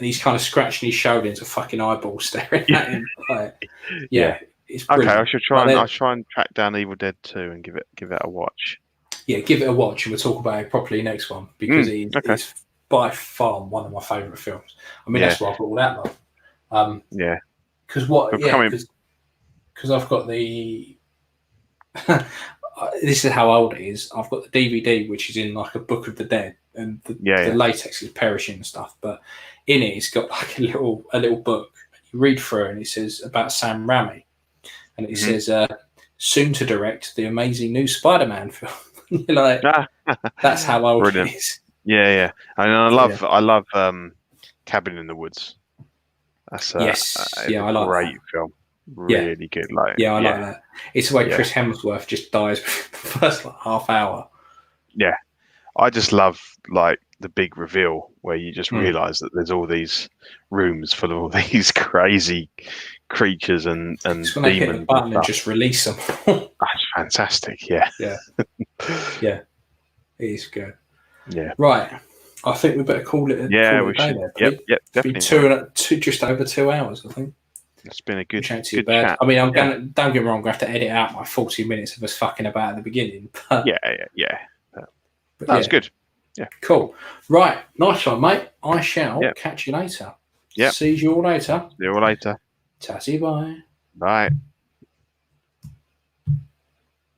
he's kind of scratching his shoulder into fucking eyeballs staring at him. It's brilliant. Okay, I should try and track down Evil Dead 2 and give it a watch. Yeah, give it a watch, and we'll talk about it properly next one because it's by far one of my favourite films. I mean, that's why I got all that love. Because I've got the this is how old it is. I've got the DVD, which is in like a Book of the Dead, and the latex is perishing and stuff. But in it, it's got like a little book. You read through, and it says about Sam Raimi, and it says soon to direct the amazing new Spider-Man film. You're like, that's how old Brilliant. it is. Yeah. And I love Cabin in the Woods. That's I like great that. film. Really good. Like, I like that. It's the way Chris Hemsworth just dies for the first like half hour. Yeah, I just love like the big reveal where you just realise that there's all these rooms full of all these crazy creatures and it's when they hit the button and just release them. That's fantastic. Yeah. It is good. Yeah. Right. I think we better call it a we day should. there. Yep, definitely. Just over 2 hours, I think. It's been a good chat. I mean, don't get me wrong, I'm going to have to edit out my 40 minutes of us fucking about at the beginning. But, That was good. Yeah. Cool. Right. Nice one, mate. I shall catch you later. Yeah. See you all later. See you all later. Tatty bye. Bye.